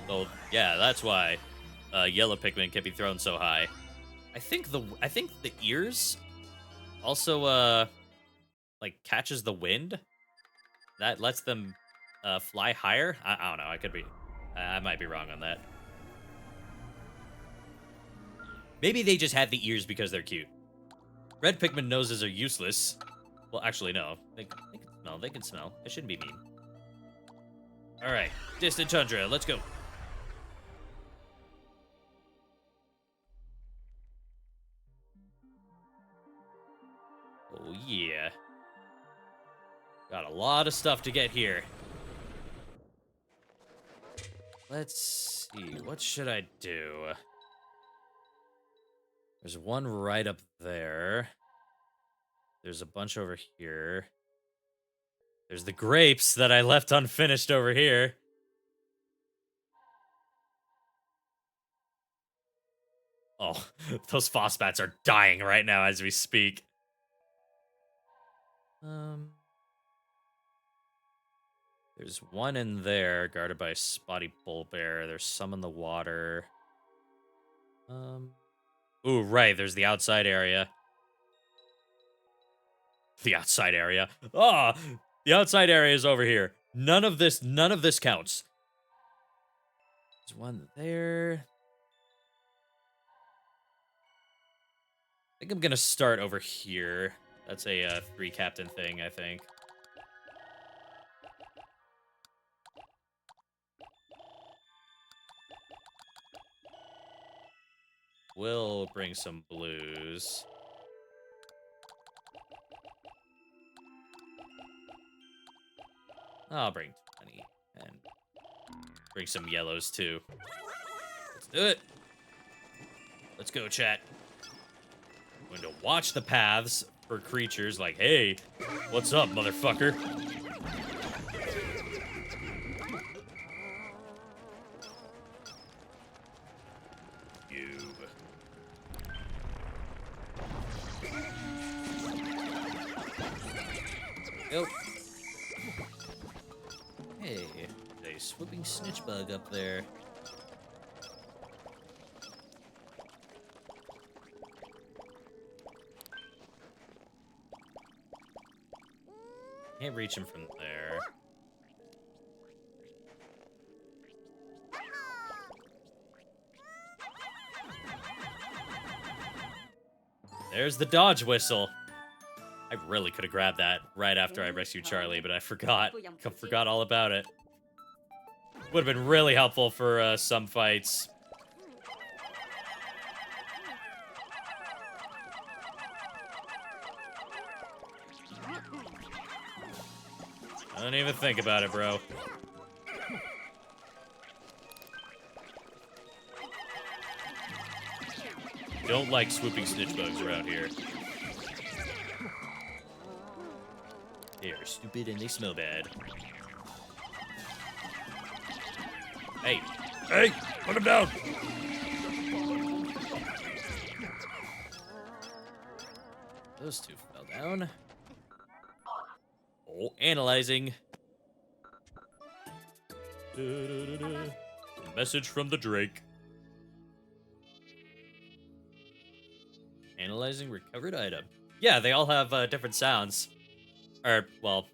So, yeah, that's why yellow Pikmin can be thrown so high. I think the ears also, like, catches the wind. That lets them fly higher. I don't know. I might be wrong on that. Maybe they just have the ears because they're cute. Red Pikmin noses are useless. Well, actually, no. They can smell. They can smell. It shouldn't be mean. Alright. Distant Tundra. Let's go. Oh, yeah. Got a lot of stuff to get here. Let's see. What should I do? There's one right up there. There's a bunch over here. There's the grapes that I left unfinished over here. Oh, those phosphats are dying right now as we speak. There's one in there guarded by a spotty bull bear. There's some in the water. Ooh, right. There's the outside area. The outside area. Ah, the outside area is over here. None of this counts. There's one there. I think I'm gonna start over here. That's a 3-captain thing, I think. We'll bring some blues. I'll bring 20 and bring some yellows too. Let's do it. Let's go, chat. I'm going to watch the paths for creatures like, hey, what's up, motherfucker? Go. Hey, there's a swooping snitch bug up there. Can't reach him from there. There's the dodge whistle. I really could have grabbed that right after I rescued Charlie, but I forgot. Forgot all about it. Would have been really helpful for some fights. Don't even think about it, bro. Don't like swooping snitch bugs around here. They are stupid and they smell bad. Hey! Hey! Put him down! Those two fell down. Oh, analyzing. Message from the Drake. Analyzing recovered item. Yeah, they all have different sounds. Or, well,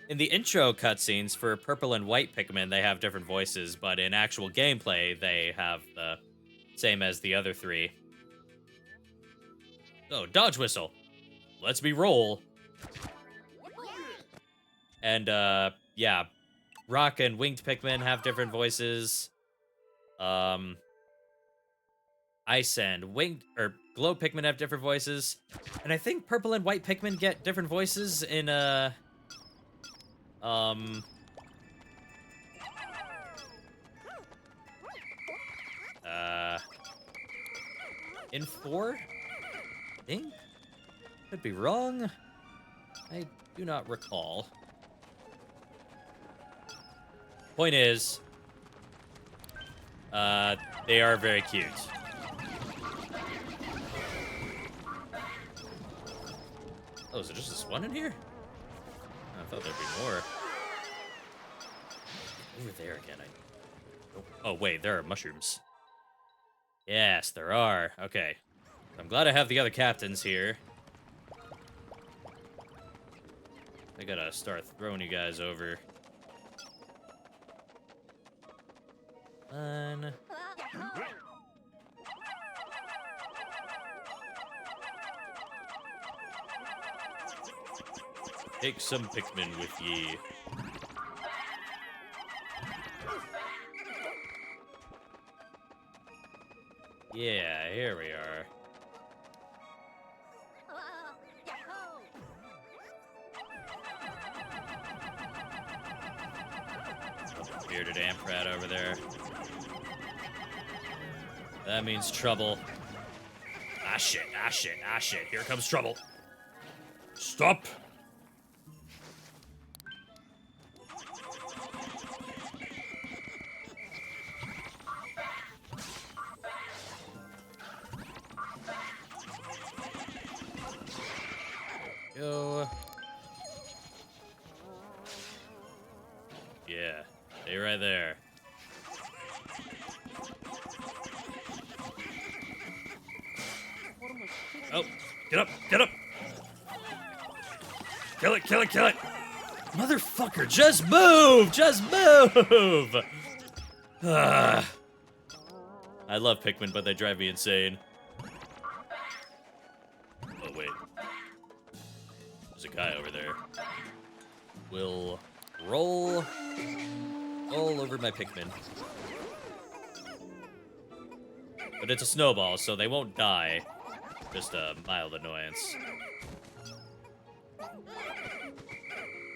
in the intro cutscenes for purple and white Pikmin, they have different voices, but in actual gameplay, they have the same as the other three. Oh, dodge whistle. Let's me roll. And, yeah, rock and winged Pikmin have different voices. Ice and winged, or glow Pikmin have different voices. And I think purple and white Pikmin get different voices in, in 4? I think? Could be wrong. I do not recall. Point is, they are very cute. Oh, is it just this one in here? I thought there'd be more. Over there again. Oh, wait, there are mushrooms. Yes, there are. Okay. I'm glad I have the other captains here. I gotta start throwing you guys over. Take some Pikmin with ye. Yeah, here we are. Bearded Amprat over there. That means trouble. Ah shit, ah shit, ah shit. Here comes trouble. Stop! Go. Yeah, stay right there. Oh, get up, get up! Kill it, kill it, kill it! Motherfucker, just move! Just move! I love Pikmin, but they drive me insane. Oh, wait. There's a guy over there. Will roll all over my Pikmin. But it's a snowball, so they won't die. Just a mild annoyance.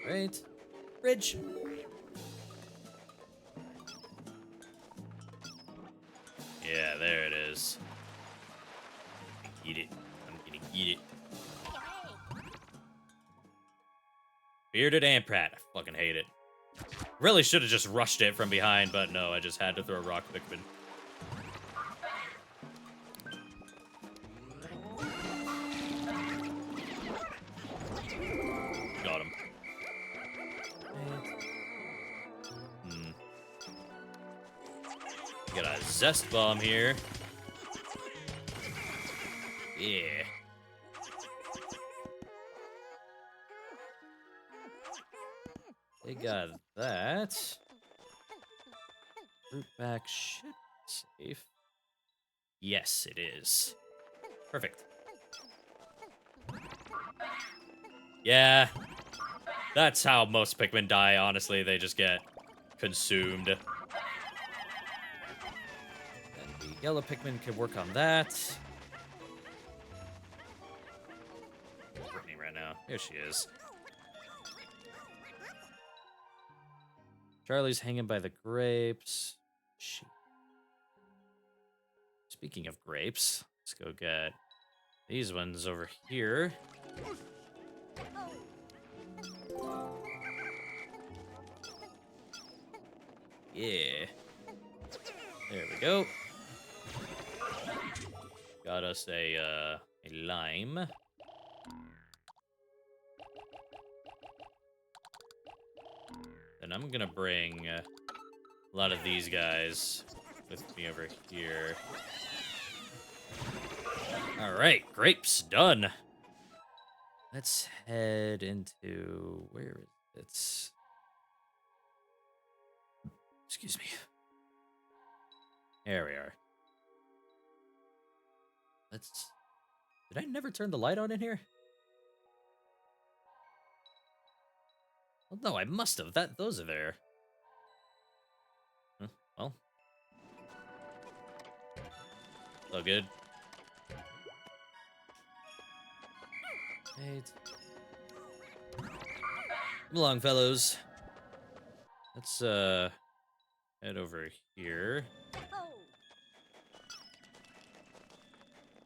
Right. Bridge. Yeah, there it is. Eat it. I'm gonna eat it. Bearded Amprat. I fucking hate it. Really should have just rushed it from behind, but no, I just had to throw rock Pikmin. Got him. Got a Zest Bomb here. Yeah. They got that. Root back should be safe. Yes, it is. Perfect. Yeah. That's how most Pikmin die, honestly. They just get consumed. And the yellow Pikmin can work on that. Brittany right now. Here she is. Charlie's hanging by the grapes. Speaking of grapes, let's go get these ones over here. Yeah. There we go. Got us a lime. And I'm gonna bring a lot of these guys with me over here. All right, grapes done. Let's head into, where is it? Excuse me. There we are. Did I never turn the light on in here? Well, no, I must have. Those are there. Huh, well. So good. Right. Come along, fellows. Let's, head over here.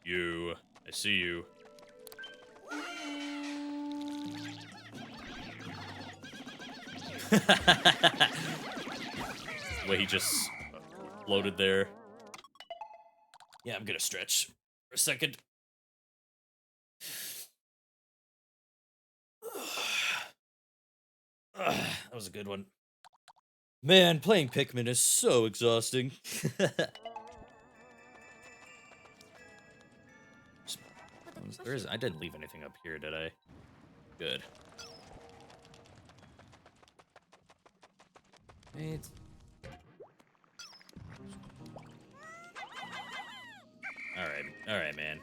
You. I see you. The way he just floated there. Yeah, I'm gonna stretch for a second. That was a good one. Man, playing Pikmin is so exhausting. I didn't leave anything up here, did I? Good. Right. Alright, man.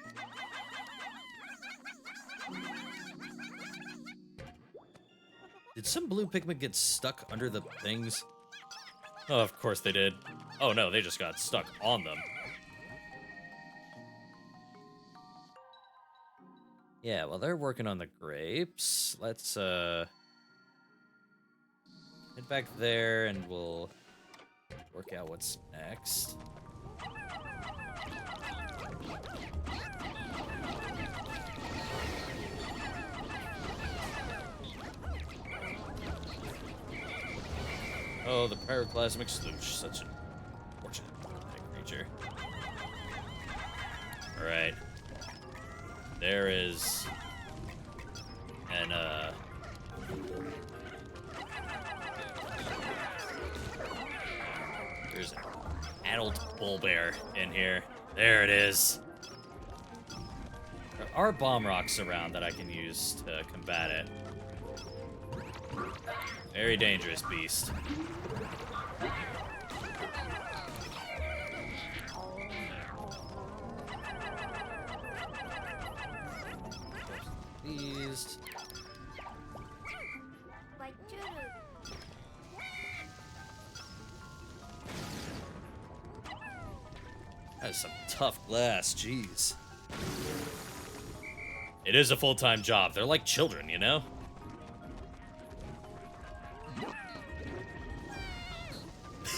Did some blue Pikmin get stuck under the things? Oh, of course they did. Oh no, they just got stuck on them. Yeah, well, they're working on the grapes. Let's, head back there and we'll work out what's next. Oh, the pyroclasmic sloosh. Such an fortunate creature. Alright. There is an, there's an adult bull bear in here. There it is. There are bomb rocks around that I can use to combat it. Very dangerous beast. These. That is some tough glass, jeez. It is a full-time job. They're like children, you know?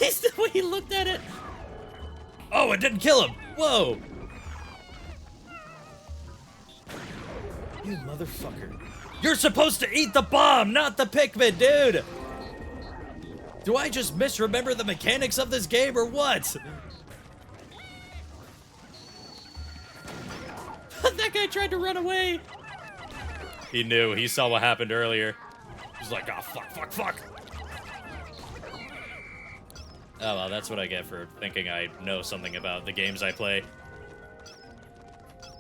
It's the way he looked at it. Oh, it didn't kill him. Whoa. You motherfucker. You're supposed to eat the bomb, not the Pikmin, dude. Do I just misremember the mechanics of this game or what? That guy tried to run away. He knew. He saw what happened earlier. He's like, oh, fuck. Oh, well, that's what I get for thinking I know something about the games I play.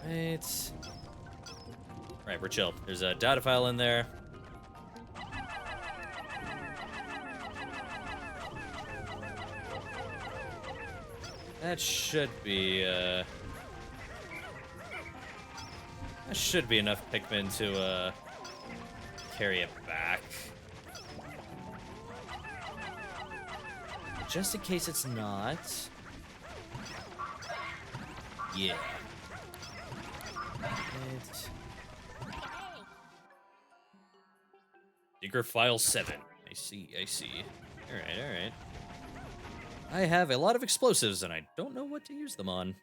Right, we're chill. There's a data file in there. That should be, that should be enough Pikmin to, carry it back. Just in case it's not. Yeah. Digger file 7. I see. Alright. I have a lot of explosives and I don't know what to use them on.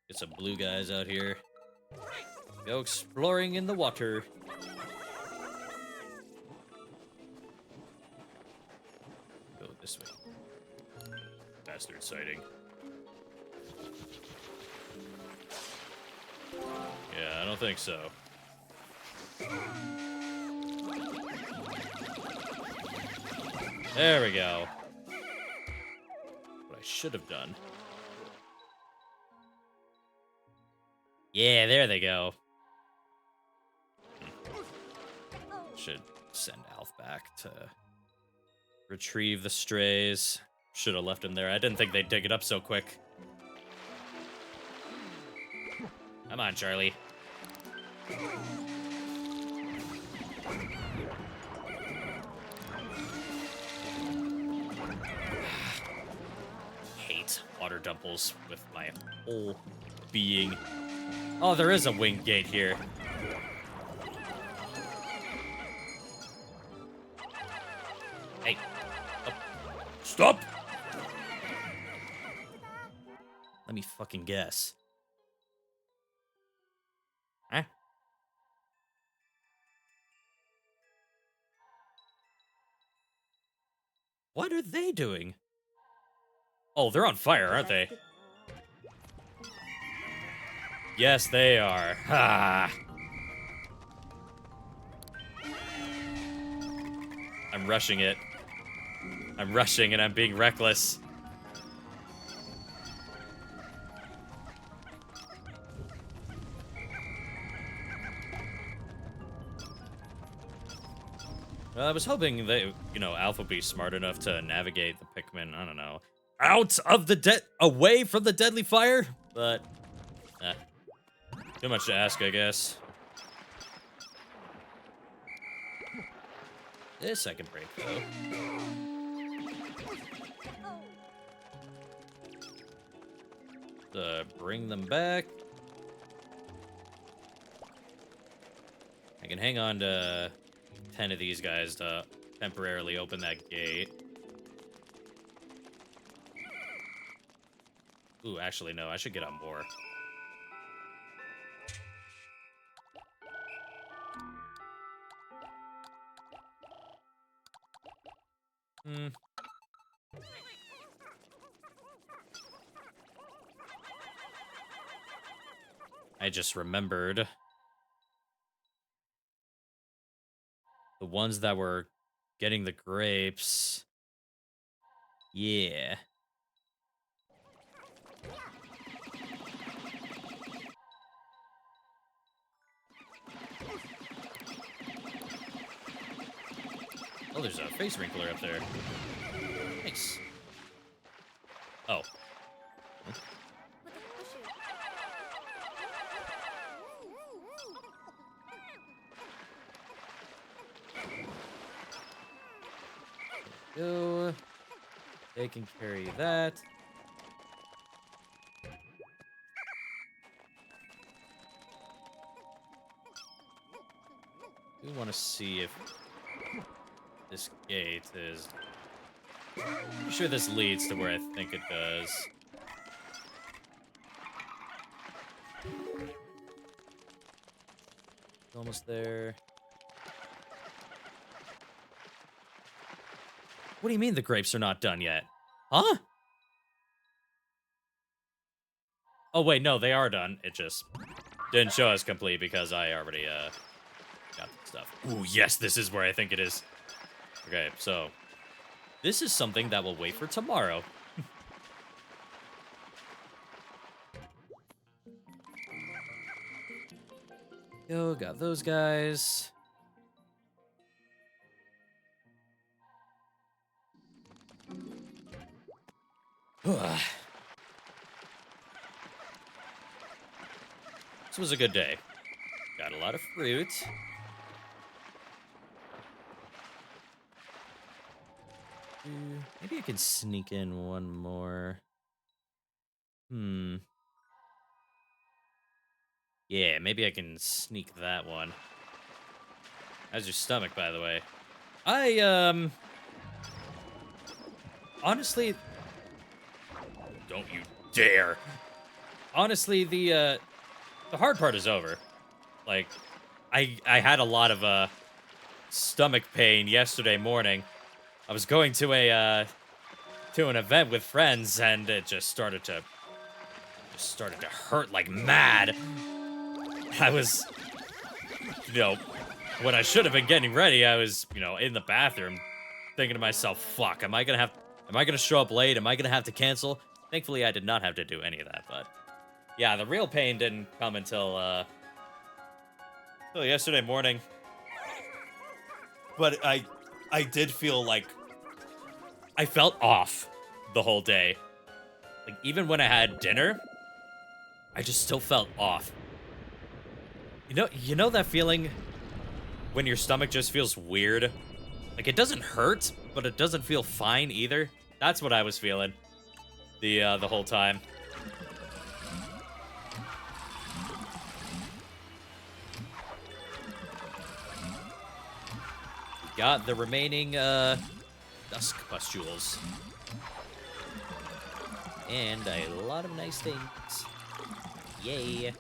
Get some blue guys out here. Go exploring in the water. Go this way. Bastard sighting. Yeah, I don't think so. There we go. What I should have done. Yeah, there they go. Should send Alf back to retrieve the strays. Should have left him there. I didn't think they'd dig it up so quick. Come on, Charlie. Hate water dumples with my whole being. Oh, there is a winged gate here. Hey. Oh. Stop! Let me fucking guess. Huh? What are they doing? Oh, they're on fire, aren't they? Yes, they are. Ha! I'm rushing it. I'm rushing and I'm being reckless. I was hoping that, you know, Alpha would be smart enough to navigate the Pikmin, I don't know, out of the away from the deadly fire, but, too much to ask, I guess. This I can break, though. Bring them back. I can hang on to 10 of these guys to temporarily open that gate. Ooh, actually, no. I should get on more. Hmm. I just remembered the ones that were getting the grapes. Yeah. Oh, there's a face wrinkler up there. Nice. Oh. Go. They can carry that. We want to see if this gate is... I'm sure this leads to where I think it does. Almost there. What do you mean the grapes are not done yet? Huh? Oh, wait, no, they are done. It just didn't show us complete because I already, got the stuff. Ooh, yes, this is where I think it is. Okay, so this is something that will wait for tomorrow. Yo, got those guys. This was a good day. Got a lot of fruit. Maybe I can sneak in one more. Yeah, maybe I can sneak that one. How's your stomach, by the way? Honestly... Don't you dare! Honestly, the hard part is over. Like, I had a lot of, stomach pain yesterday morning. I was going to to an event with friends, and it just started to hurt like mad. I was, when I should have been getting ready, I was, in the bathroom thinking to myself, fuck, am I gonna show up late? Am I gonna have to cancel? Thankfully, I did not have to do any of that, but yeah, the real pain didn't come until yesterday morning. But I did feel like I felt off the whole day. Like, even when I had dinner, I just still felt off. You know that feeling when your stomach just feels weird? Like, it doesn't hurt, but it doesn't feel fine either. That's what I was feeling the whole time. Got the remaining dusk pustules. And a lot of nice things. Yay.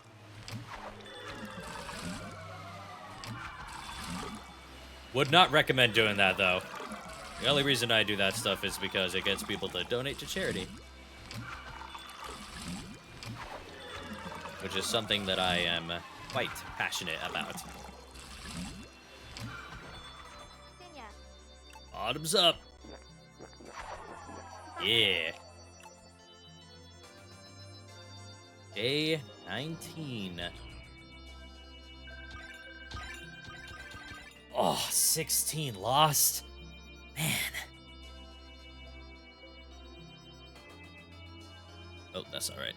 Would not recommend doing that, though. The only reason I do that stuff is because it gets people to donate to charity. Which is something that I am quite passionate about. Bottoms up. Yeah. Day 19. Oh, 16 lost. Man. Oh, that's all right.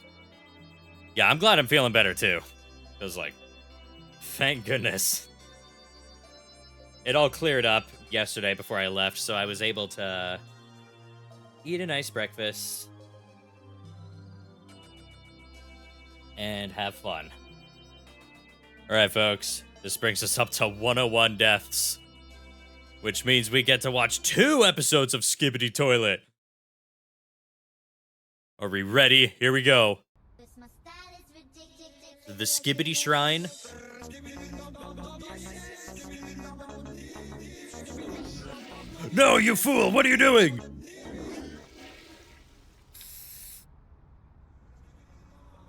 Yeah, I'm glad I'm feeling better, too. It was like, thank goodness. It all cleared up yesterday before I left, so I was able to eat a nice breakfast and have fun. All right, folks. This brings us up to 101 deaths, which means we get to watch 2 episodes of Skibbity Toilet. Are we ready? Here we go. The Skibbity Shrine. No, you fool! What are you doing?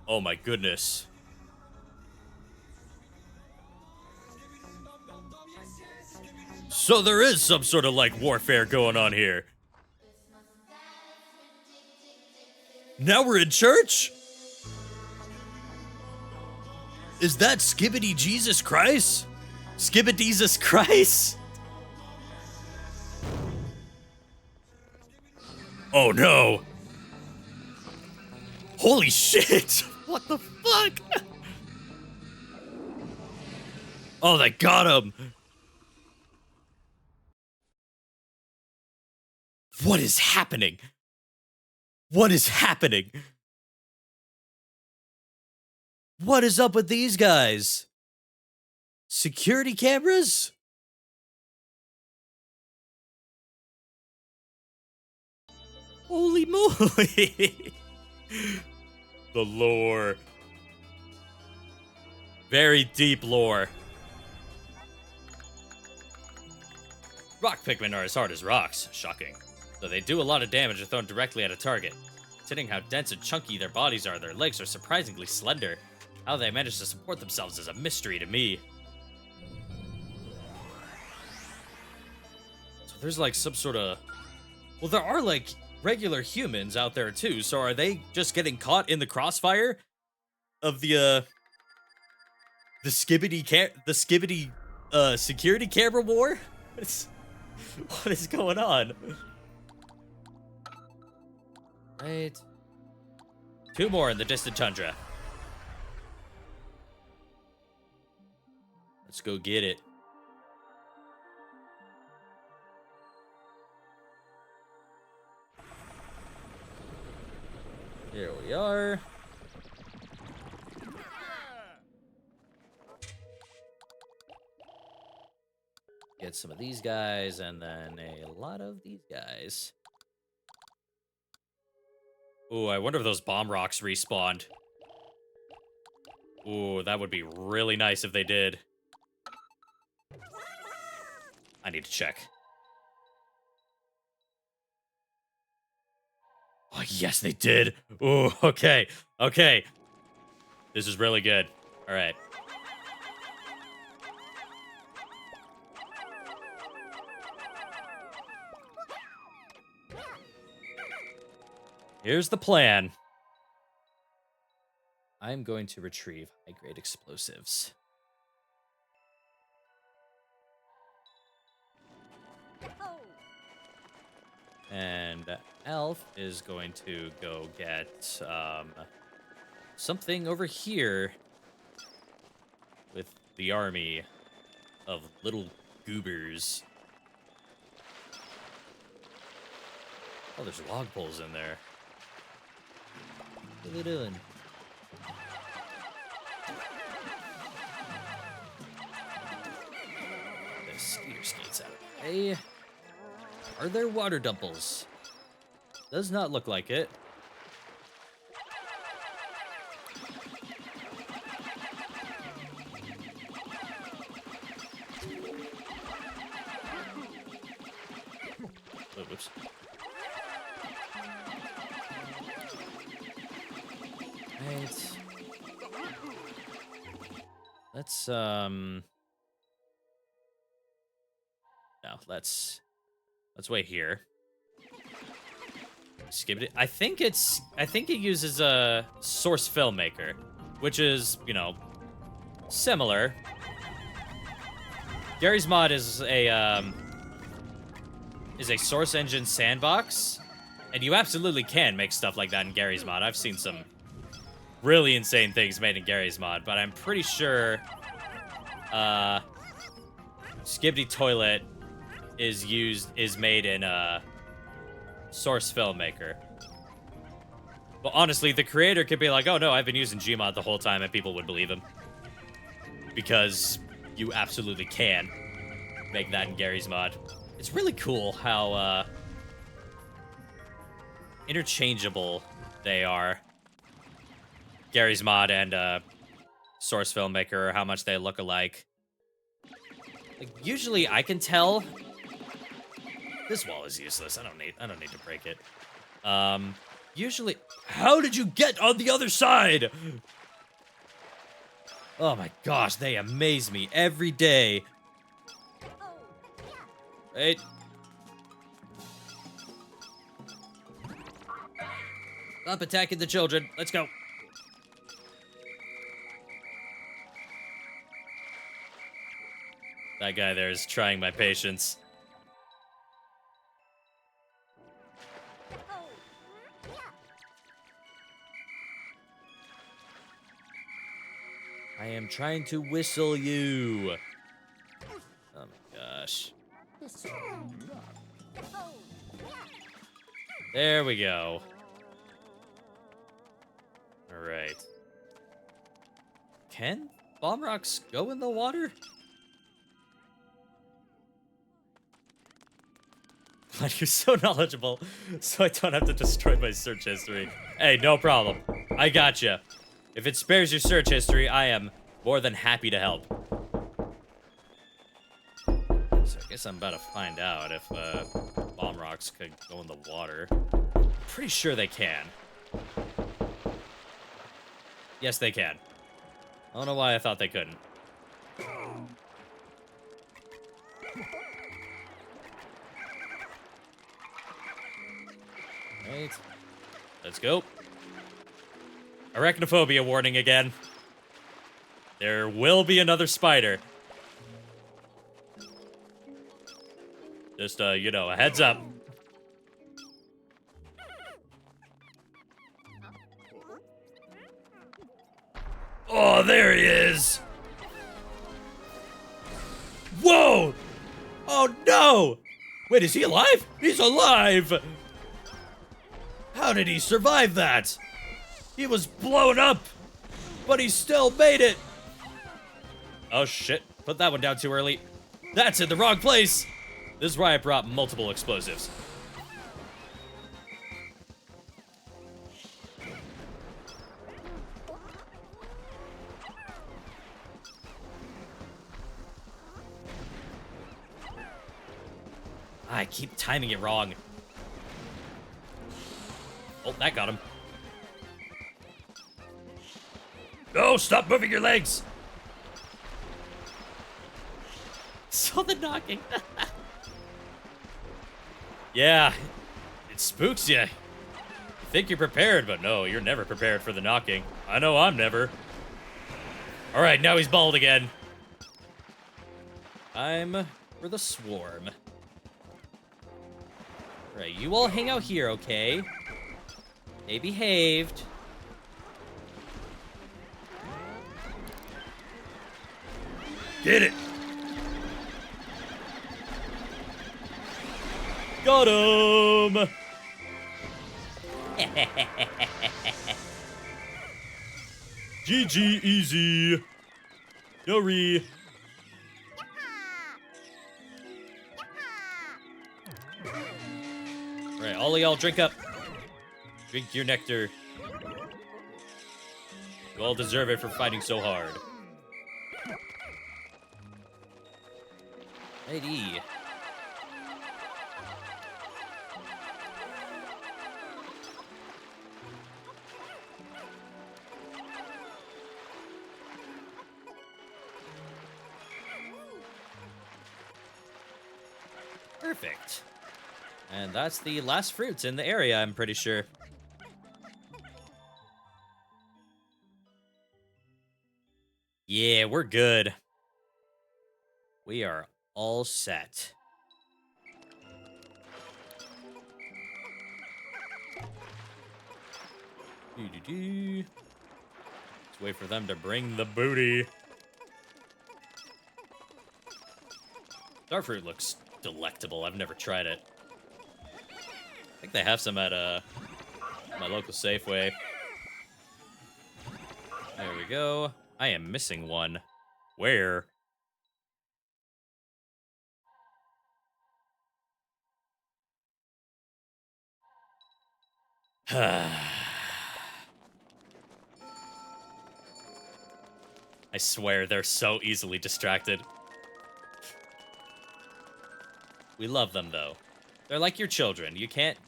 Oh my goodness. So there is some sort of, like, warfare going on here. Now we're in church? Is that Skibbity Jesus Christ? Skibbidesus Christ? Oh no. Holy shit. What the fuck? Oh, they got him. What is happening? What is happening? What is up with these guys? Security cameras? Holy moly! The lore. Very deep lore. Rock Pikmin are as hard as rocks. Shocking. Though they do a lot of damage if thrown directly at a target. Considering how dense and chunky their bodies are, their legs are surprisingly slender. How they manage to support themselves is a mystery to me. So there's like some sort of... Well, there are like regular humans out there too, so are they just getting caught in the crossfire of the Skibbity security camera war? What is going on? Right. 2 more in the distant tundra. Let's go get it. Here we are. Get some of these guys, and then a lot of these guys. Ooh, I wonder if those bomb rocks respawned. Ooh, that would be really nice if they did. I need to check. Oh, yes, they did. Ooh, okay. Okay. This is really good. All right. Here's the plan. I'm going to retrieve high-grade explosives. And Elf is going to go get something over here with the army of little goobers. Oh, there's log poles in there. What are they doing? The skier skates out of the way. Are there water dumples? Does not look like it. Oh, whoops. Right. Let's, no, let's wait here. Skip it. I think it uses a source filmmaker, which is, you know, similar. Gary's Mod is a source engine sandbox, and you absolutely can make stuff like that in Gary's Mod. I've seen some really insane things made in Gary's Mod, but I'm pretty sure Skibbity Toilet is made in source filmmaker. Well, honestly, the creator could be like, oh no, I've been using Gmod the whole time, and people would believe him. Because you absolutely can make that in Gary's Mod. It's really cool how interchangeable they are. Gary's Mod and Source Filmmaker, how much they look alike. Like, usually I can tell. This wall is useless. I don't need to break it. Usually, how did you get on the other side? Oh my gosh, they amaze me every day. Wait. Stop attacking the children. Let's go. That guy there is trying my patience. I am trying to whistle you. Oh my gosh. There we go. All right. Can bomb rocks go in the water? Glad you're so knowledgeable, so I don't have to destroy my search history. Hey, no problem. I gotcha. If it spares your search history, I am more than happy to help. So I guess I'm about to find out if bomb rocks could go in the water. Pretty sure they can. Yes, they can. I don't know why I thought they couldn't. Right. Let's go. Arachnophobia warning again. There will be another spider. Just, you know, a heads up. Oh, there he is! Whoa! Oh, no! Wait, is he alive? He's alive! How did he survive that? He was blown up, but he still made it. Oh, shit. Put that one down too early. That's in the wrong place. This is why I brought multiple explosives. I keep timing it wrong. Oh, that got him. No, stop moving your legs. Saw the knocking. Yeah, it spooks you. You think you're prepared, but no, you're never prepared for the knocking. I know I'm never. All right, now he's bald again. I'm for the swarm. All right, you all hang out here, okay? They behaved. Get it! Got him! GG easy. Yuri. Alright, all of y'all drink up. Drink your nectar. You all deserve it for fighting so hard. Righty. Perfect. And that's the last fruits in the area, I'm pretty sure. Yeah, we're good. We are all set. Let's wait for them to bring the booty. Starfruit looks delectable. I've never tried it. I think they have some at my local Safeway. There we go. I am missing one. Where? I swear, they're so easily distracted. We love them, though. They're like your children. You can't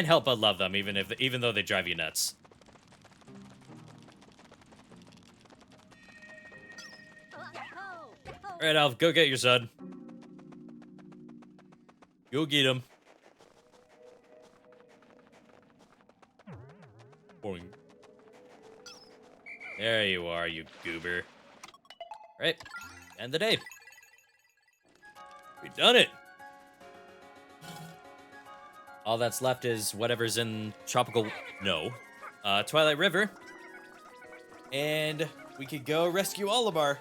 help but love them, even though they drive you nuts. All right, Alf, go get your son. Go get him. Boing. There you are, you goober. All right, end the day. We done it. All that's left is whatever's in Twilight River. And we could go rescue Olimar.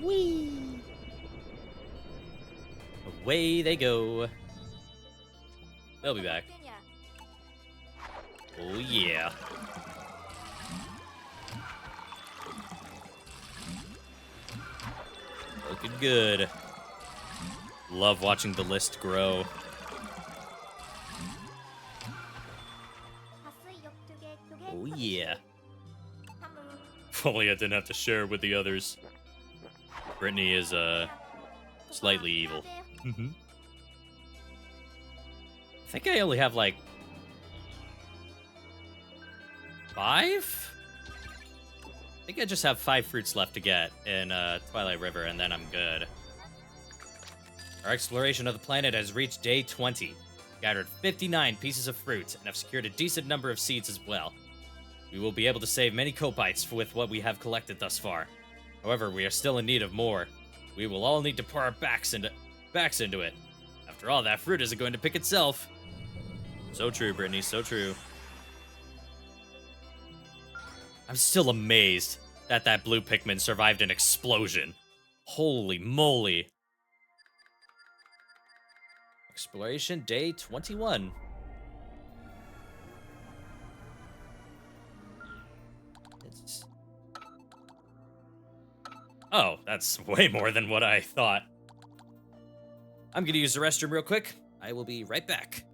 Whee! Away they go. They'll be back. Oh yeah. Looking good. Love watching the list grow. Oh yeah. If only I didn't have to share with the others. Brittany is, slightly evil. I think I only have, like, 5? I think I just have 5 fruits left to get in, Twilight River, and then I'm good. Our exploration of the planet has reached day 20. Gathered 59 pieces of fruit, and have secured a decent number of seeds as well. We will be able to save many kopites with what we have collected thus far. However, we are still in need of more. We will all need to pour our backs into it. After all, that fruit isn't going to pick itself. So true, Brittany, so true. I'm still amazed that blue Pikmin survived an explosion. Holy moly. Exploration day 21. Oh, that's way more than what I thought. I'm gonna use the restroom real quick. I will be right back.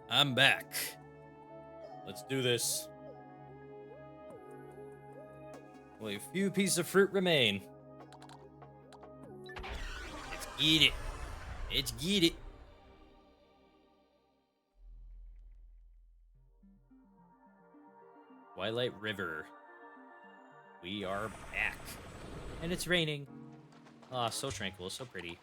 I'm back. Let's do this. Only a few pieces of fruit remain. Let's get it. Let's get it. Twilight River. We are back. And it's raining. Ah, so tranquil, so pretty.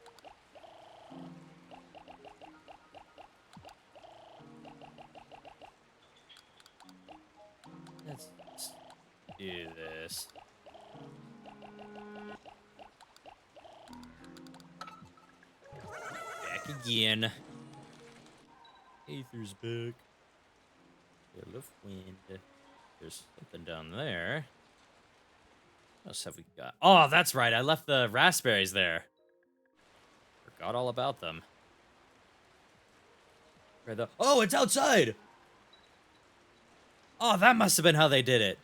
back again. Aether's back. Hill of Wind. There's something down there. What else have we got? Oh, that's right. I left the raspberries there. Forgot all about them. Where the... Oh, it's outside! Oh, that must have been how they did it.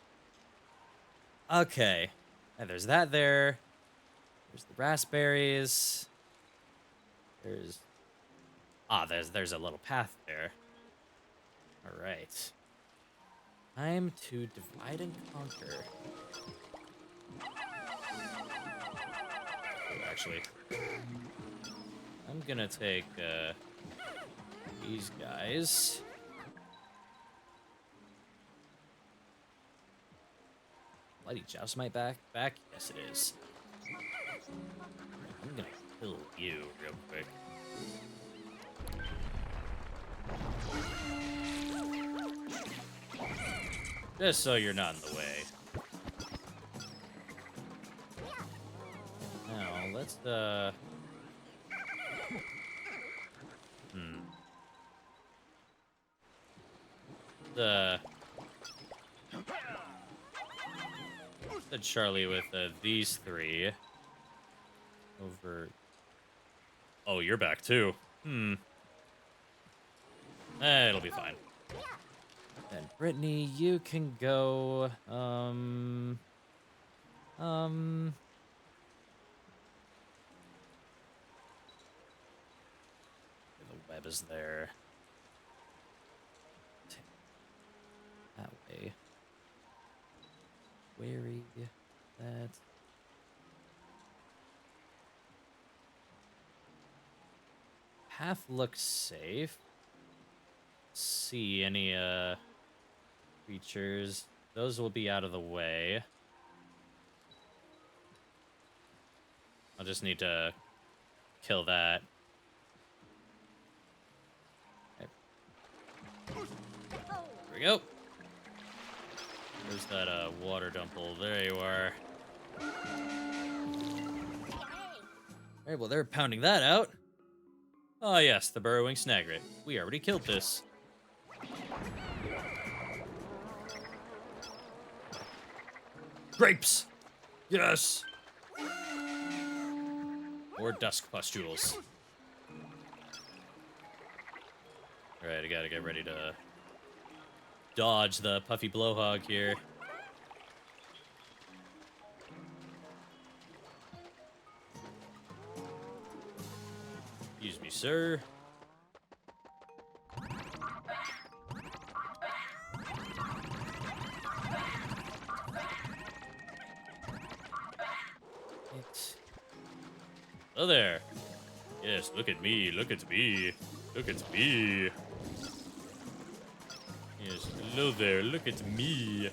Okay. And there's that there. There's the raspberries. There's... Ah, there's a little path there. All right. Time to divide and conquer. Oh, actually, I'm gonna take these guys. Bloody joust my back? Yes, it is. I'm gonna kill you real quick. Just so you're not in the way. Now, let's, Said Charlie with, these three. Over... Oh, you're back, too. It'll be fine. And Brittany, you can go, the web is there. That way. Wary that. Path looks safe. See any, creatures. Those will be out of the way. I'll just need to kill that. Okay. There we go. There's that water dumple. There you are. Alright, well, they're pounding that out. Oh, yes, the burrowing snagret. We already killed this. Grapes! Yes! Or dusk pustules. Alright, I gotta get ready to dodge the puffy blowhog here. Excuse me, sir. Hello there. Yes, look at me, look at me, look at me. Yes, hello there, look at me.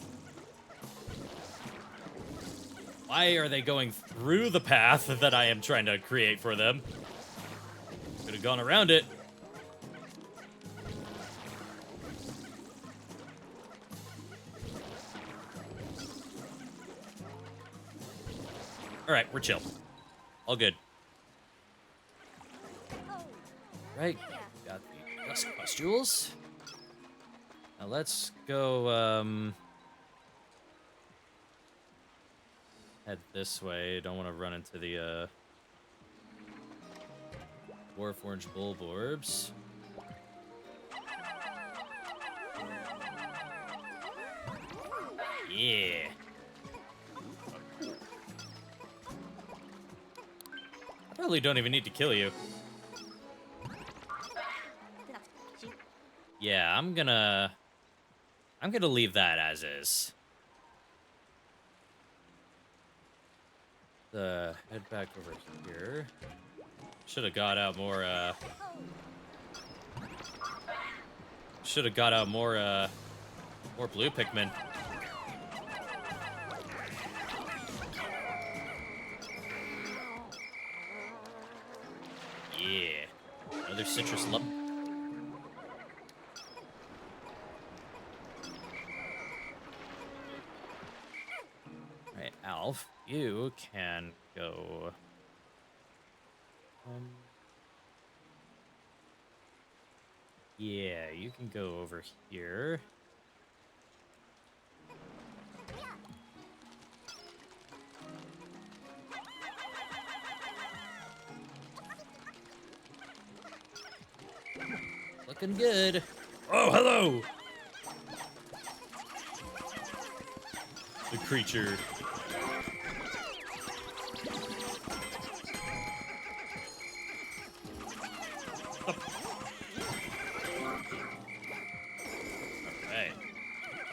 Why are they going through the path that I am trying to create for them? Could have gone around it. Alright, we're chill. All good. Right, got the dusk pustules. Now let's go, head this way. Don't want to run into the, Dwarf Orange Bulborbs. Yeah. I probably don't even need to kill you. Yeah, I'm gonna leave that as is. Head back over here. Should have got out more, more blue Pikmin. Yeah. Another citrus lump. Alright, Alf, you can go... Yeah, you can go over here. Looking good. Oh, hello! The creature. Alright.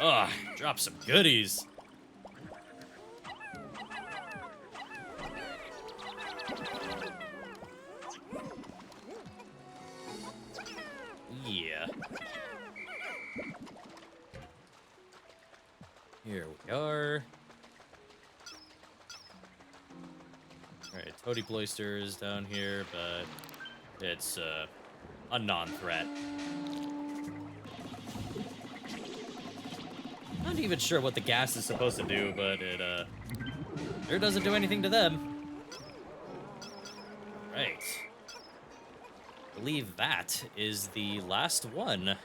Oh, drop some goodies. Yeah. Here we are. Alright, Toady Bloister is down here, but it's a non-threat. Not even sure what the gas is supposed to do, but it sure doesn't do anything to them. Right. I believe that is the last one.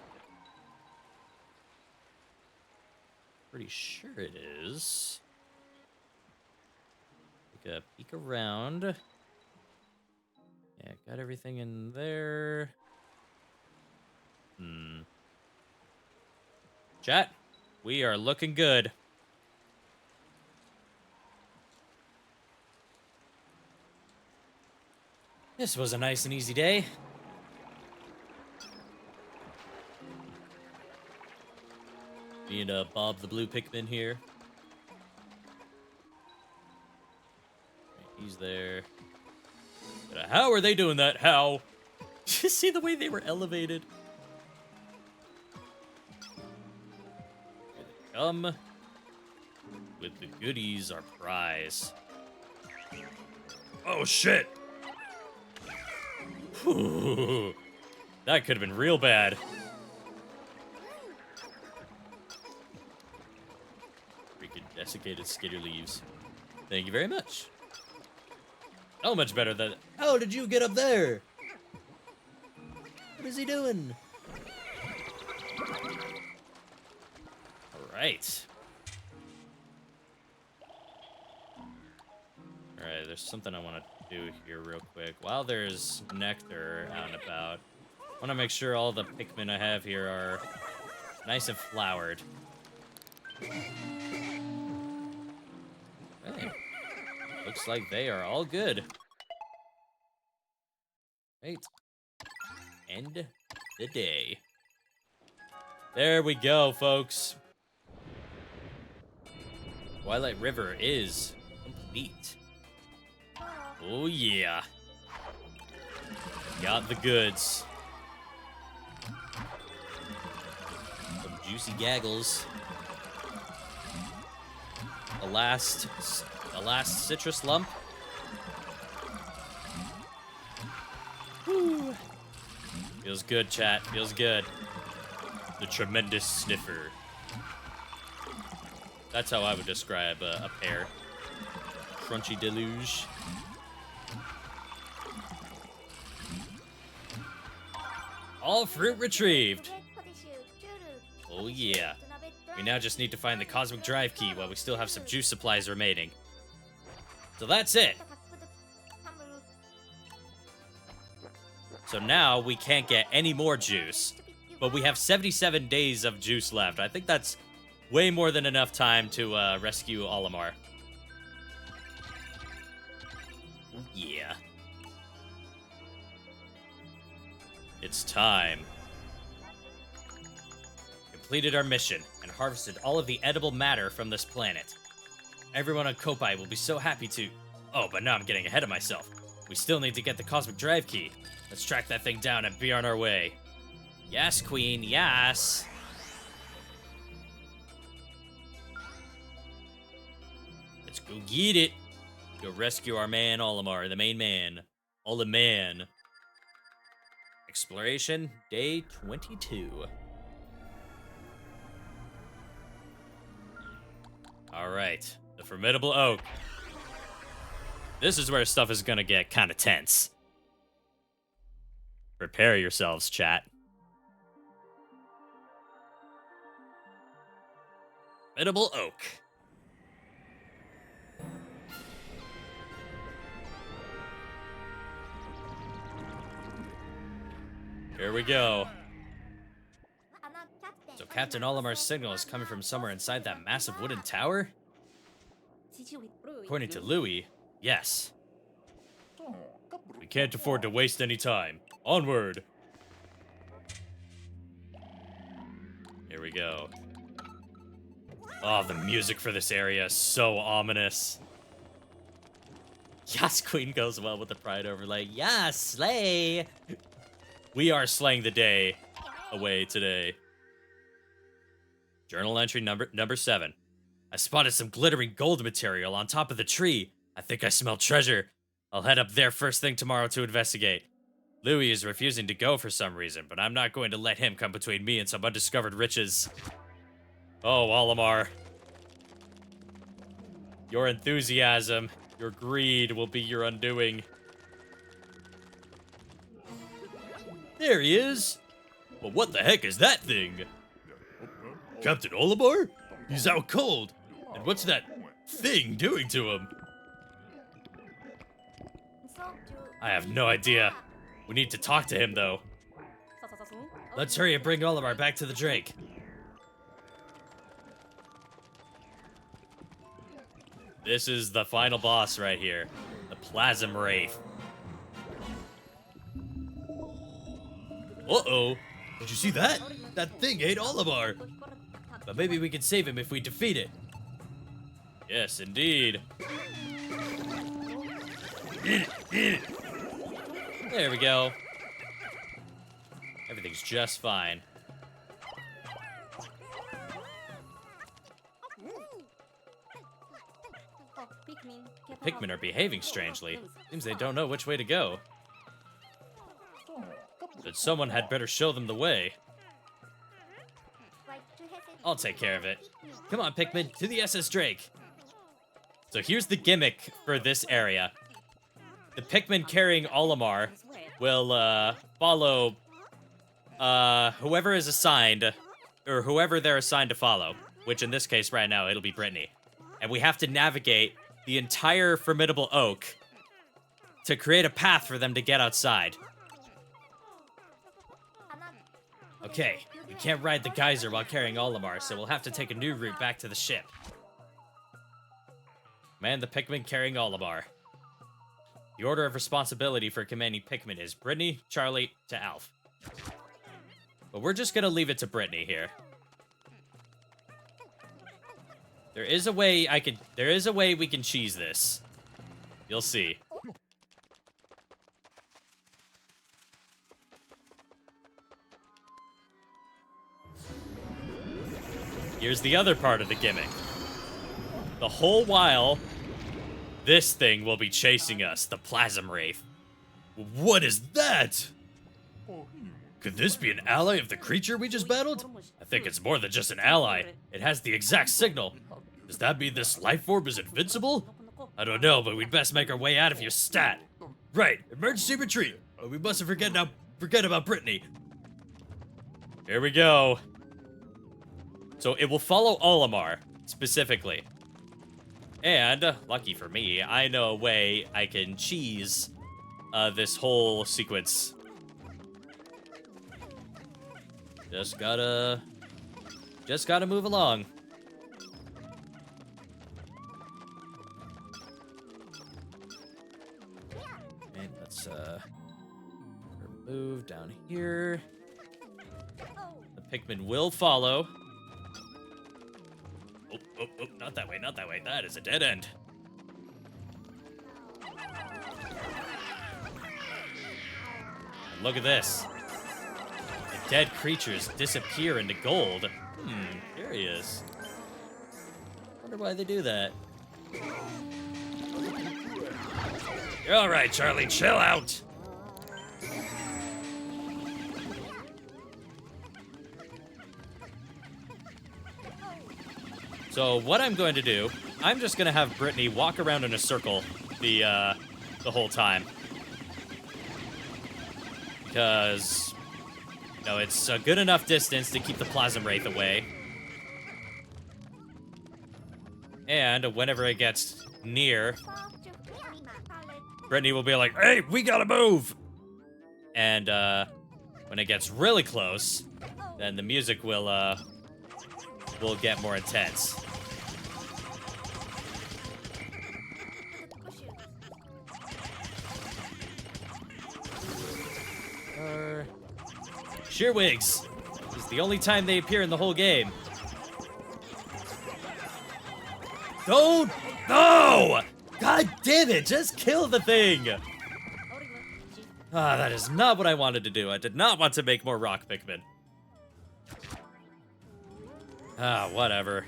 Pretty sure it is. Take a peek around. Yeah, got everything in there. Chat, we are looking good. This was a nice and easy day. Me and Bob the Blue Pikmin here. He's there. But how are they doing that? How? Did you see the way they were elevated? Here they come. With the goodies, our prize. Oh, shit! Whew. That could have been real bad. Freaking desiccated skitter leaves. Thank you very much. Oh, much better than... How did you get up there? What is he doing? Alright. Alright, there's something I want to do here real quick. While there's nectar out and about, I want to make sure all the Pikmin I have here are nice and flowered. Hey. Looks like they are all good. Right. End the day. There we go, folks. Twilight River is complete. Oh, yeah. Got the goods. Some juicy gaggles. The last citrus lump. Whew. Feels good, chat. Feels good. The tremendous sniffer. That's how I would describe a pear. Crunchy deluge. All fruit retrieved. Oh yeah. We now just need to find the cosmic drive key while we still have some juice supplies remaining. So that's it. So now we can't get any more juice, but we have 77 days of juice left. I think that's way more than enough time to rescue Olimar. Yeah. It's time. Completed our mission and harvested all of the edible matter from this planet. Everyone on Kopai will be so happy to... Oh, but now I'm getting ahead of myself. We still need to get the cosmic drive key. Let's track that thing down and be on our way. Yes, Queen, yes. Let's go get it. Go rescue our man Olimar, the main man. Oliman. Exploration, day 22. Alright, the formidable oak. This is where stuff is gonna get kinda tense. Prepare yourselves, chat. Formidable Oak. Here we go. So Captain Olimar's signal is coming from somewhere inside that massive wooden tower? According to Louis, yes. We can't afford to waste any time. Onward! Here we go. Oh, the music for this area is so ominous. Yas Queen goes well with the pride overlay. Yas, slay! We are slaying the day away today. Journal entry number 7. I spotted some glittering gold material on top of the tree. I think I smell treasure. I'll head up there first thing tomorrow to investigate. Louis is refusing to go for some reason, but I'm not going to let him come between me and some undiscovered riches. Oh, Olimar. Your enthusiasm, your greed will be your undoing. There he is. Well, what the heck is that thing? Captain Olimar? He's out cold. And what's that thing doing to him? I have no idea. We need to talk to him, though. Let's hurry and bring Olimar back to the Drake. This is the final boss right here. The Plasm Wraith. Uh-oh. Did you see that? That thing ate Olimar. But maybe we can save him if we defeat it. Yes, indeed. There we go. Everything's just fine. The Pikmin are behaving strangely. Seems they don't know which way to go. But someone had better show them the way. I'll take care of it. Come on, Pikmin, to the SS Drake. So here's the gimmick for this area. The Pikmin carrying Olimar will follow whoever is assigned, or whoever they're assigned to follow, which in this case right now it'll be Brittany. And we have to navigate the entire Formidable Oak to create a path for them to get outside. Okay, we can't ride the geyser while carrying Olimar, so we'll have to take a new route back to the ship. Man, the Pikmin carrying Olimar. The order of responsibility for commanding Pikmin is Brittany, Charlie, to Alf. But we're just gonna leave it to Brittany here. There is a way we can cheese this. You'll see. Here's the other part of the gimmick. The whole while, this thing will be chasing us, the Plasm Wraith. What is that? Could this be an ally of the creature we just battled? I think it's more than just an ally. It has the exact signal. Does that mean this life form is invincible? I don't know, but we'd best make our way out of here stat. Right, emergency retreat. But we mustn't forget about Brittany. Here we go. So it will follow Olimar, specifically. And, lucky for me, I know a way I can cheese this whole sequence. Just gotta move along. And let's remove down here. The Pikmin will follow. Oh, not that way, not that way. That is a dead end. And look at this. The dead creatures disappear into gold. There he is. Wonder why they do that. You're all right, Charlie. Chill out. So what I'm going to do, I'm just going to have Brittany walk around in a circle the whole time. Because, you know, it's a good enough distance to keep the Plasm Wraith away. And whenever it gets near, Brittany will be like, "Hey, we gotta move!" And when it gets really close, then the music will get more intense. Shearwigs is the only time they appear in the whole game. Don't! No! God damn it! Just kill the thing! Ah, that is not what I wanted to do. I did not want to make more rock Pikmin. Ah, whatever.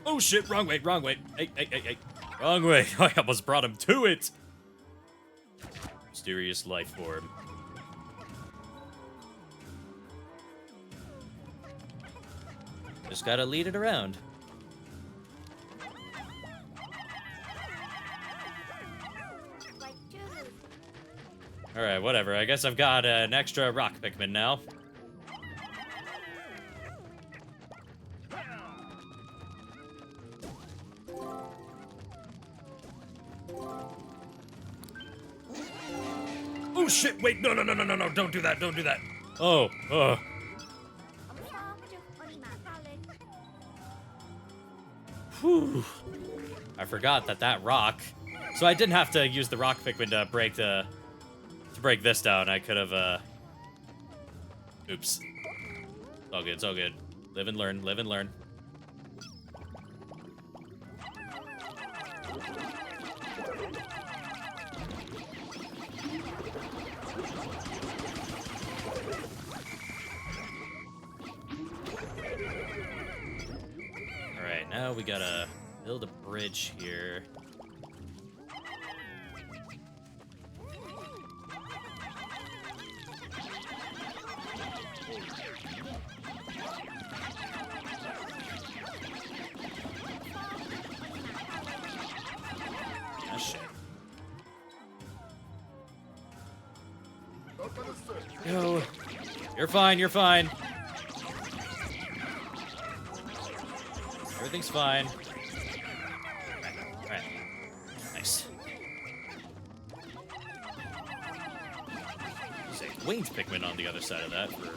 Oh shit, wrong way, wrong way. Hey. Wrong way. I almost brought him to it. Mysterious life form. Just gotta lead it around. Alright, whatever. I guess I've got an extra rock Pikmin now. Oh shit, wait, no, don't do that, don't do that. Oh. Whew. I forgot that rock. So I didn't have to use the rock Pikmin to break this down. I could have, oops. It's all good. Live and learn, live and learn. Alright, now we gotta build a bridge here. Ah, shit. Yo. You're fine, you're fine. Everything's fine. Alright. Nice. There's a winged Pikmin on the other side of that for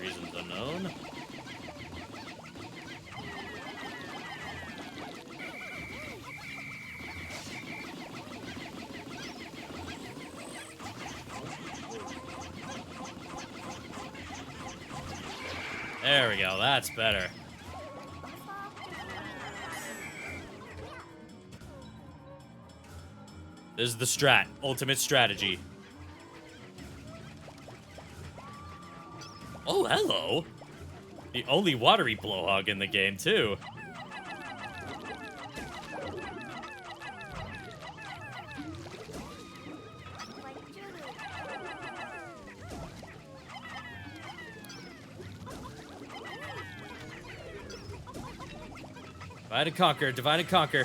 reasons unknown. There we go, that's better. This is the strat. Ultimate strategy. Oh, hello. The only watery blowhog in the game, too. Divide and conquer, divide and conquer.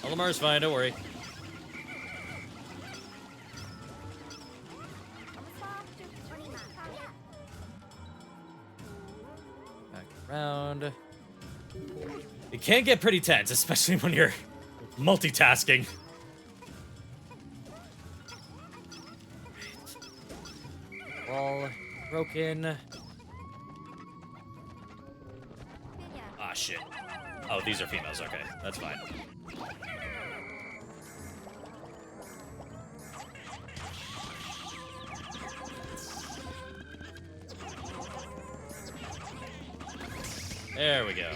Olamar's fine, don't worry. Back around. It can get pretty tense, especially when you're multitasking. Wall broken. Ah, shit. Oh, these are females, okay. That's fine. There we go.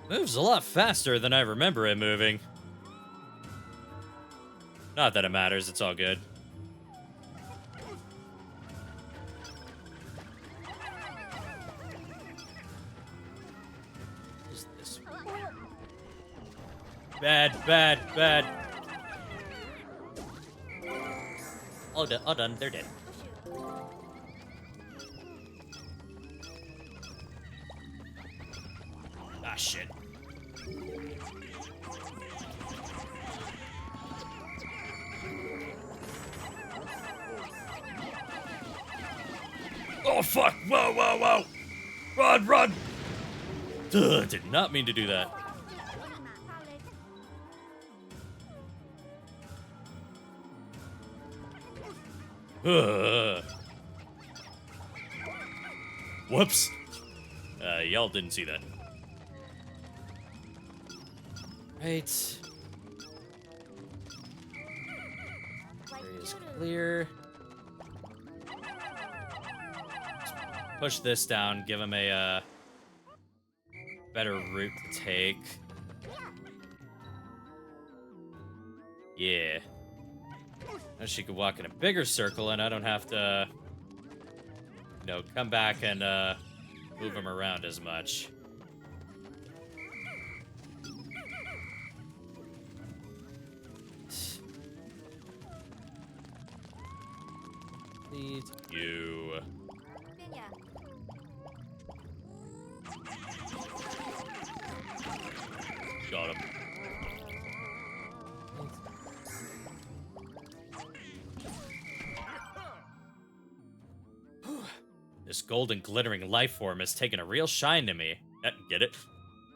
Moves a lot faster than I remember it moving. Not that it matters, it's all good. What is this? Bad. All done, they're dead. shit. Oh, fuck! Whoa, whoa, whoa! Run, run! Duh, did not mean to do that. Whoops. Y'all didn't see that. Right. Area is clear. Push this down, give him a better route to take. Yeah. Now she could walk in a bigger circle and I don't have to, you know, come back and move him around as much. Need you. Got him. This golden glittering life form has taken a real shine to me. Get it?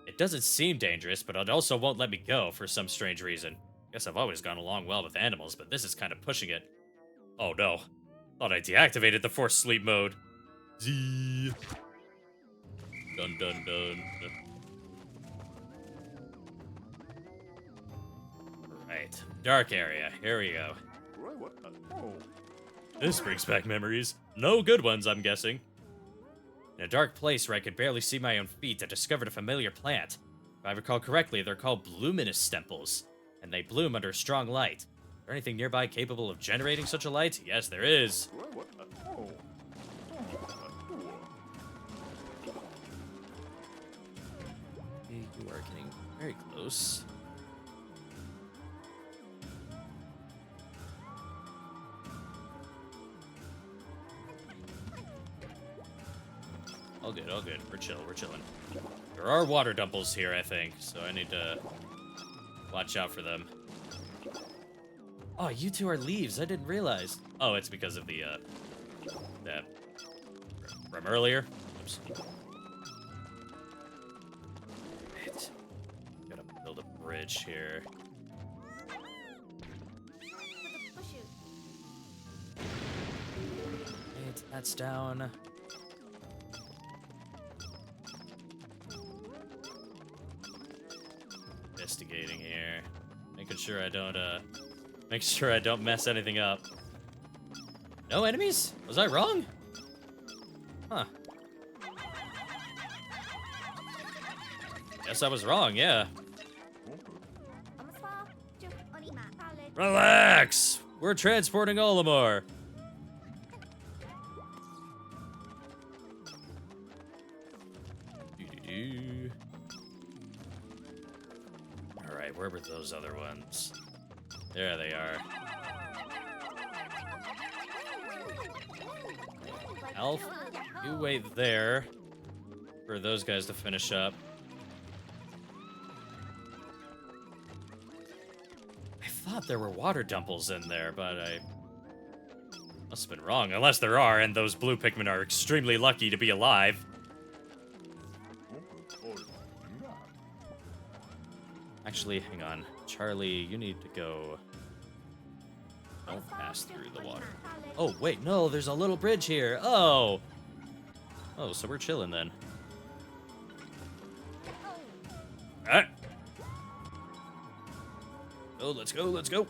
It doesn't seem dangerous, but it also won't let me go for some strange reason. Guess I've always gone along well with animals, but this is kind of pushing it. Oh no. Thought I deactivated the forced sleep mode. Z. Dun dun dun. Right. Dark area. Here we go. This brings back memories. No good ones, I'm guessing. In a dark place where I could barely see my own feet, I discovered a familiar plant. If I recall correctly, they're called luminous stemples, and they bloom under strong light. Is there anything nearby capable of generating such a light? Yes, there is. You are getting very close. All good, all good. We're chilling. There are water dumples here, I think, so I need to watch out for them. Oh, you two are leaves. I didn't realize. Oh, it's because of the from earlier. Oops. Right. Gotta build a bridge here. Right, that's down. Investigating here, making sure I don't mess anything up. No enemies? Was I wrong? Huh. Guess I was wrong, yeah. Relax! We're transporting Olimar. Alright, where were those other ones? There they are. Elf, you wait there for those guys to finish up. I thought there were water dumples in there, but I must have been wrong. Unless there are, and those blue Pikmin are extremely lucky to be alive. Actually, hang on. Charlie, you need to go. Don't pass through the water. Oh, wait, no, there's a little bridge here. Oh! Oh, so we're chilling then. Alright. Oh, let's go, let's go.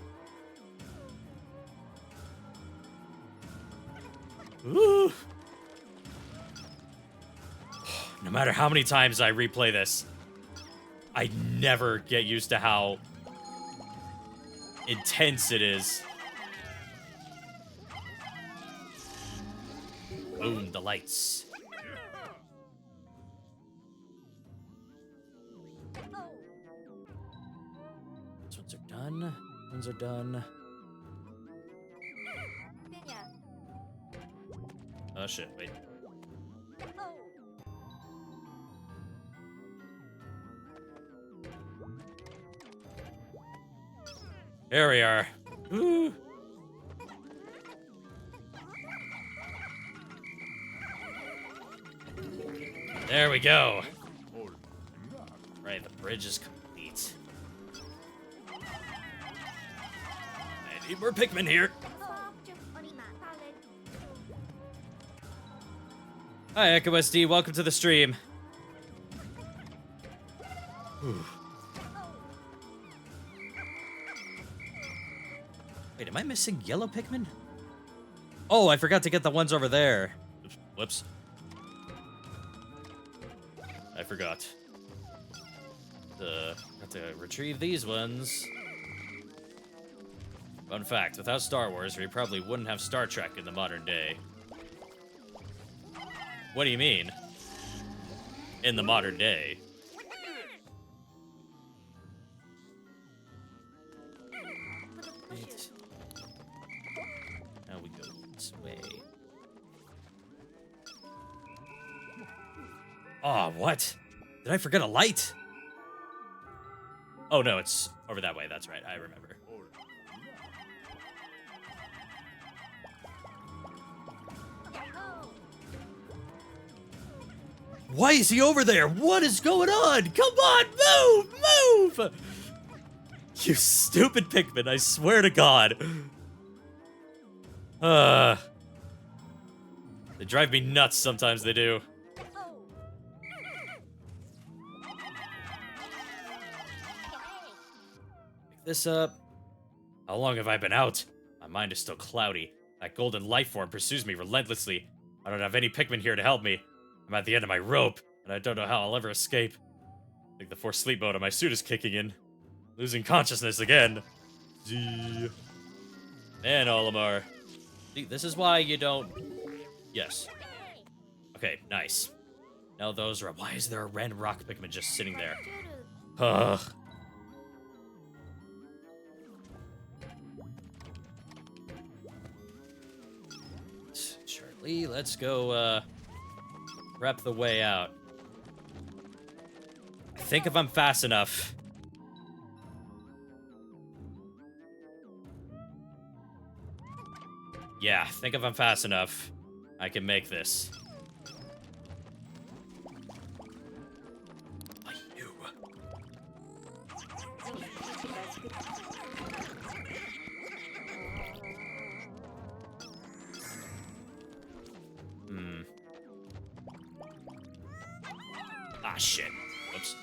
Ooh. No matter how many times I replay this, I never get used to how intense it is. Boom, the lights. These ones are done. Ones are done. Oh shit, wait. Here we are. Ooh. There we go. Right, the bridge is complete. I need more Pikmin here. Hi, Echo SD. Welcome to the stream. Whew. Wait, am I missing yellow Pikmin? Oh, I forgot to get the ones over there. Whoops. I forgot. Have to retrieve these ones. Fun fact, without Star Wars, we probably wouldn't have Star Trek in the modern day. What do you mean? In the modern day. Right. Now we go this way. Oh, what? Did I forget a light? Oh, no, it's over that way. That's right. I remember. Why is he over there? What is going on? Come on, move! Move! You stupid Pikmin, I swear to God. They drive me nuts sometimes, they do. Pick this up. How long have I been out? My mind is still cloudy. That golden life form pursues me relentlessly. I don't have any Pikmin here to help me. I'm at the end of my rope, and I don't know how I'll ever escape. I think the forced sleep mode on my suit is kicking in. Losing consciousness again. Gee. Man, Olimar. See, this is why you don't... Yes. Okay, nice. Now those are... Why is there a random rock Pikmin just sitting there? Ugh. Charlie, let's go, prep the way out. I think if I'm fast enough... Yeah, I think if I'm fast enough, I can make this. I knew. Ah, shit. Whoops.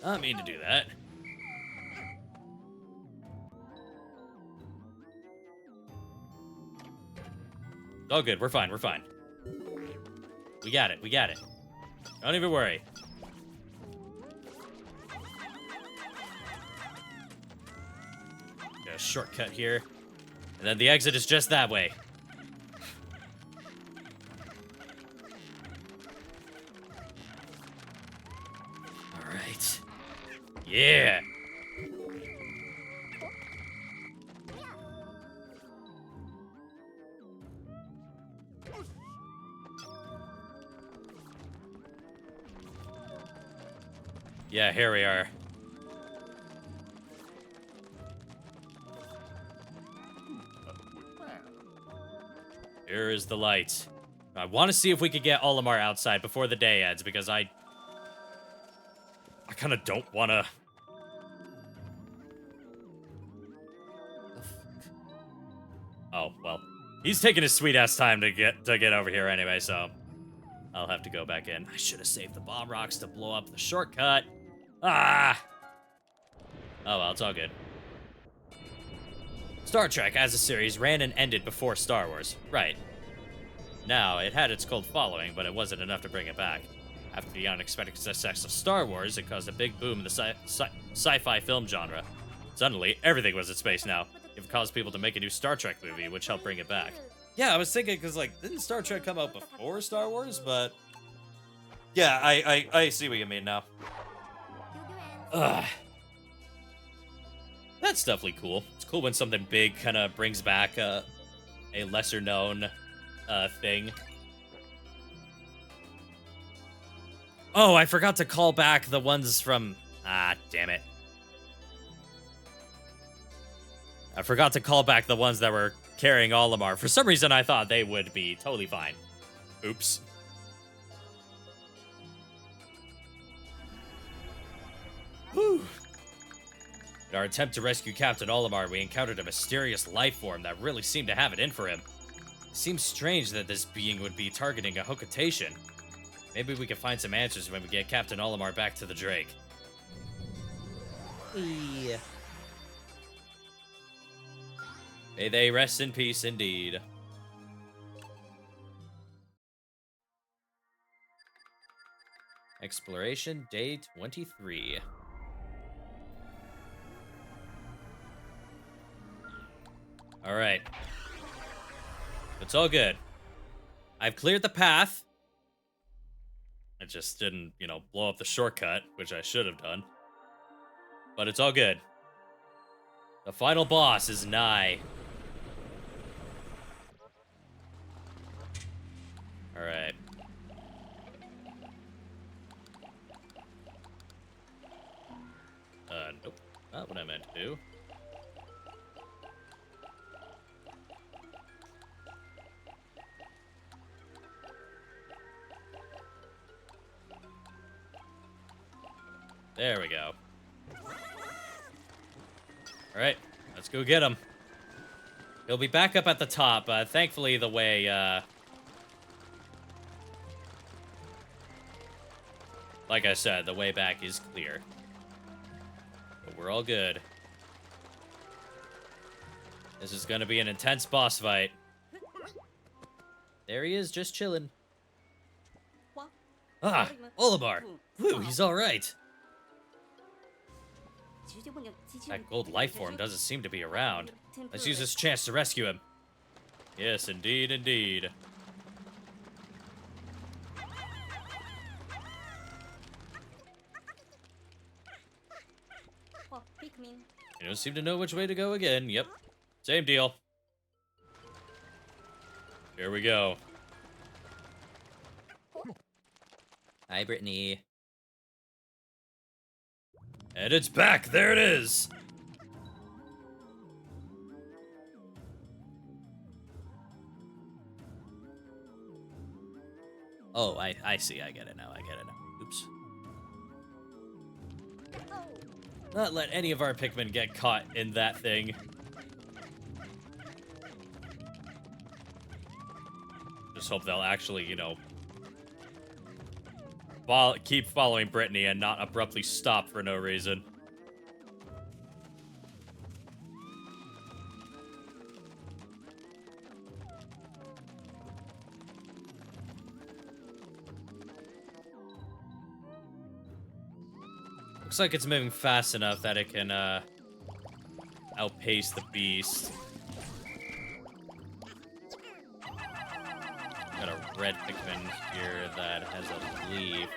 Not mean to do that. Oh, good. We're fine. We're fine. We got it. We got it. Don't even worry. Got a shortcut here. And then the exit is just that way. All right. Yeah. Yeah, here we are. Here is the light. I want to see if we could get Olimar outside before the day ends, because I kind of don't want to... Oh, well. He's taking his sweet-ass time to get over here anyway, so... I'll have to go back in. I should have saved the bomb rocks to blow up the shortcut. Ah! Oh, well, it's all good. Star Trek, as a series, ran and ended before Star Wars. Right. Now, it had its cult following, but it wasn't enough to bring it back. After the unexpected success of Star Wars, it caused a big boom in the sci-fi film genre. Suddenly, everything was in space now. It caused people to make a new Star Trek movie, which helped bring it back. Yeah, I was thinking, because, like, didn't Star Trek come out before Star Wars? But, yeah, I see what you mean now. Ugh. That's definitely cool. It's cool when something big kind of brings back a lesser-known thing. Oh, I forgot to call back the ones from... Ah, damn it. I forgot to call back the ones that were carrying Olimar. For some reason, I thought they would be totally fine. Oops. Whew. In our attempt to rescue Captain Olimar, we encountered a mysterious life form that really seemed to have it in for him. It seems strange that this being would be targeting a Hokutation. Maybe we can find some answers when we get Captain Olimar back to the Drake. Yeah. May they rest in peace indeed. Exploration day 23. Alright. It's all good. I've cleared the path. I just didn't, blow up the shortcut, which I should have done. But it's all good. The final boss is nigh. Alright. Nope. Not what I meant to do. There we go. Alright, let's go get him. He'll be back up at the top. Thankfully, the way, like I said, the way back is clear. But we're all good. This is gonna be an intense boss fight. There he is, just chilling. Ah, Olimar. Whew, he's alright. That gold life form doesn't seem to be around. Let's use this chance to rescue him. Yes, indeed, indeed. You don't seem to know which way to go again. Yep. Same deal. Here we go. Hi, Brittany. And it's back! There it is! Oh, I see. I get it now. Oops. Not let any of our Pikmin get caught in that thing. Just hope they'll actually, keep following Brittany and not abruptly stop for no reason. Looks like it's moving fast enough that it can, outpace the beast. Got a red Pikmin here that has a leaf.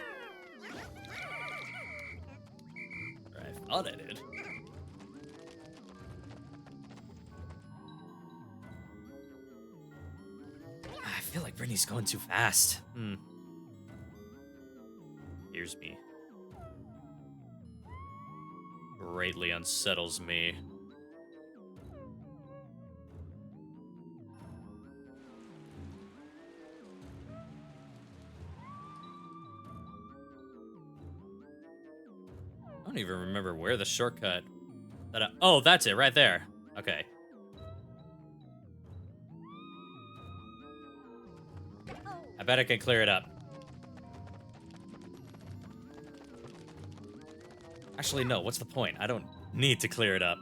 Or I thought I did. I feel like Brittany's going too fast. Here's me. Greatly unsettles me. I don't even remember where the shortcut oh, that's it right there. Okay. I bet I can clear it up. Actually, no. What's the point? I don't need to clear it up.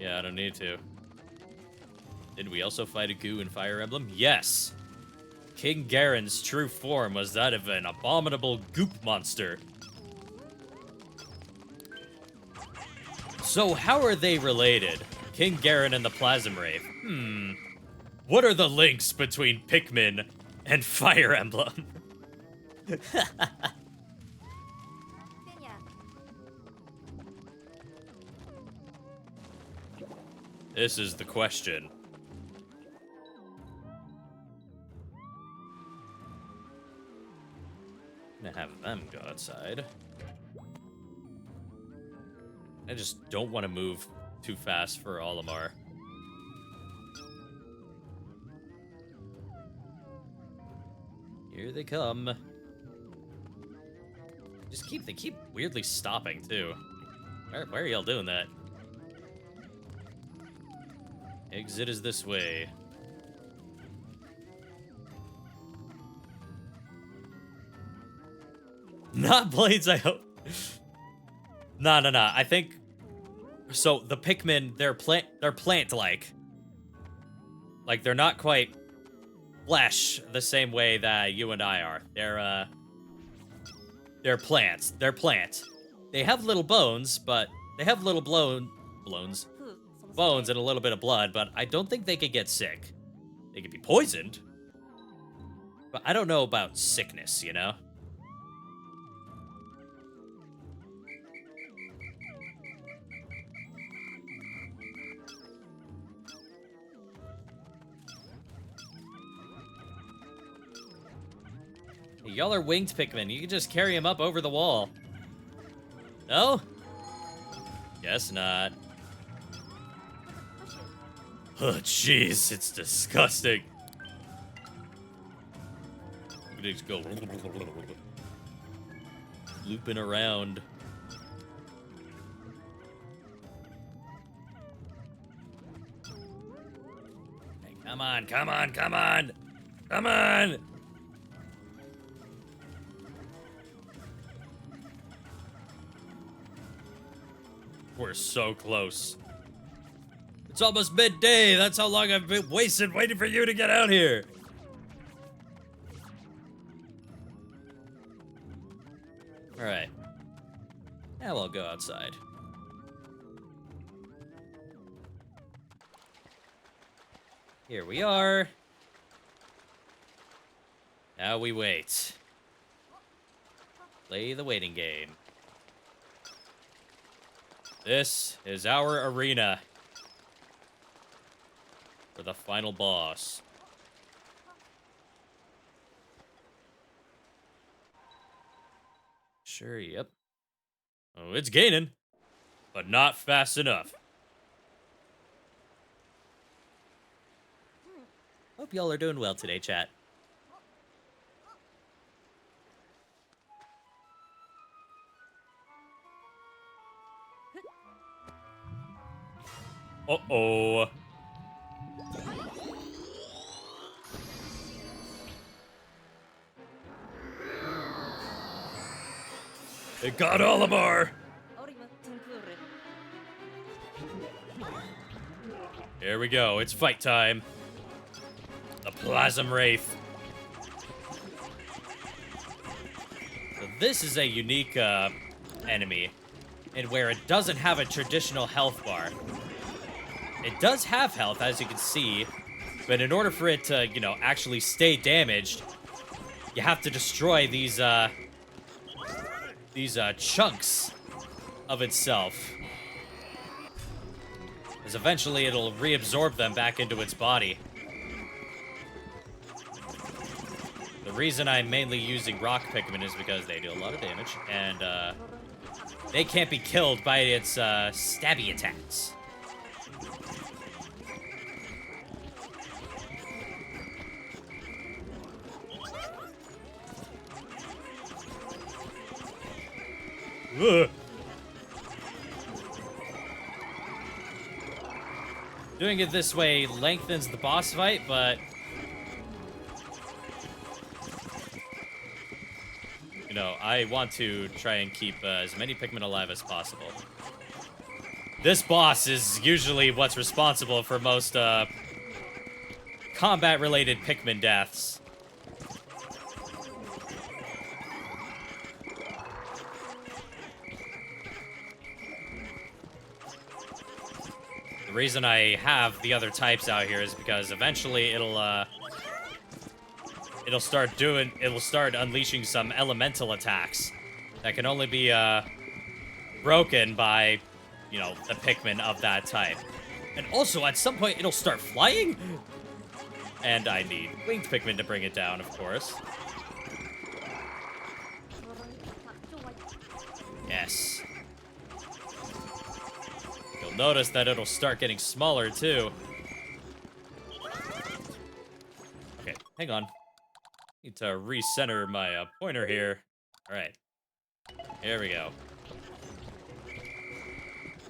Yeah, I don't need to. Did we also fight a goo in Fire Emblem? Yes. King Garen's true form was that of an abominable goop monster. So how are they related? King Garen and the Plasm Wraith. What are the links between Pikmin and Fire Emblem? This is the question. I'm gonna have them go outside. I just don't want to move too fast for Olimar. Here they come. They keep weirdly stopping too. Why are y'all doing that? Exit is this way. Not blades, I hope. No. I think so. The Pikmin, they're plant-like. Like they're not quite flesh the same way that you and I are. They're plants. They're plant. They have little bones, but they have little bones and a little bit of blood, but I don't think they could get sick. They could be poisoned, but I don't know about sickness, you know? Y'all are winged Pikmin. You can just carry him up over the wall. No? Guess not. Oh, jeez. It's disgusting. I'm gonna just go looping around. Hey, come on. Come on! We're so close. It's almost midday. That's how long I've been wasted waiting for you to get out here. All right. Now I'll go outside. Here we are. Now we wait. Play the waiting game. This is our arena for the final boss. Sure, yep. Oh, it's gaining, but not fast enough. Hope y'all are doing well today, chat. Uh-oh. It got Olimar! Here we go, it's fight time. The Plasm Wraith. So this is a unique enemy, and where it doesn't have a traditional health bar. It does have health, as you can see, but in order for it to, you know, actually stay damaged, you have to destroy these chunks of itself. Because eventually it'll reabsorb them back into its body. The reason I'm mainly using rock Pikmin is because they do a lot of damage, and they can't be killed by its stabby attacks. Ugh. Doing it this way lengthens the boss fight, but you know, I want to try and keep as many Pikmin alive as possible. This boss is usually what's responsible for most combat-related Pikmin deaths. The reason I have the other types out here is because eventually it'll start unleashing some elemental attacks that can only be broken by, you know, the Pikmin of that type. And also at some point it'll start flying, and I need winged Pikmin to bring it down, of course. Yes. You'll notice that it'll start getting smaller, too. Okay, hang on. Need to recenter my pointer here. Alright. Here we go.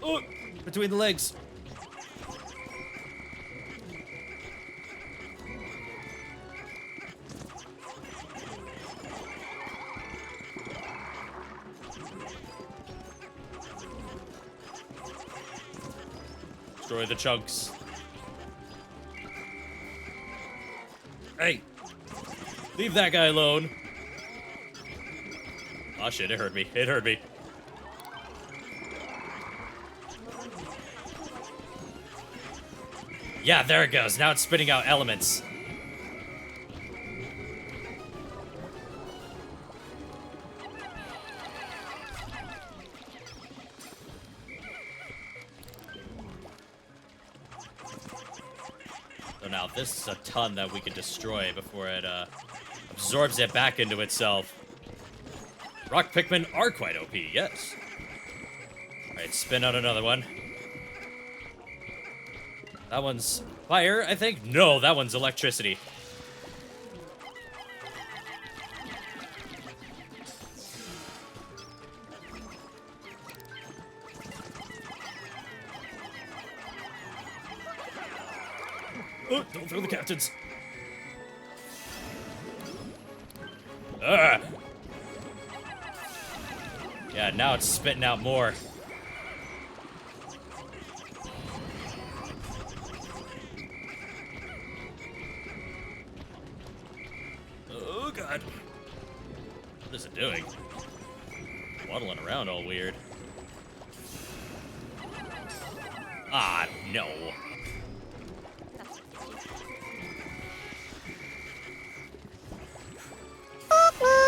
Oh! Between the legs. Destroy the chunks. Hey! Leave that guy alone. Oh shit, it hurt me. It hurt me. Yeah, there it goes. Now it's spitting out elements. So now this is a ton that we could destroy before it absorbs it back into itself. Rock Pikmin are quite OP, yes. Alright, spin out another one. That one's fire, I think? No, that one's electricity. Oh, don't throw the captains. Ah. Yeah, now it's spitting out more. Oh, God. What is it doing? Waddling around all weird. Ah, no.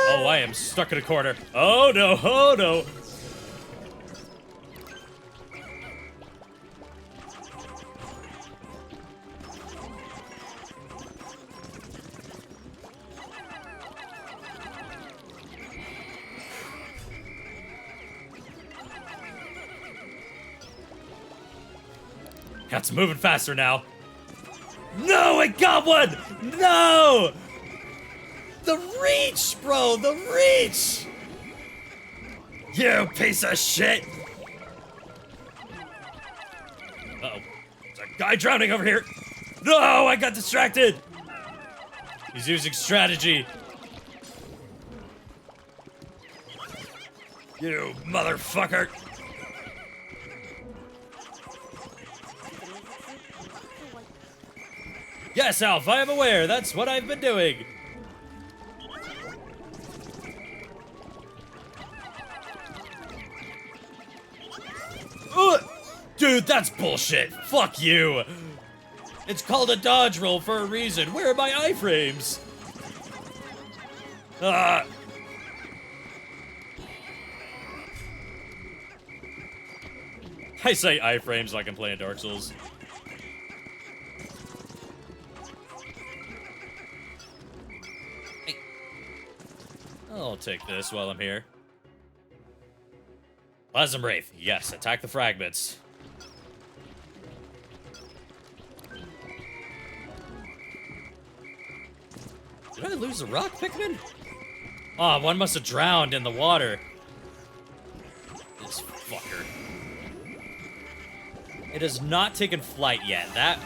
Oh, I am stuck in a corner. Oh, no. Oh, no. Cat's moving faster now. No, I got one! No! The reach, bro! The reach! You piece of shit! Uh-oh. There's a guy drowning over here. No, I got distracted! He's using strategy. You motherfucker! Yes, Alf, I am aware. That's what I've been doing. Dude, that's bullshit. Fuck you. It's called a dodge roll for a reason. Where are my iframes? I say iframes like I'm playing Dark Souls. Hey. I'll take this while I'm here. Plasm Wraith, yes, attack the fragments. Did I lose the rock Pikmin? Oh, one must have drowned in the water. This fucker. It has not taken flight yet. That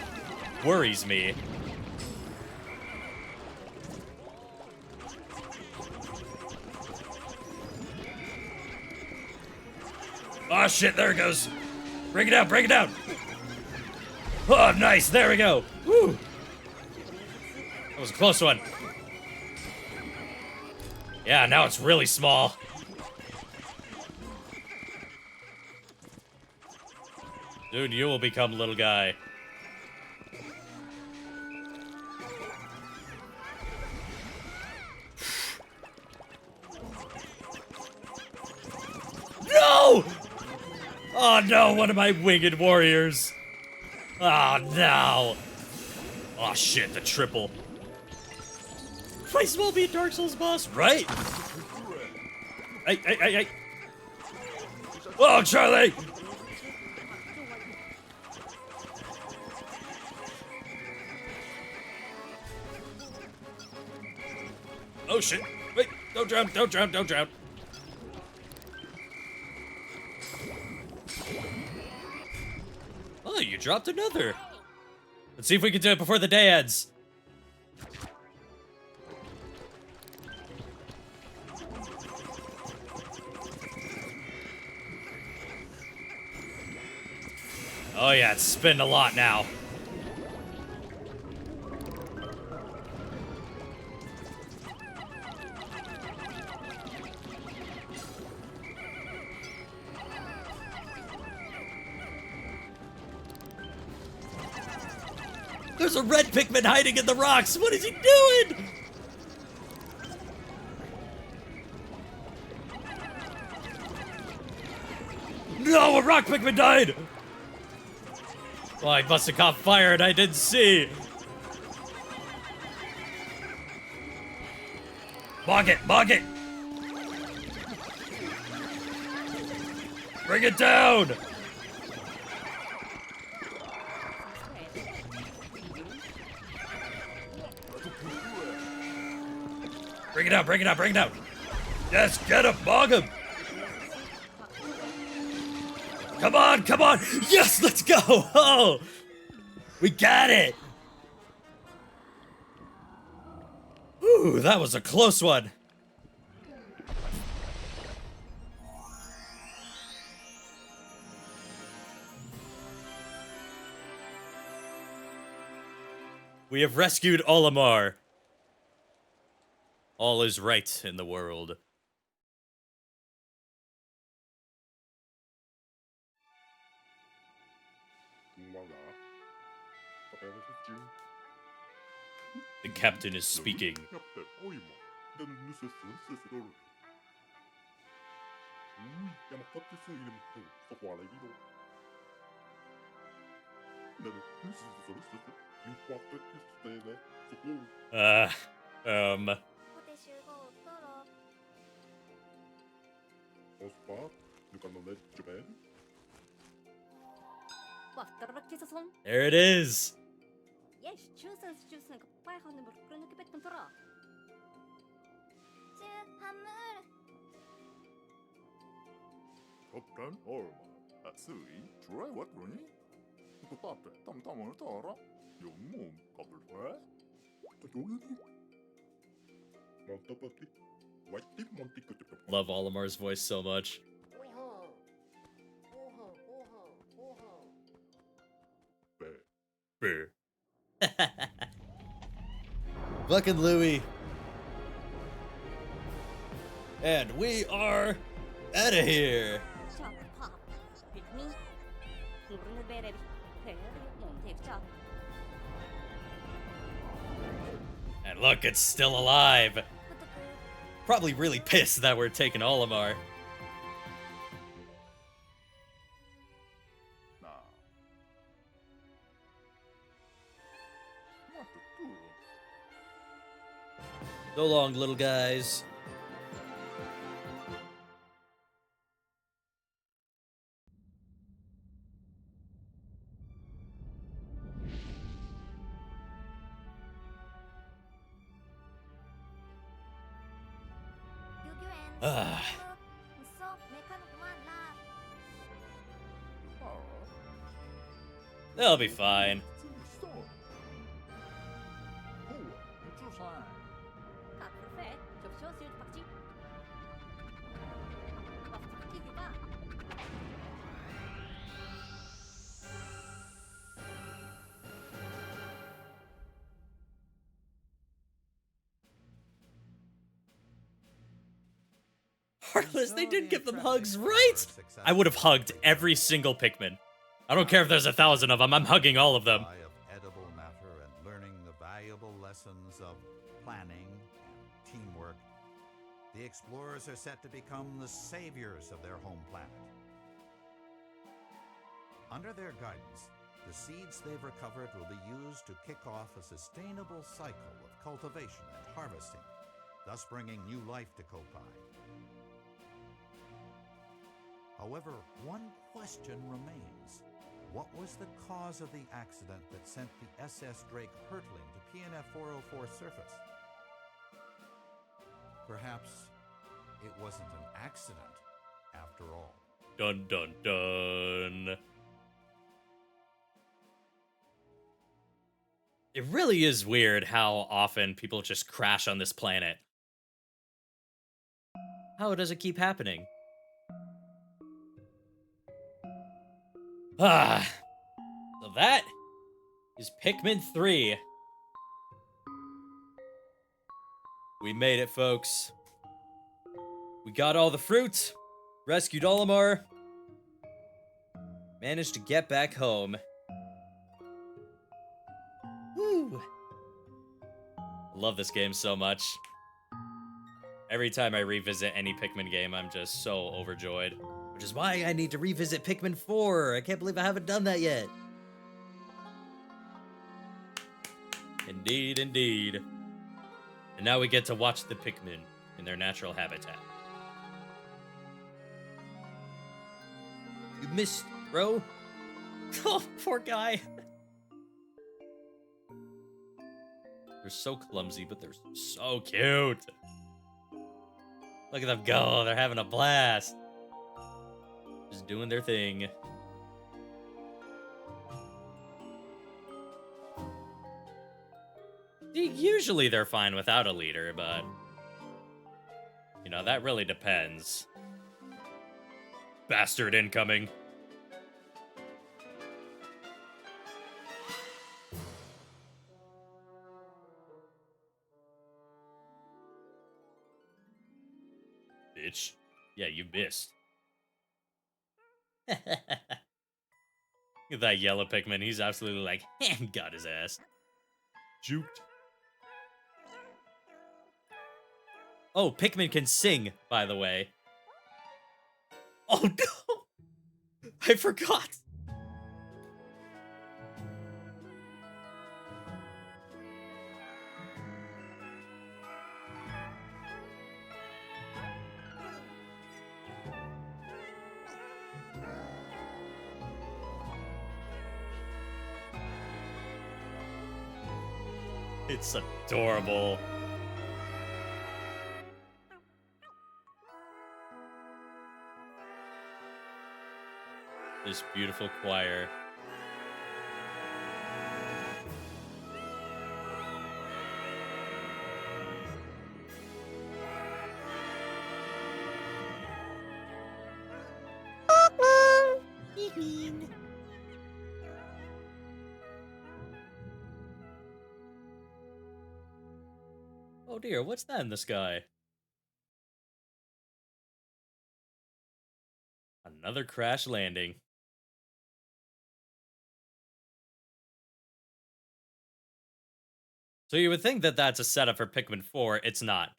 worries me. Oh shit, there it goes. Break it out, break it down. Oh, nice, there we go. Woo. That was a close one. Yeah, now it's really small. Dude, you will become little guy. No! Oh no, one of my winged warriors. Oh no. Oh shit, the triple. Play small beat Dark Souls boss, right? Hey. Oh, Charlie! Oh shit! Wait! Don't drown! Don't drown! Don't drown! Oh, you dropped another. Let's see if we can do it before the day ends. Oh yeah, it's spinning a lot now. There's a red Pikmin hiding in the rocks! What is he doing? No, a rock Pikmin died! Oh, I must have caught fire and I didn't see. Bog it, bog it! Bring it down! Bring it out, bring it out, bring it out! Yes, get him, bog him! Come on, come on! Yes, let's go! Oh! We got it! Ooh, that was a close one. We have rescued Olimar. All is right in the world. The captain is speaking. There it is. Love Olimar's voice so much. Fucking Louie. And we are out of here. And look, it's still alive. Probably really pissed that we're taking Olimar. So long, little guys. They'll be fine. Heartless, they did give them hugs, right? I would have hugged every single Pikmin. I don't care if there's 1,000 of them, I'm hugging all of them. Of edible matter and learning the valuable lessons of planning and teamwork, the explorers are set to become the saviors of their home planet. Under their guidance, the seeds they've recovered will be used to kick off a sustainable cycle of cultivation and harvesting, thus bringing new life to Kopai. However, one question remains. What was the cause of the accident that sent the SS Drake hurtling to PNF 404 surface? Perhaps it wasn't an accident after all. Dun dun dun. It really is weird how often people just crash on this planet. How does it keep happening? Ah, so that is Pikmin 3. We made it, folks. We got all the fruit, rescued Olimar, managed to get back home. Woo! I love this game so much. Every time I revisit any Pikmin game, I'm just so overjoyed. Which is why I need to revisit Pikmin 4. I can't believe I haven't done that yet. Indeed, indeed. And now we get to watch the Pikmin in their natural habitat. You missed, bro. Oh, poor guy. They're so clumsy, but they're so cute. Look at them go. They're having a blast. Just doing their thing. Usually they're fine without a leader, but... you know, that really depends. Bastard incoming. Bitch. Yeah, you missed. Look at that yellow Pikmin. He's absolutely like, got his ass. Juked. Oh, Pikmin can sing, by the way. Oh no! I forgot! It's adorable. This beautiful choir. Oh dear, what's that in the sky? Another crash landing. So you would think that that's a setup for Pikmin 4. It's not.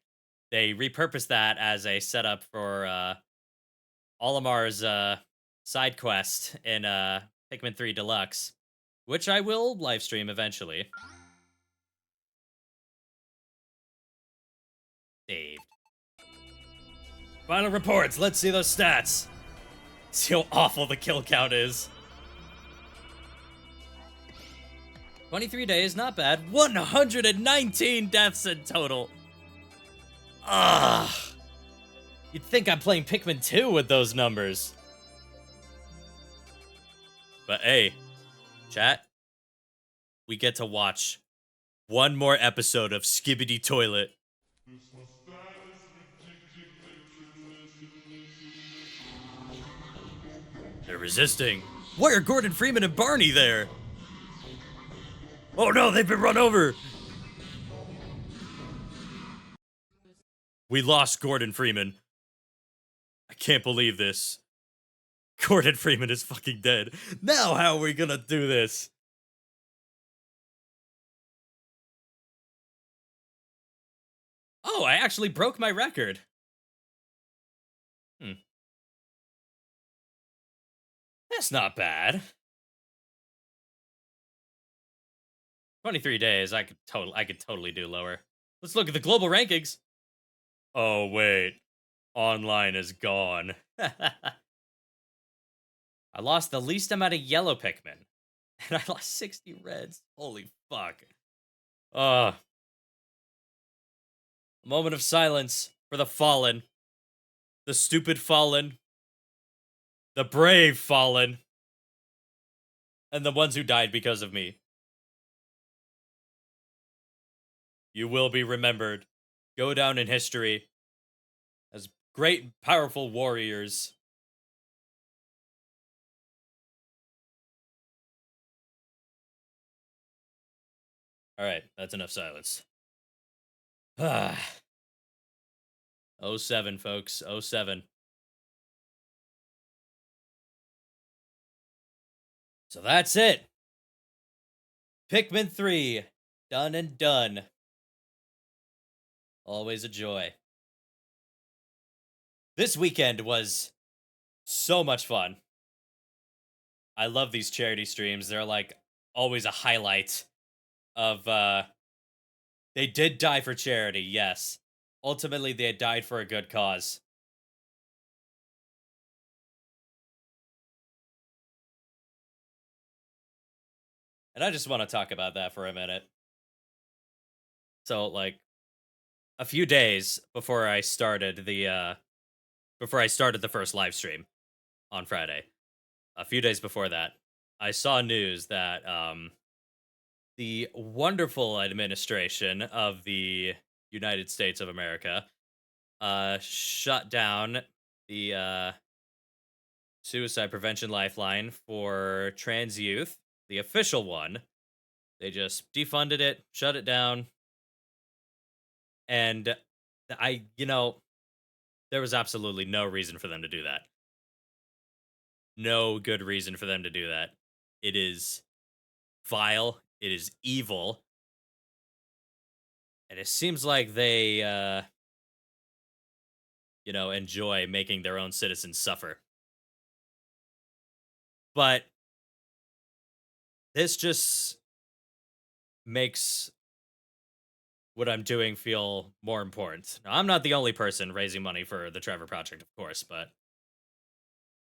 They repurposed that as a setup for Olimar's side quest in Pikmin 3 Deluxe, which I will live stream eventually. Saved. Final reports. Let's see those stats. See how awful the kill count is. 23 days, not bad. 119 deaths in total. Ah. You'd think I'm playing Pikmin 2 with those numbers. But hey, chat, we get to watch one more episode of Skibbity Toilet. They're resisting. Why are Gordon Freeman and Barney there? Oh no, they've been run over. We lost Gordon Freeman. I can't believe this. Gordon Freeman is fucking dead. Now how are we gonna do this? Oh, I actually broke my record. That's not bad. 23 days, I could totally do lower. Let's look at the global rankings. Oh wait. Online is gone. I lost the least amount of yellow Pikmin. And I lost 60 reds. Holy fuck. A moment of silence for the fallen, the stupid fallen, the brave fallen, and the ones who died because of me. You will be remembered. Go down in history as great, powerful warriors. All right, that's enough silence. Ah, oh 07, folks. Oh 07. So that's it. Pikmin 3. Done and done. Always a joy. This weekend was so much fun. I love these charity streams. They're like always a highlight of they did die for charity, yes. Ultimately they died for a good cause. And I just want to talk about that for a minute. So like a few days before I started the first live stream on Friday. A few days before that, I saw news that the wonderful administration of the United States of America shut down the suicide prevention lifeline for trans youth, the official one. They just defunded it, shut it down, and there was absolutely no reason for them to do that. No good reason for them to do that. It is vile, it is evil, and it seems like they enjoy making their own citizens suffer. But this just makes what I'm doing feel more important. Now, I'm not the only person raising money for the Trevor Project, of course, but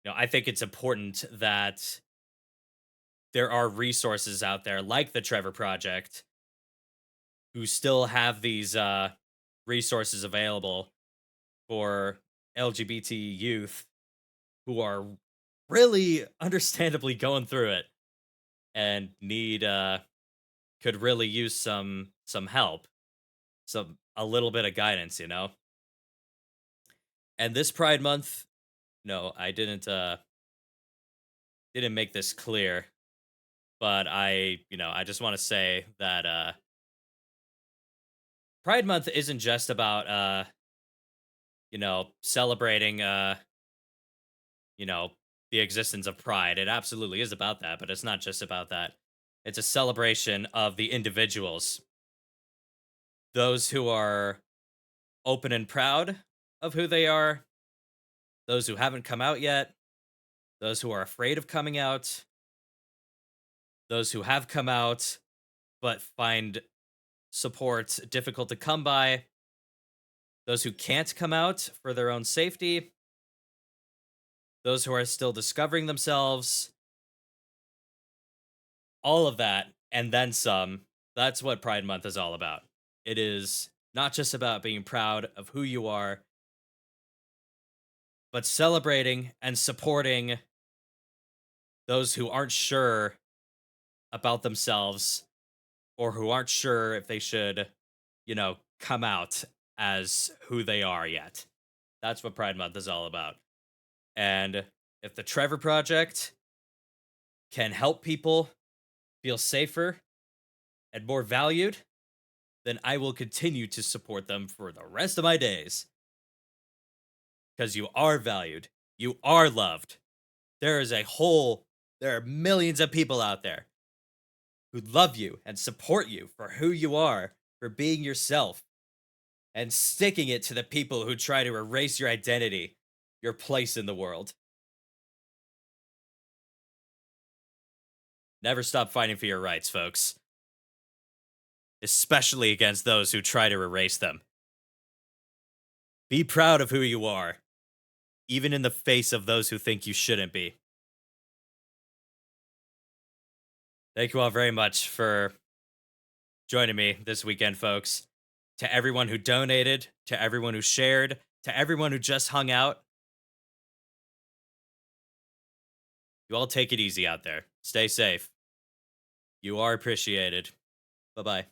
I think it's important that there are resources out there like the Trevor Project who still have these resources available for LGBT youth who are really understandably going through it and need could really use some help, some a little bit of guidance. And this Pride Month, no, I didn't make this clear, but I just want to say that Pride Month isn't just about celebrating you know, the existence of pride. It absolutely is about that, but it's not just about that. It's a celebration of the individuals, those who are open and proud of who they are, those who haven't come out yet, those who are afraid of coming out, those who have come out but find support difficult to come by, those who can't come out for their own safety, those who are still discovering themselves, all of that, and then some. That's what Pride Month is all about. It is not just about being proud of who you are, but celebrating and supporting those who aren't sure about themselves or who aren't sure if they should, come out as who they are yet. That's what Pride Month is all about. And if the Trevor Project can help people feel safer and more valued, then I will continue to support them for the rest of my days. Because you are valued, you are loved. There are millions of people out there who love you and support you for who you are, for being yourself, and sticking it to the people who try to erase your identity, your place in the world. Never stop fighting for your rights, folks. Especially against those who try to erase them. Be proud of who you are, even in the face of those who think you shouldn't be. Thank you all very much for joining me this weekend, folks. to everyone who donated, to everyone who shared, to everyone who just hung out. You all take it easy out there. Stay safe. You are appreciated. Bye bye.